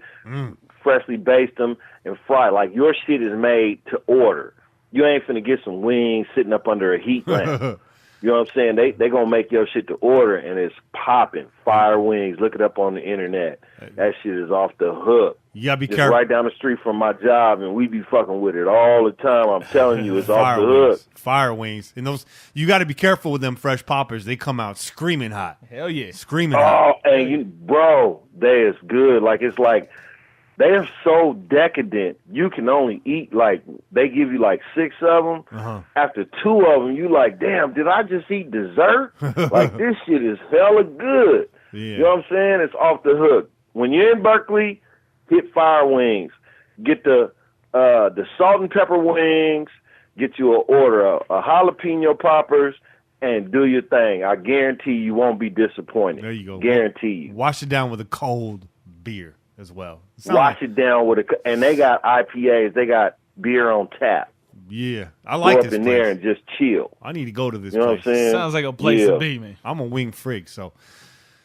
freshly baste them and fry. Like your shit is made to order. You ain't finna get some wings sitting up under a heat lamp. You know what I'm saying? They gonna make your shit to order, and it's popping. Fire wings. Look it up on the internet. That shit is off the hook. You gotta be Just careful. right down the street from my job, and we be fucking with it all the time. I'm telling you, it's off the hook. Fire wings. And those, you got to be careful with them fresh poppers. They come out screaming hot. Hell yeah. Screaming hot. Oh, and bro, they is good. Like, it's like, they are so decadent. You can only eat, like, they give you like 6 of them. Uh-huh. After 2 of them, you like, damn, did I just eat dessert? Like, this shit is hella good. Yeah. You know what I'm saying? It's off the hook. When you're in Berkeley, hit Fire Wings. Get the salt and pepper wings. Get you an order of jalapeno poppers, and do your thing. I guarantee you won't be disappointed. There you go. Guarantee you. Wash it down with a cold beer as well. Wash it down with and they got IPAs. They got beer on tap. Yeah, I like Go this up in place. there and just chill. I need to go to this You know place. what I'm saying? Sounds like a place to be, man. I'm a wing freak, so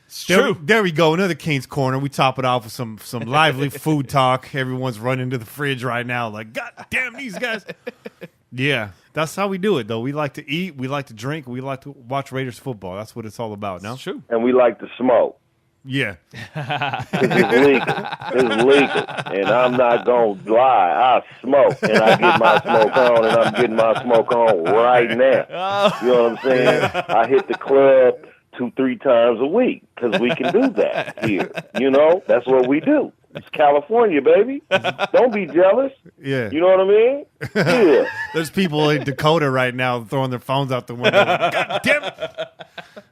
it's true. There we go. Another Kane's Corner. We top it off with some lively food talk. Everyone's running to the fridge right now, like, God damn these guys. Yeah, that's how we do it, though. We like to eat, we like to drink, we like to watch Raiders football. That's what it's all about. No, it's true. And we like to smoke. Yeah. It's legal. It's legal. And I'm not going to lie. I smoke, and I get my smoke on, and I'm getting my smoke on right now. You know what I'm saying? I hit the club 2-3 times a week because we can do that here. You know, that's what we do. It's California, baby. Don't be jealous. Yeah. You know what I mean? Yeah. There's people in Dakota right now throwing their phones out the window. Like, God damn it.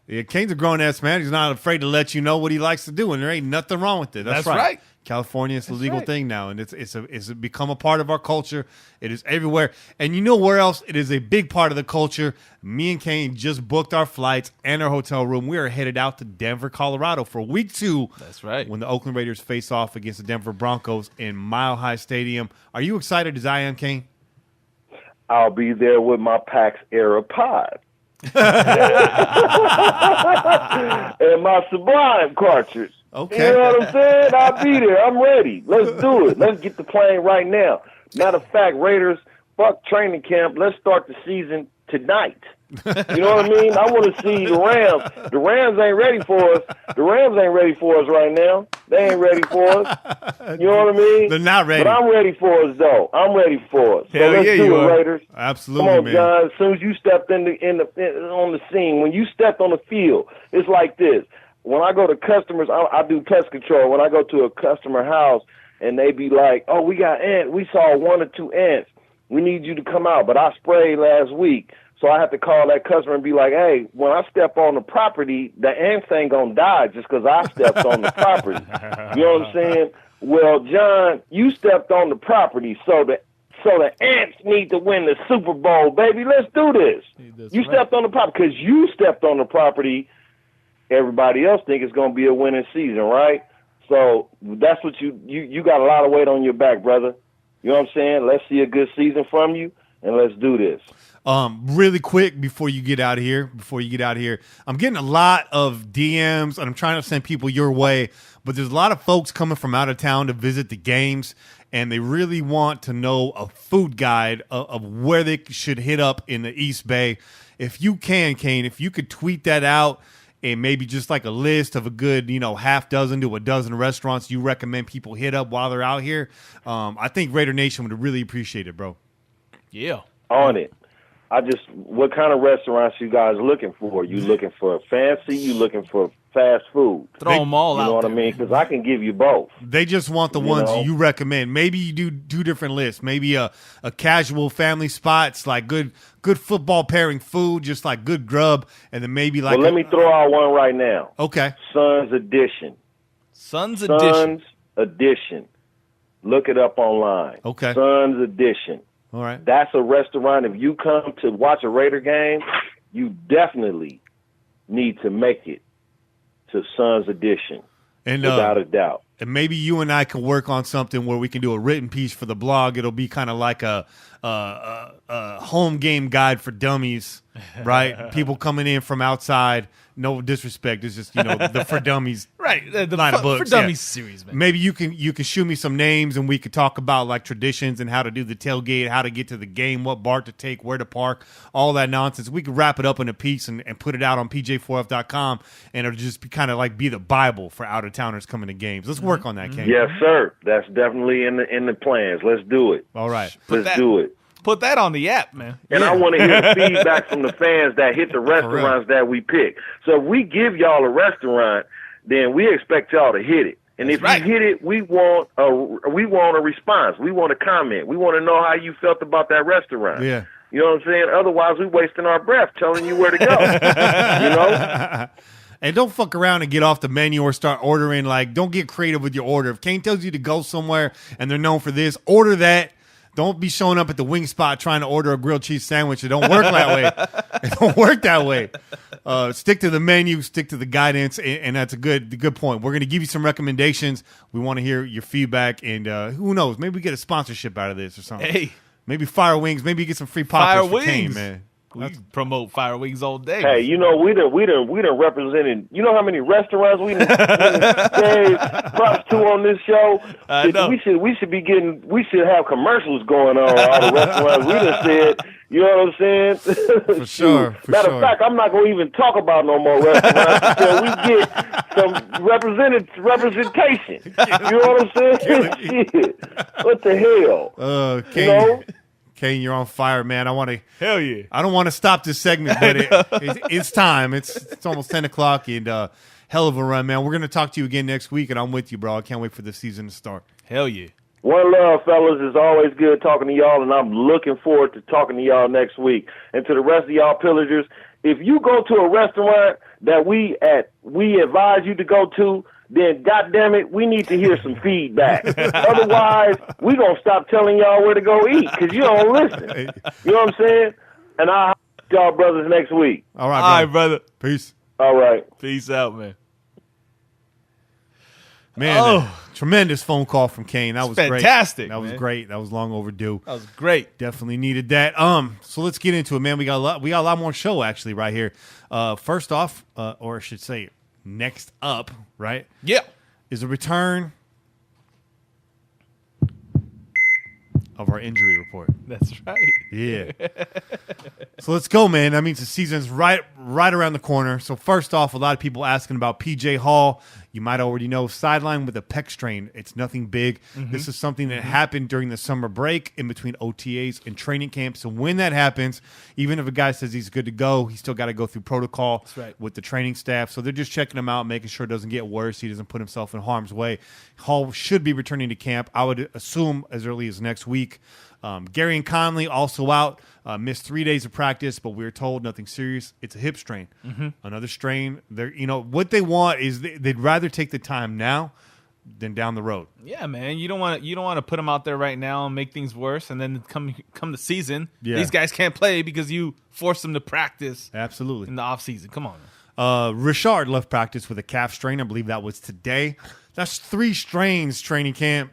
Yeah, Kane's a grown-ass man. He's not afraid to let you know what he likes to do, and there ain't nothing wrong with it. That's right. California is a legal thing now, and it's become a part of our culture. It is everywhere. And you know where else it is a big part of the culture? Me and Kane just booked our flights and our hotel room. We are headed out to Denver, Colorado for week 2. That's right. When the Oakland Raiders face off against the Denver Broncos in Mile High Stadium. Are you excited as I am, Kane? I'll be there with my PAX Era pod. And my Sublime cartridge. Okay. You know what I'm saying? I'll be there. I'm ready. Let's do it. Let's get the plane right now. Matter of fact, Raiders, fuck training camp. Let's start the season tonight. You know what I mean? I want to see the Rams. The Rams ain't ready for us. The Rams ain't ready for us right now. They ain't ready for us. You know what I mean? They're not ready. But I'm ready for us, though. I'm ready for us. So Hell let's yeah, do you it, are. Raiders. Absolutely, Come on, man. John. As soon as you stepped on the scene, when you stepped on the field, it's like this. When I go to customers, I do pest control. When I go to a customer house and they be like, "Oh, we got ants. We saw 1 or 2 ants. We need you to come out." But I sprayed last week. So I have to call that customer and be like, "Hey, when I step on the property, the ants ain't going to die just because I stepped on the property." You know what I'm saying? Well, John, you stepped on the property, so the ants need to win the Super Bowl, baby. Let's do this. You stepped on the property because you stepped on the property. Everybody else think it's going to be a winning season, right? So that's what you got a lot of weight on your back, brother. You know what I'm saying? Let's see a good season from you, and let's do this. Really quick before you get out of here, I'm getting a lot of DMs, and I'm trying to send people your way, but there's a lot of folks coming from out of town to visit the games, and they really want to know a food guide of where they should hit up in the East Bay. If you can, Kane, if you could tweet that out, and maybe just like a list of a good, half dozen to a dozen restaurants you recommend people hit up while they're out here, I think Raider Nation would really appreciate it, bro. Yeah. On it. What kind of restaurants you guys looking for? You looking for fancy? You looking for fast food? Throw them all out. You know what I mean? Because I can give you both. They just want the ones you recommend. Maybe you do 2 different lists. Maybe a casual family spots, like good football pairing food, just like good grub, and then maybe like. Well, let me throw out one right now. Okay. Sons Edition. Sons Edition. Look it up online. Okay. Sons Edition. All right. That's a restaurant. If you come to watch a Raider game, you definitely need to make it to Sons Edition, and without a doubt. And maybe you and I can work on something where we can do a written piece for the blog. It'll be kind of like a home game guide for dummies, right? People coming in from outside. No disrespect. It's just, the for dummies Right. The line of books for dummies yeah. series, man. Maybe you can shoot me some names and we could talk about like traditions and how to do the tailgate, how to get to the game, what bar to take, where to park, all that nonsense. We could wrap it up in a piece and put it out on pj4f.com, and it'll just be kind of like be the Bible for out of towners coming to games. Let's work on that, Kane. Yes, sir. That's definitely in the plans. Let's do it. All right. Let's do it. Put that on the app, man. And I want to hear the feedback from the fans that hit the restaurants that we pick. So if we give y'all a restaurant, then we expect y'all to hit it. And if you hit it, we want a response. We want a comment. We want to know how you felt about that restaurant. Yeah. You know what I'm saying? Otherwise, we're wasting our breath telling you where to go. You know? And don't fuck around and get off the menu or start ordering. Like, don't get creative with your order. If Kane tells you to go somewhere and they're known for this, order that. Don't be showing up at the wing spot trying to order a grilled cheese sandwich. It don't work that way. It don't work that way. Stick to the menu, stick to the guidance, and that's a good point. We're going to give you some recommendations. We want to hear your feedback, and who knows? Maybe we get a sponsorship out of this or something. Hey. Maybe Fire Wings. Maybe you get some free poppers for Kane, man. We promote Fire Wings all day. Hey, you know, we done represented. You know how many restaurants we done gave props to on this show? I know. We should have commercials going on all the restaurants we done said. You know what I'm saying? For sure. Matter of fact, I'm not going to even talk about no more restaurants until we get some representation. You know what I'm saying? Shit. What the hell? Kane, you know? Kane, you're on fire, man. Hell yeah. I don't want to stop this segment, but it's time. It's almost 10 o'clock, and hell of a run, man. We're going to talk to you again next week, and I'm with you, bro. I can't wait for the season to start. Hell yeah. One love, fellas. It's always good talking to y'all, and I'm looking forward to talking to y'all next week. And to the rest of y'all pillagers, if you go to a restaurant that we advise you to go to, then goddamn it, we need to hear some feedback. Otherwise, we gonna stop telling y'all where to go eat because you don't listen. You know what I'm saying? And I'll y'all brothers next week. All right, brother. Peace. All right. Peace out, man. Man, tremendous phone call from Kane. That was fantastic. Great. That was great. That was long overdue. That was great. Definitely needed that. So let's get into it, man. We got a lot more show actually right here. First off, or I should say, next up, right? Yeah, is a return of our injury report. That's right. Yeah. So let's go, man. That means the season's right around the corner. So first off, a lot of people asking about PJ Hall. You might already know, sidelined with a pec strain. It's nothing big. Mm-hmm. This is something that happened during the summer break in between OTAs and training camp. So when that happens, even if a guy says he's good to go, he's still got to go through protocol with the training staff. So they're just checking him out, making sure it doesn't get worse. He doesn't put himself in harm's way. Hall should be returning to camp, I would assume, as early as next week. Gary and Conley also out, missed 3 days of practice, but we were told nothing serious. It's a hip strain. Mm-hmm. Another strain. What they want is they'd rather take the time now than down the road. Yeah, man. You don't want to put them out there right now and make things worse, and then come the season, these guys can't play because you force them to practice. Absolutely. In the off season. Come on, man. Richard left practice with a calf strain. I believe that was today. That's 3 strains, training camp.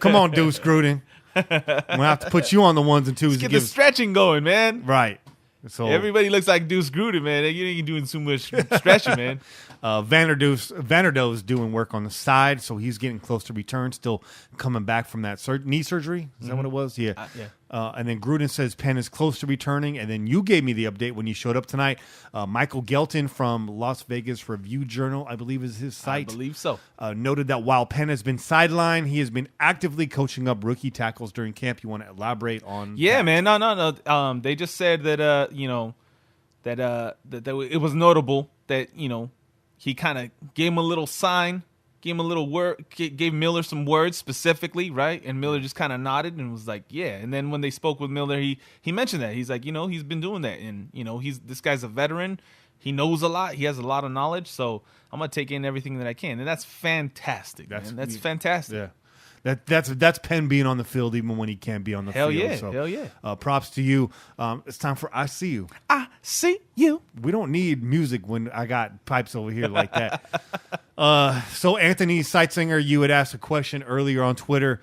Come on, Deuce Gruden. I'm going to have to put you on the ones and twos. Let's get the stretching going, man. Right. So everybody looks like Deuce Gruden, man. You ain't doing too much stretching, man. Vanderdoe's doing work on the side, so he's getting close to return. Still coming back from that knee surgery. Is that what it was? Yeah. And then Gruden says Penn is close to returning. And then you gave me the update when you showed up tonight. Michael Gelton from Las Vegas Review Journal, I believe is his site. I believe so. Noted that while Penn has been sidelined, he has been actively coaching up rookie tackles during camp. You want to elaborate on? Yeah, that? Man. No. They just said that that it was notable that he kind of gave him a little sign, gave him a little word, gave Miller some words specifically, right? And Miller just kind of nodded and was like, yeah. And then when they spoke with Miller, he mentioned that. He's like, he's been doing that. And, this guy's a veteran. He knows a lot. He has a lot of knowledge. So I'm going to take in everything that I can. And that's fantastic, man. That's fantastic. Yeah. That's Penn being on the field even when he can't be on the field. Hell yeah. Props to you. It's time for I See You. I see you. We don't need music when I got pipes over here like that. So Anthony Seitzinger, you had asked a question earlier on Twitter.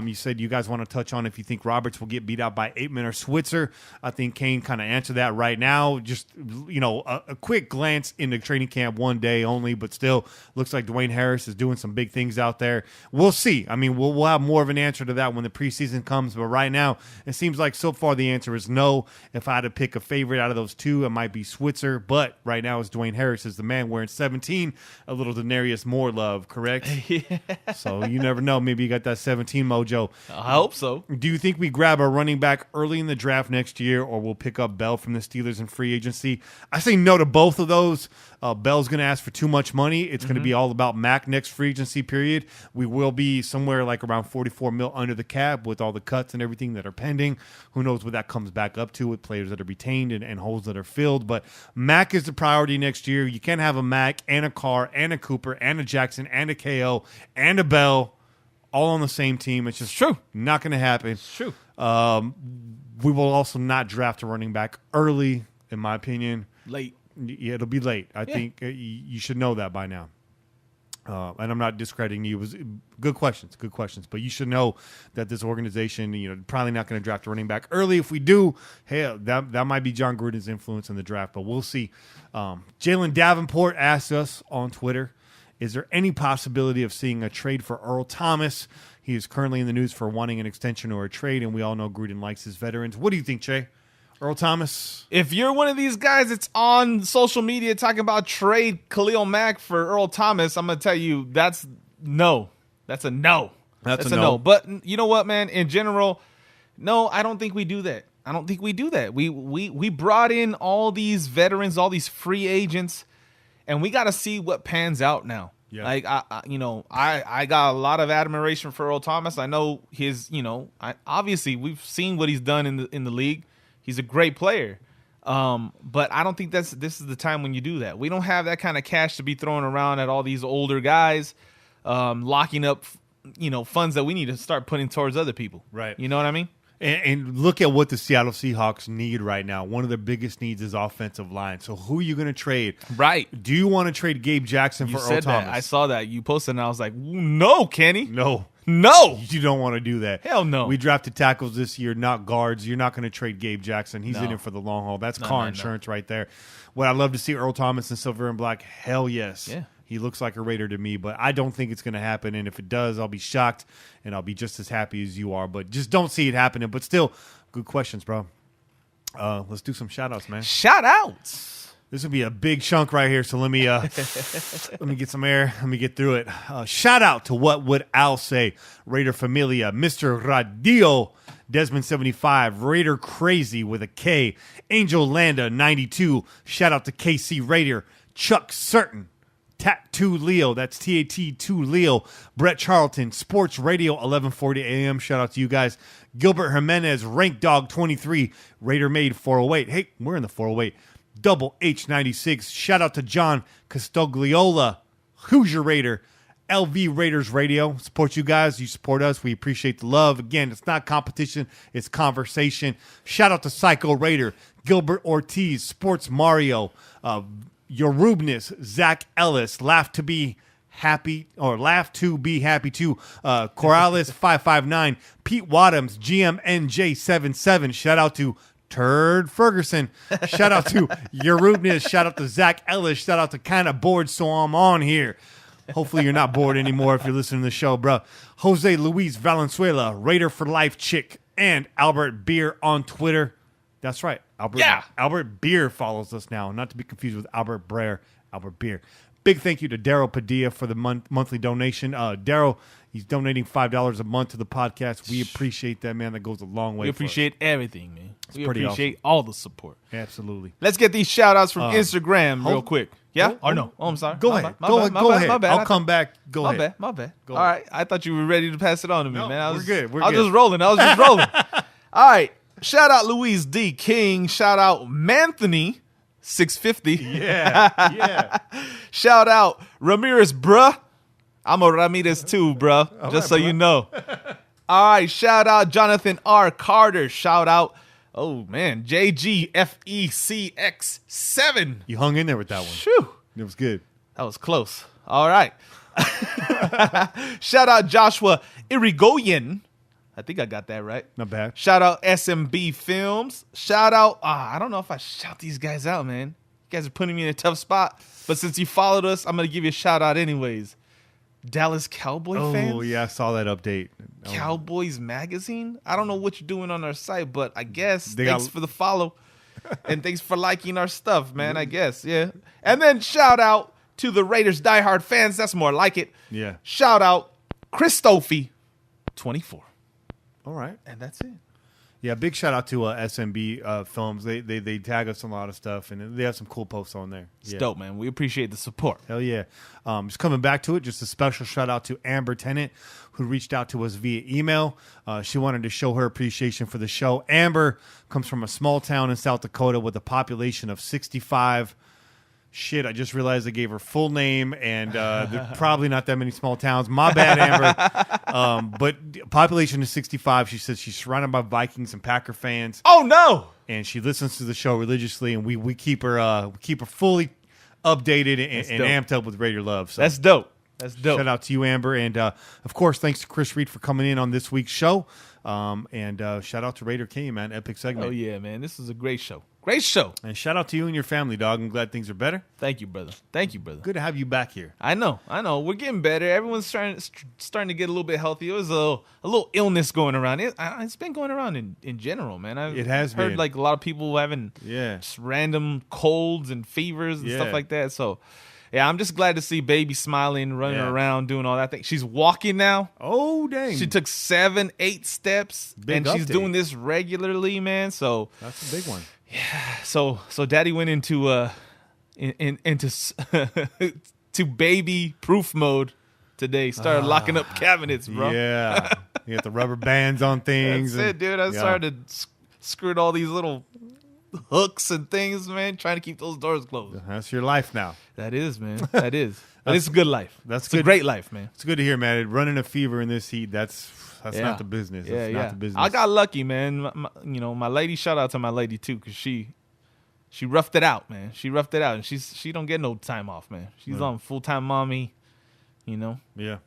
You said you guys want to touch on if you think Roberts will get beat out by Aitman or Switzer. I think Kane kind of answered that right now. Just, a quick glance into training camp, one day only, but still looks like Dwayne Harris is doing some big things out there. We'll see. I mean, we'll have more of an answer to that when the preseason comes, but right now it seems like so far the answer is no. If I had to pick a favorite out of those two, it might be Switzer, but right now it's Dwayne Harris is the man wearing 17, a little Denarius Moore love, correct? Yeah. So you never know. Maybe you got that 17 mojo. I hope so. Do you think we grab a running back early in the draft next year, or we'll pick up Bell from the Steelers in free agency? I say no to both of those. Bell's going to ask for too much money. It's going to be all about Mac next free agency period. We will be somewhere like around $44 million under the cap with all the cuts and everything that are pending. Who knows what that comes back up to with players that are retained and holes that are filled. But Mac is the priority next year. You can't have a Mac and a Carr and a Cooper and a Jackson and a KO and a Bell all on the same team. It's just true. Not going to happen. It's true. We will also not draft a running back early, in my opinion. Late. Yeah, it'll be late. I think you should know that by now. And I'm not discrediting you. It was good questions. But you should know that this organization, probably not going to draft a running back early. If we do, hey, that might be John Gruden's influence in the draft, but we'll see. Jalen Davenport asked us on Twitter, is there any possibility of seeing a trade for Earl Thomas? He is currently in the news for wanting an extension or a trade, and we all know Gruden likes his veterans. What do you think, Che? Earl Thomas? If you're one of these guys that's on social media talking about trade Khalil Mack for Earl Thomas, I'm going to tell you that's no. That's a no. That's a no. But you know what, man? In general, no, I don't think we do that. We brought in all these veterans, all these free agents, and we got to see what pans out now. Yeah. Like, I got a lot of admiration for Earl Thomas. I know his, obviously we've seen what he's done in the league. He's a great player. But I don't think this is the time when you do that. We don't have that kind of cash to be throwing around at all these older guys, locking up, funds that we need to start putting towards other people. Right. You know what I mean? And look at what the Seattle Seahawks need right now. One of their biggest needs is offensive line. So who are you going to trade? Right. Do you want to trade Gabe Jackson for Earl Thomas? I saw that. You posted, and I was like, no, Kenny. No. You don't want to do that. Hell no. We drafted tackles this year, not guards. You're not going to trade Gabe Jackson. He's in it for the long haul. That's car insurance right there. Would I love to see Earl Thomas in silver and black? Hell yes. Yeah. He looks like a Raider to me, but I don't think it's going to happen. And if it does, I'll be shocked, and I'll be just as happy as you are. But just don't see it happening. But still, good questions, bro. Let's do some shout-outs, man. Shout-outs. This would be a big chunk right here, so let me let me get some air. Let me get through it. Shout out to What Would Al Say, Raider Familia, Mr. Radio, Desmond 75, Raider Crazy with a K, Angel Landa 92. Shout out to KC Raider, Chuck Certain, Tattoo Leo, that's TAT2 Leo, Brett Charlton, Sports Radio 1140 AM. Shout out to you guys. Gilbert Jimenez, Rank Dog 23, Raider Made 408. Hey, we're in the 408. Double H96. Shout out to John Castogliola, Hoosier Raider, LV Raiders Radio. Support you guys. You support us. We appreciate the love. Again, it's not competition. It's conversation. Shout out to Psycho Raider, Gilbert Ortiz, Sports Mario, Yorubness, Zach Ellis, Laugh to Be Happy too. Corrales 559, Pete Wadhams, GMNJ77. Shout out to Turd Ferguson. Shout out to Yorubness. Shout out to Zach Ellis. Shout out to Kinda Bored, so I'm on here. Hopefully you're not bored anymore if you're listening to the show, bro. Jose Luis Valenzuela, Raider for Life Chick, and Albert Beer on Twitter. That's right. Albert Beer follows us now. Not to be confused with Albert Breer. Albert Beer. Big thank you to Daryl Padilla for the monthly donation. Daryl, he's donating $5 a month to the podcast. We appreciate that, man. That goes a long way. We appreciate everything, man. We appreciate awesome. all the support. Absolutely. Let's get these shout-outs from Instagram real quick. Yeah? Or no? Oh, I'm sorry. Go ahead. Go ahead. My bad. I'll come back. Go ahead. My bad. Go all right. I thought you were ready to pass it on to me, man. We're good. I was just rolling. All right. Shout out Louise D. King. Shout out Manthony 650. Yeah. Shout out Ramirez, bruh. I'm a Ramirez too, bruh. Just so you know. All right. Shout out Jonathan R. Carter. Shout out, oh man, JGFECX7. You hung in there with that one. Shoo. It was good. That was close. All right. Shout out Joshua Irigoyen. I think I got that right. Not bad. Shout out SMB Films. Shout out. I don't know if I shout these guys out, man. You guys are putting me in a tough spot. But since you followed us, I'm going to give you a shout out anyways. Dallas Cowboy fans. Oh, yeah, I saw that update. Cowboys Magazine. I don't know what you're doing on our site, but I guess thanks for the follow. And thanks for liking our stuff, man, I guess. Yeah. And then shout out to the Raiders diehard fans. That's more like it. Yeah. Shout out Christophe 24. All right. And that's it. Yeah, big shout out to SMB Films. They tag us on a lot of stuff, and they have some cool posts on there. It's dope, man. We appreciate the support. Hell yeah. Just coming back to it, just a special shout out to Amber Tennant, who reached out to us via email. She wanted to show her appreciation for the show. Amber comes from a small town in South Dakota with a population of 65. Shit, I just realized I gave her full name, and there's probably not that many small towns. My bad, Amber. But population is 65. She says she's surrounded by Vikings and Packer fans. Oh no! And she listens to the show religiously, and we keep her fully updated and amped up with Raider love. So that's dope. That's dope. Shout out to you, Amber, and of course, thanks to Chris Reed for coming in on this week's show. And shout out to Raider King, man. Epic segment. Oh yeah, man. This is a great show. Great show. And shout out to you and your family, dog. I'm glad things are better. Thank you, brother. Thank you, brother. Good to have you back here. I know. We're getting better. Everyone's starting to get a little bit healthy. It was a little illness going around. It's been going around in general, man. It has heard been. Like a lot of people having just random colds and fevers and stuff like that. So, yeah, I'm just glad to see baby smiling, running around, doing all that thing. She's walking now. Oh, dang. She took 7-8 steps, and she's doing this regularly, man. So that's a big one. Yeah. So Daddy went into to baby proof mode today. Started locking up cabinets, bro. Yeah. You got the rubber bands on things. That's it, dude. I started screwing all these little hooks and things, man, trying to keep those doors closed. That's your life now. That is, man. That is. But it's a good life. That's a great life, man. It's good to hear, man. Running a fever in this heat, that's not the business. That's not the business. I got lucky, man. My lady, shout out to my lady too, because she roughed it out, man. She roughed it out, and she don't get no time off, man. She's on full-time mommy, Yeah.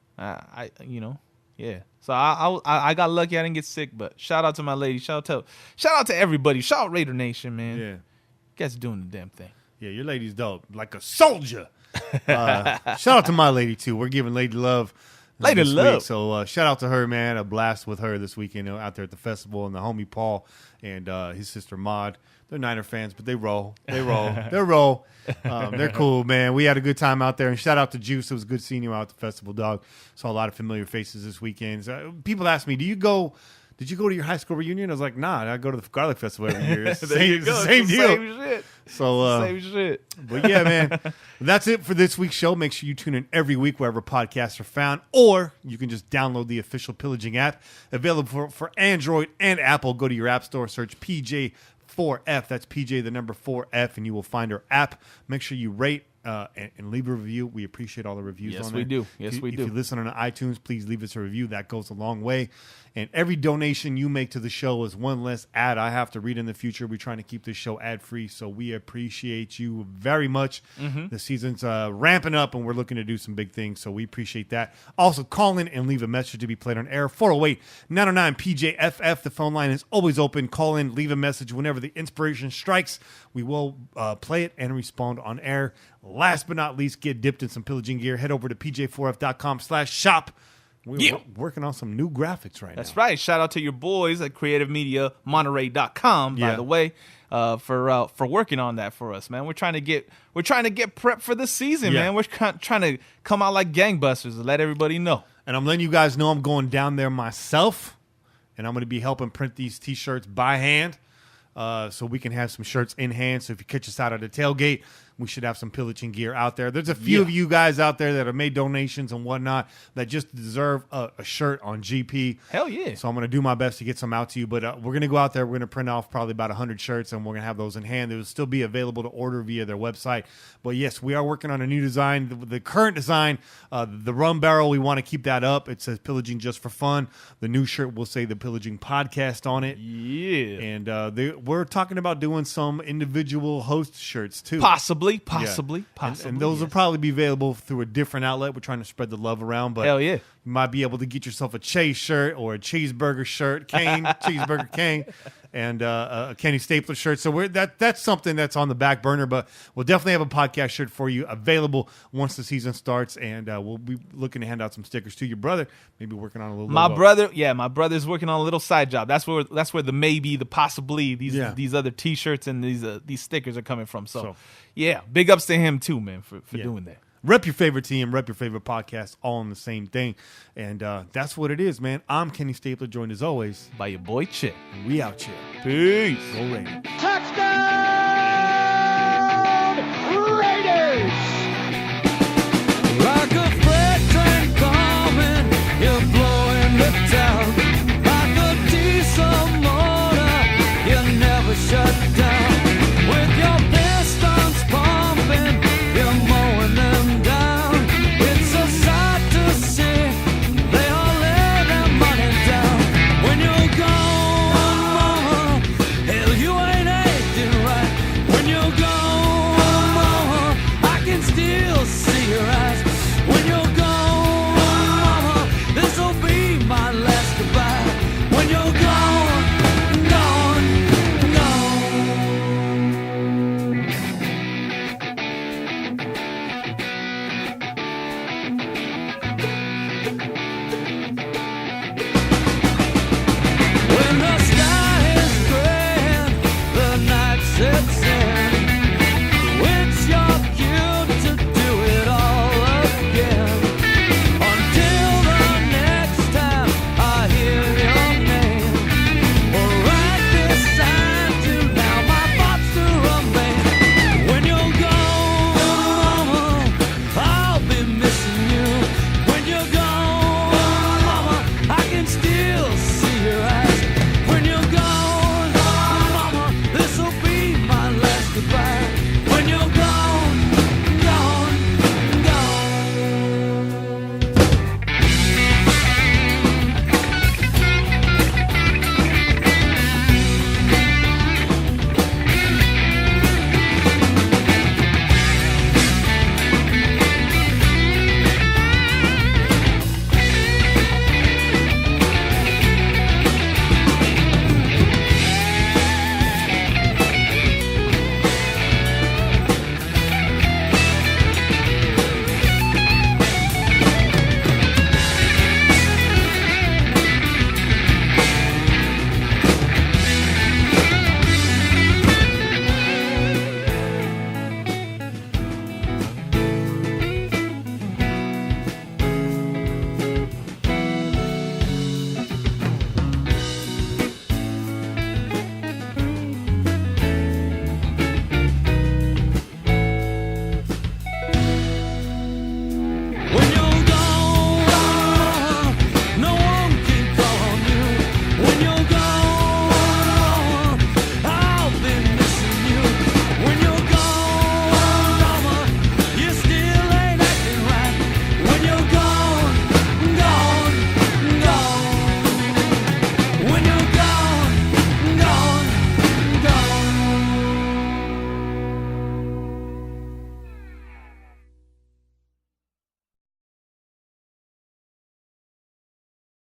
Yeah. So I got lucky. I didn't get sick, but shout out to my lady. Shout out to everybody. Shout out Raider Nation, man. Yeah. You guys are doing the damn thing. Yeah, your lady's dope. Like a soldier. Shout out to my lady, too. We're giving lady love. Lady love. Week. So shout out to her, man. A blast with her this weekend out there at the festival. And the homie Paul and his sister Maud. They're Niner fans, but they roll. They're cool, man. We had a good time out there. And shout out to Juice. It was good seeing you out at the festival, dog. Saw a lot of familiar faces this weekend. People ask me, did you go to your high school reunion? I was like, nah, I go to the Garlic Festival every year. It's the same deal. Same shit. So, same shit. But yeah, man, that's it for this week's show. Make sure you tune in every week wherever podcasts are found, or you can just download the official Pillaging app, available for Android and Apple. Go to your app store, search PJ4F. That's PJ the number 4F, and you will find our app. Make sure you rate and leave a review. We appreciate all the reviews on there. Yes, we do. If you listen on iTunes, please leave us a review. That goes a long way. And every donation you make to the show is one less ad I have to read in the future. We're trying to keep this show ad-free, so we appreciate you very much. Mm-hmm. The season's ramping up, and we're looking to do some big things, so we appreciate that. Also, call in and leave a message to be played on air. 408-909-PJFF. The phone line is always open. Call in, leave a message whenever the inspiration strikes. We will play it and respond on air. Last but not least, get dipped in some pillaging gear. Head over to pj4f.com/shop. We're working on some new graphics right now. That's right. Shout out to your boys at creativemediamonterey.com, by the way, for working on that for us, man. We're trying to get prepped for the season, man. We're trying to come out like gangbusters and let everybody know. And I'm letting you guys know I'm going down there myself, and I'm going to be helping print these T-shirts by hand, so we can have some shirts in hand. So if you catch us out at the tailgate, we should have some pillaging gear out there. There's a few of you guys out there that have made donations and whatnot that just deserve a shirt on GP. Hell yeah. So I'm going to do my best to get some out to you. But we're going to go out there. We're going to print off probably about 100 shirts, and we're going to have those in hand. They will still be available to order via their website. But, yes, we are working on a new design. The current design, the rum barrel, we want to keep that up. It says Pillaging Just for Fun. The new shirt will say the Pillaging Podcast on it. Yeah. And we're talking about doing some individual host shirts too. Possibly. And those will probably be available through a different outlet. We're trying to spread the love around, but hell yeah, you might be able to get yourself a Chase shirt or a cheeseburger shirt, cheeseburger King, and a Kenny Stapler shirt. So that's something that's on the back burner, but we'll definitely have a podcast shirt for you available once the season starts, and we'll be looking to hand out some stickers to your brother. Maybe working on a little. My brother's working on a little side job. That's where the maybe, the possibly, these other T-shirts and these stickers are coming from. So yeah, big ups to him too, man, for doing that. Rep your favorite team, rep your favorite podcast, all in the same thing. And that's what it is, man. I'm Kenny Stapler, joined as always by your boy Chick. And we out here. Peace. Go Raiders. Touchdown!